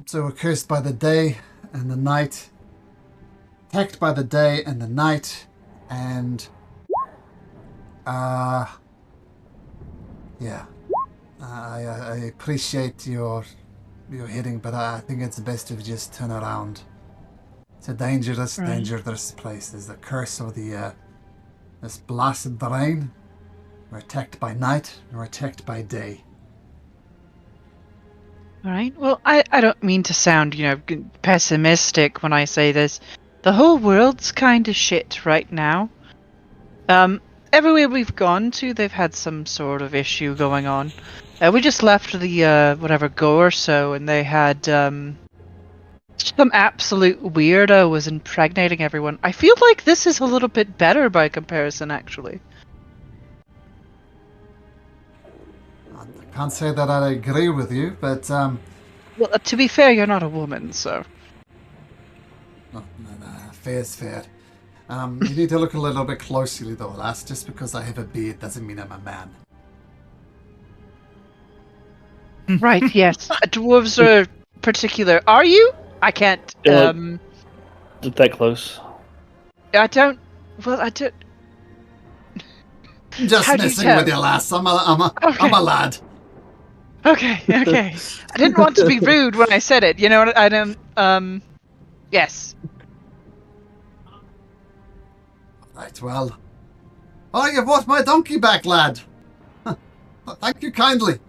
So we're cursed by the day and the night, attacked by the day and the night, and yeah. I appreciate your hitting, but I think it's best if you just turn around. It's a dangerous place. There's the curse of this blasted rain. We're attacked by night, and we're attacked by day. Alright, well, I don't mean to sound, pessimistic when I say this. The whole world's kinda shit right now. Everywhere we've gone to, they've had some sort of issue going on. We just left the, Gore show, and they had, some absolute weirdo was impregnating everyone. I feel like this is a little bit better by comparison, actually. I can't say that I agree with you, but Well, to be fair, you're not a woman, so... no, fair's fair. You need to look a little bit closely though, lass. Just because I have a beard doesn't mean I'm a man. Right, yes. Dwarves are particular. Are you? I can't, Not that close. I don't... Well, I don't... I'm just How do you messing tell? with you, lass. I'm a lad. Okay. I didn't want to be rude when I said it, you know what? I don't, yes. Right, well. Oh, you brought my donkey back, lad. Thank you kindly.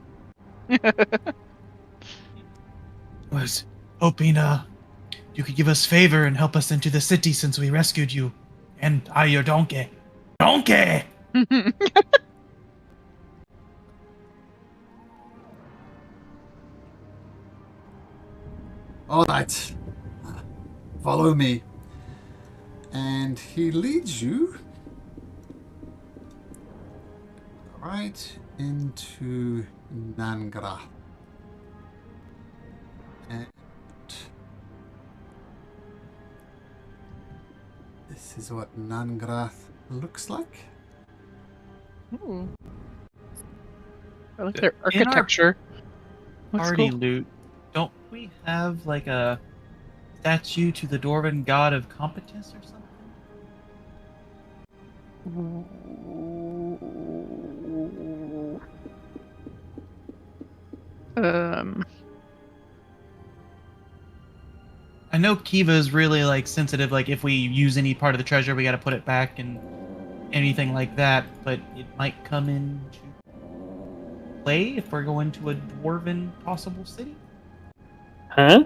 Was hoping you could give us favor and help us into the city since we rescued you. And your donkey. Donkey! All right. Follow me. And he leads you right into Nangrath. And this is what Nangrath looks like. Ooh. I like their architecture. Looks Party cool. loot. Don't we have like a statue to the Dwarven god of competence or something? I know Kiva is really like sensitive, like if we use any part of the treasure we gotta put it back and anything like that, but it might come into play if we're going to a dwarven possible city. Huh?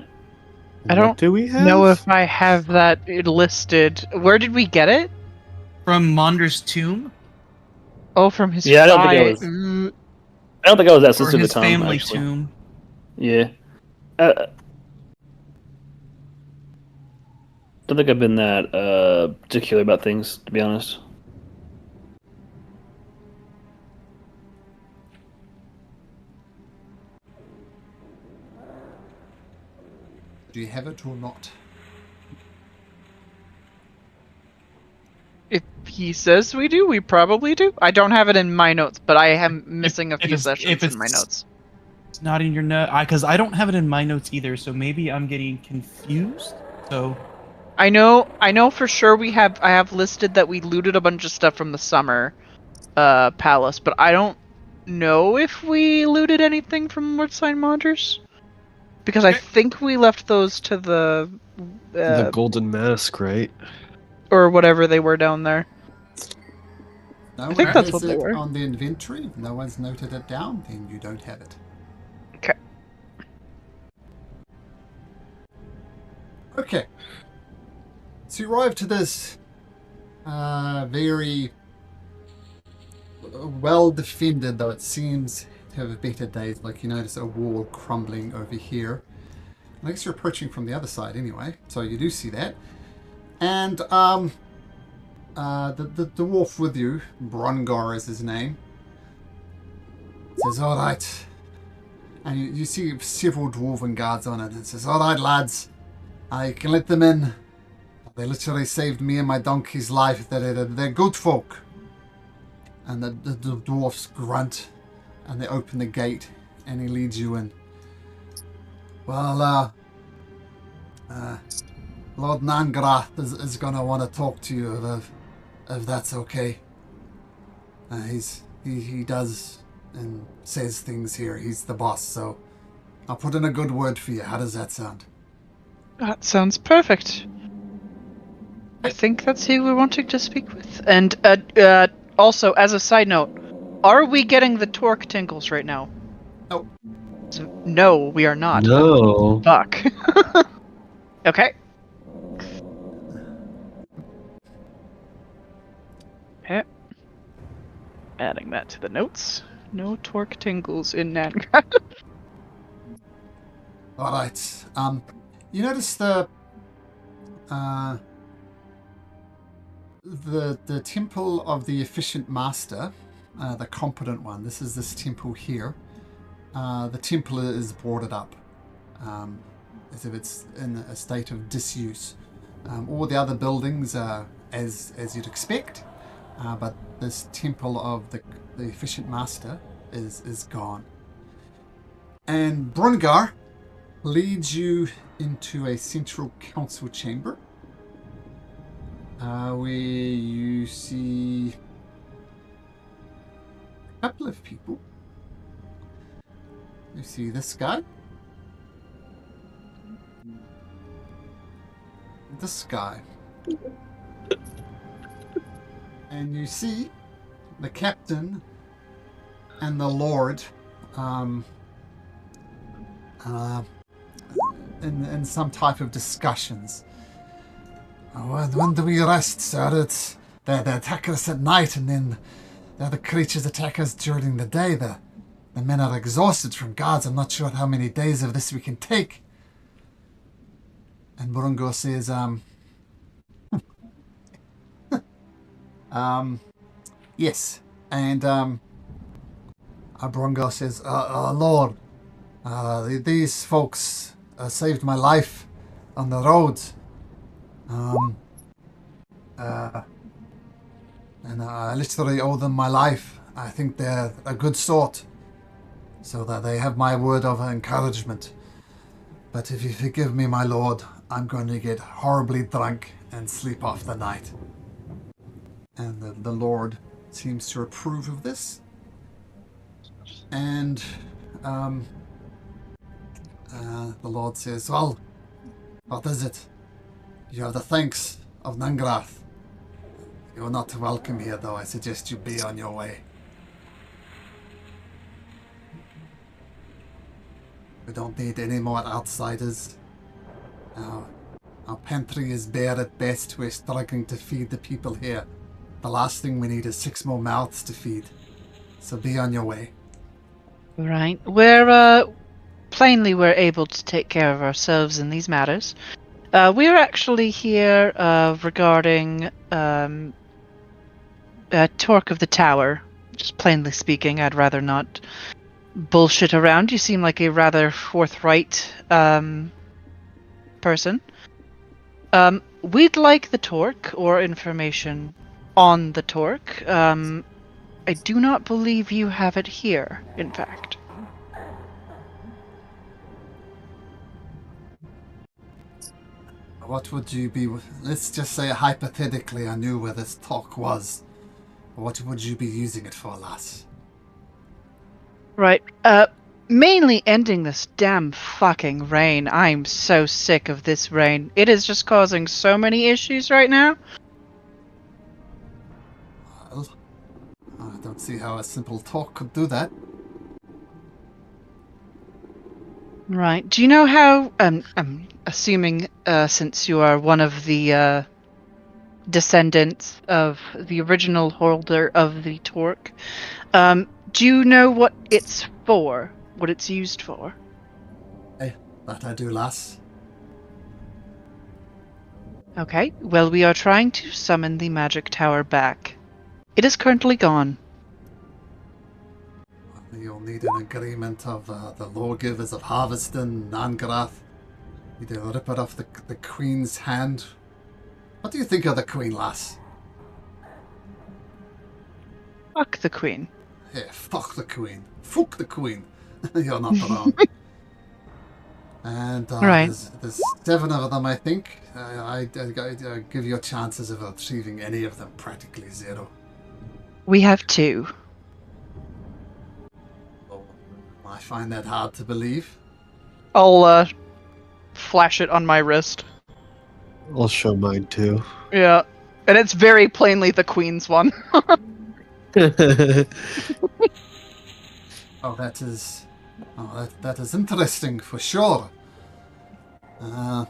I don't What do we have? know if I have that listed. Where did we get it? From Monder's tomb Oh, from his Yeah, I don't think I fi- was- Mm, I don't think I was that or sensitive his to Tom, family actually. tomb. Yeah. Don't think I've been that particular about things, to be honest. Do you have it or not? If he says we do, we probably do. I don't have it in my notes, but I am missing a if few it's- sessions if in my it's- notes. It's not in your note because I don't have it in my notes either. So maybe I'm getting confused. So I know for sure I have listed that we looted a bunch of stuff from the summer palace, but I don't know if we looted anything from Woodside Monsters. Because I Okay. think we left those to the The golden mask, right? or whatever they were down there. No I one think that's has what they it were. on the inventory. If no one's noted it down, then you don't have it. Okay. Okay. So you arrive to this very well defended, though it seems to have better days. Like you notice a wall crumbling over here. I guess you're approaching from the other side anyway, so you do see that. And the dwarf with you, Brungar is his name, says, "All right." And you see several dwarven guards on it, and says, "All right, lads, I can let them in. They literally saved me and my donkey's life. They're good folk." And the dwarfs grunt, and they open the gate, and he leads you in. "Well, Lord Nangrath is going to want to talk to you if that's okay. He does and says things here. He's the boss, so I'll put in a good word for you. How does that sound?" That sounds perfect. I think that's who we're wanting to speak with. And also, as a side note, are we getting the torque tingles right now? Nope. So, no, we are not. No. Fuck. Okay. Okay. Adding that to the notes. No torque tingles in Nangrath. All right. You notice the temple of the efficient master, the competent one. This is this temple here. The temple is boarded up, as if it's in a state of disuse. All the other buildings are as you'd expect, but this temple of the efficient master is gone. And Brungar leads you into a central council chamber, where you see a couple of people. You see this guy, this guy, and you see the captain and the lord in some type of discussions. When do we rest, sir? It's they attack us at night, and then the other creatures attack us during the day. The men are exhausted from guards. I'm not sure how many days of this we can take. And Burungo says, yes. And Burungo says, Lord, these folks saved my life on the road. And I literally owe them my life. I think they're a good sort, so that they have my word of encouragement. But if you forgive me, my lord, I'm going to get horribly drunk and sleep off the night. And the lord seems to approve of this. And the lord says, well, what is it? You have the thanks of Nangrath. You're not welcome here, though. I suggest you be on your way. We don't need any more outsiders. Our pantry is bare at best. We're struggling to feed the people here. The last thing we need is 6 more mouths to feed. So be on your way. Right. Plainly we're able to take care of ourselves in these matters. We're actually here regarding torque of the tower. Just plainly speaking, I'd rather not bullshit around. You seem like a rather forthright person. We'd like the torque or information on the torque. I do not believe you have it here, in fact. What would you be... Let's just say hypothetically I knew where this talk was. What would you be using it for, lass? Right. Mainly ending this damn fucking rain. I'm so sick of this rain. It is just causing so many issues right now. Well, I don't see how a simple talk could do that. Right. Do you know how, I'm assuming, since you are one of the, descendants of the original holder of the torque, do you know what it's for? What it's used for? That I do, lass. Okay, well, we are trying to summon the magic tower back. It is currently gone. You'll need an agreement of the lawgivers of Harveston, Nangrath. You to rip it off the Queen's hand. What do you think of the Queen, lass? Fuck the Queen. Yeah, fuck the Queen. Fuck the Queen. You're not wrong. And Right. there's 7 of them, I think. I give your chances of achieving any of them practically 0. We have 2. Oh, I find that hard to believe. I'll, flash it on my wrist. I'll show mine too. Yeah. And it's very plainly the Queen's one. Oh, that is... Oh, that is interesting, for sure. I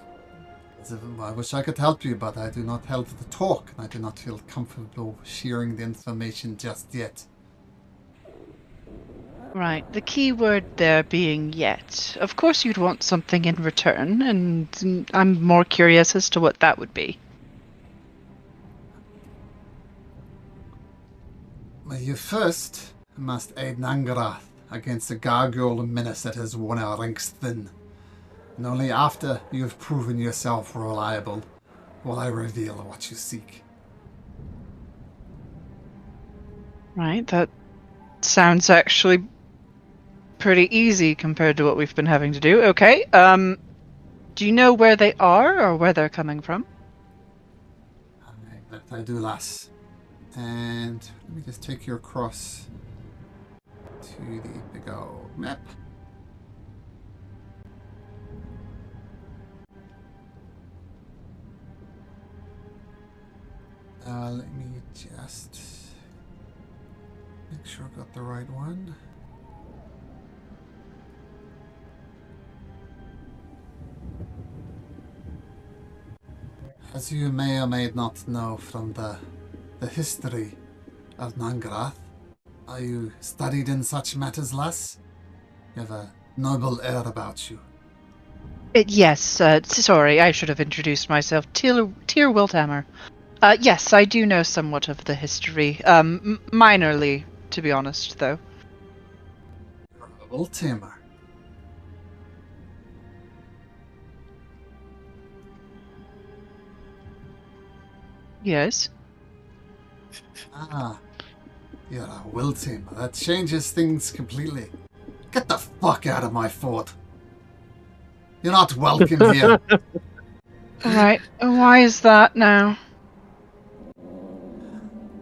wish I could help you, but I do not help the talk, and I do not feel comfortable sharing the information just yet. Right, the key word there being yet. Of course you'd want something in return, and I'm more curious as to what that would be. You first must aid Nangrath against the gargoyle menace that has worn our ranks thin. And only after you have proven yourself reliable will I reveal what you seek. Right, that sounds actually pretty easy compared to what we've been having to do. Okay, do you know where they are or where they're coming from? That I do, lass. And let me just take you across to the big old map. Let me just make sure I got the right one. As you may or may not know from the history of Nangrath, are you studied in such matters, lass? You have a noble air about you. Yes, sorry, I should have introduced myself. Tyr Wilthammer. Yes, I do know somewhat of the history. Minorly, to be honest, though. Wiltamer. Yes. Ah, you're a Wiltamer. That changes things completely. Get the fuck out of my fort. You're not welcome here. Right, why is that now?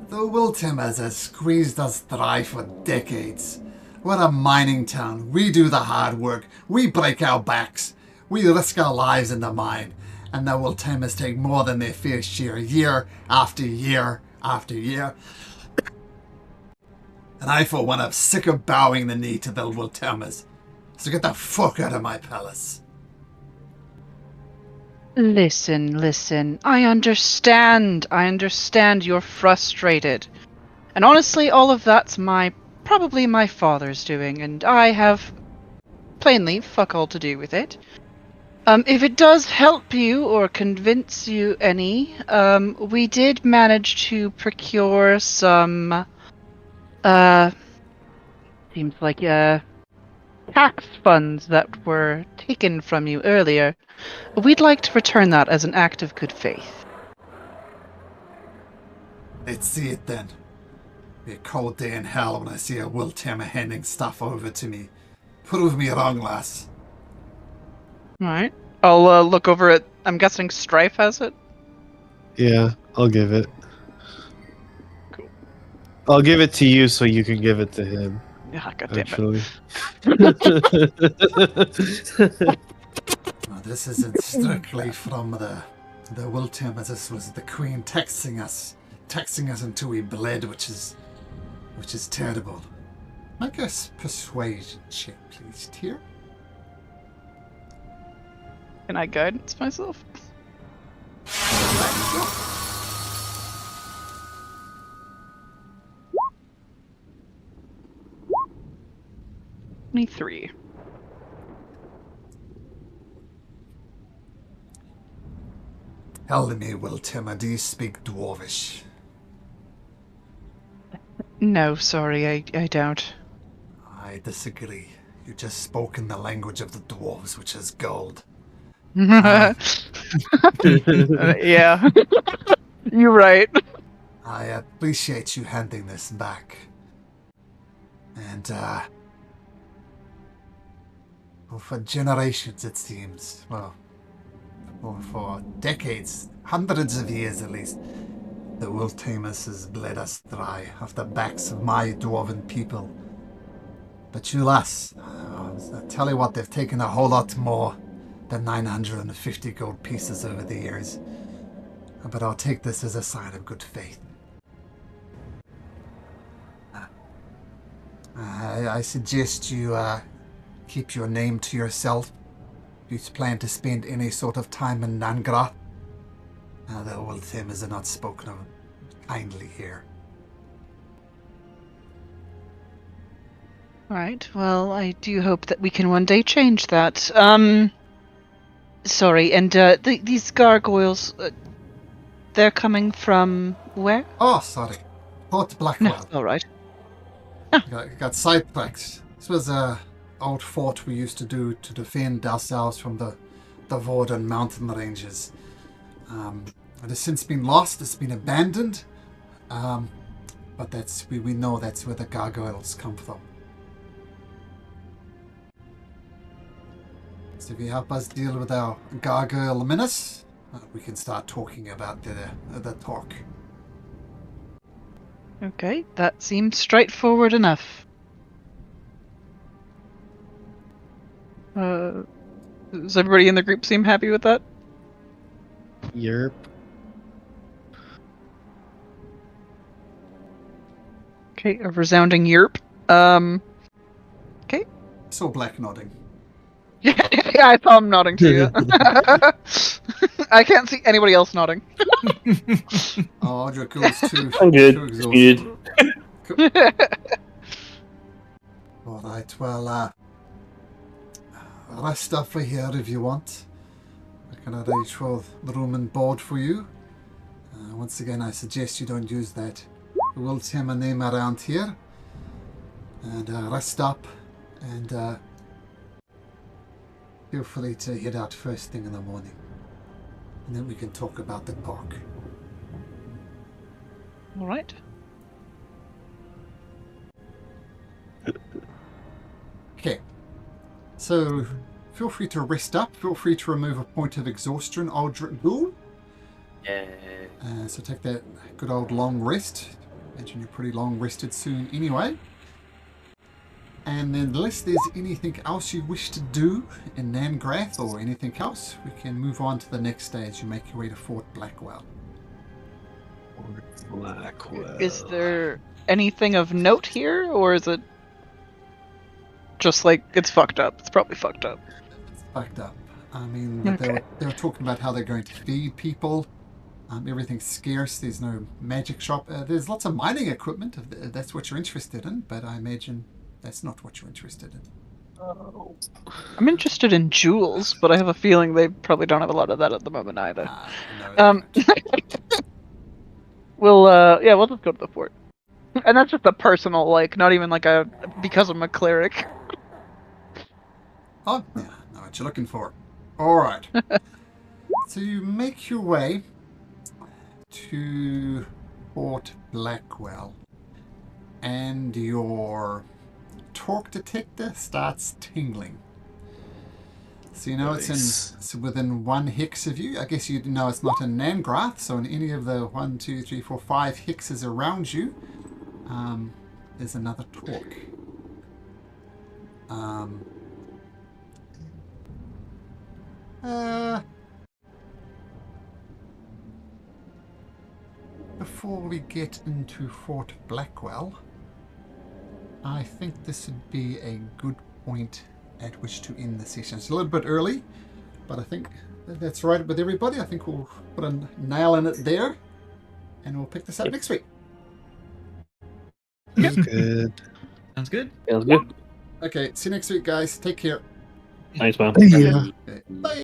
The Wiltamers has squeezed us dry for decades. We're a mining town. We do the hard work. We break our backs. We risk our lives in the mine. And the Wiltamers take more than their fair share year after year after year. And I, for one, am sick of bowing the knee to the Wiltamers. So get the fuck out of my palace. Listen. I understand. You're frustrated. And honestly, all of that's probably my father's doing, and I have plainly fuck all to do with it. If it does help you or convince you any, we did manage to procure some, seems like, tax funds that were taken from you earlier. We'd like to return that as an act of good faith. Let's see it then. Be a cold day in hell when I see a Wiltamer handing stuff over to me. Prove me wrong, lass. Alright. I'll look over at... I'm guessing Strife has it? Yeah, I'll give it. Cool. I'll give it to you so you can give it to him. Ah, God damn it. Actually. Well, this isn't strictly from the Wilthamers. This was the Queen texting us until we bled, which is terrible. Make a persuasion check, please, Tyr. Can I guidance myself? 23. Tell me, Wiltamer, do you speak Dwarvish? No, sorry, I don't. I disagree. You just spoke in the language of the dwarves, which is gold. Yeah. You're right. I appreciate you handing this back. And, well, for generations, it seems, well, for decades, hundreds of years at least, the Wiltamers has bled us dry off the backs of my dwarven people. But you lass, I tell you what, they've taken a whole lot more than 950 gold pieces over the years. But I'll take this as a sign of good faith. I suggest you keep your name to yourself. If you plan to spend any sort of time in Nangrath, the Wiltamers are not spoken of kindly here. Right, well, I do hope that we can one day change that. Sorry, and these gargoyles, they're coming from where? Oh, sorry. Port Blackwell. No, alright. Got sidetracked. This was a old fort we used to do to defend ourselves from the Vorden mountain ranges. It has since been lost. It's been abandoned. But we know that's where the gargoyles come from. So if you help us deal with our gargoyle menace, we can start talking about the talk. Okay, that seems straightforward enough. Does everybody in the group seem happy with that? Yerp. Okay, a resounding yerp. Okay. Saw Black nodding. Yeah, I saw him nodding to you. I can't see anybody else nodding. Oh, Draco's too I'm good. too It's exhausted. muted. Alright, well, rest up for here if you want. I can arrange for the room and board for you. Once again, I suggest you don't use that Wiltamer name around here. And rest up and feel free to head out first thing in the morning. And then we can talk about the park. Alright. Okay. So, feel free to rest up. Feel free to remove a point of exhaustion, Aldrich Ghoul. Yeah. So take that good old long rest. Imagine you're pretty long rested soon anyway. And then unless there's anything else you wish to do in Nangrath or anything else, we can move on to the next stage. You make your way to Fort Blackwell. Blackwell. Is there anything of note here, or is it just like it's fucked up? It's probably fucked up. It's fucked up. I mean, Okay. they were talking about how they're going to feed people. Everything's scarce. There's no magic shop. There's lots of mining equipment if that's what you're interested in, but I imagine that's not what you're interested in. I'm interested in jewels, but I have a feeling they probably don't have a lot of that at the moment either. No, they don't. We'll just go to the fort. And that's just a personal, like, not even like a because I'm a cleric. Oh, yeah, know what you're looking for. Alright. So you make your way to Fort Blackwell, and your torque detector starts tingling. So you know it's within 1 hex of you. I guess you know it's not in Nangrath, so in any of the 1, 2, 3, 4, 5 hexes around you, there's another torque. Before we get into Fort Blackwell, I think this would be a good point at which to end the session. It's a little bit early, but I think that's right with everybody. I think we'll put a nail in it there, and we'll pick this up next week. Sounds good. Sounds good. Sounds good. Okay, see you next week, guys. Take care. Thanks, man. Yeah. Okay, bye.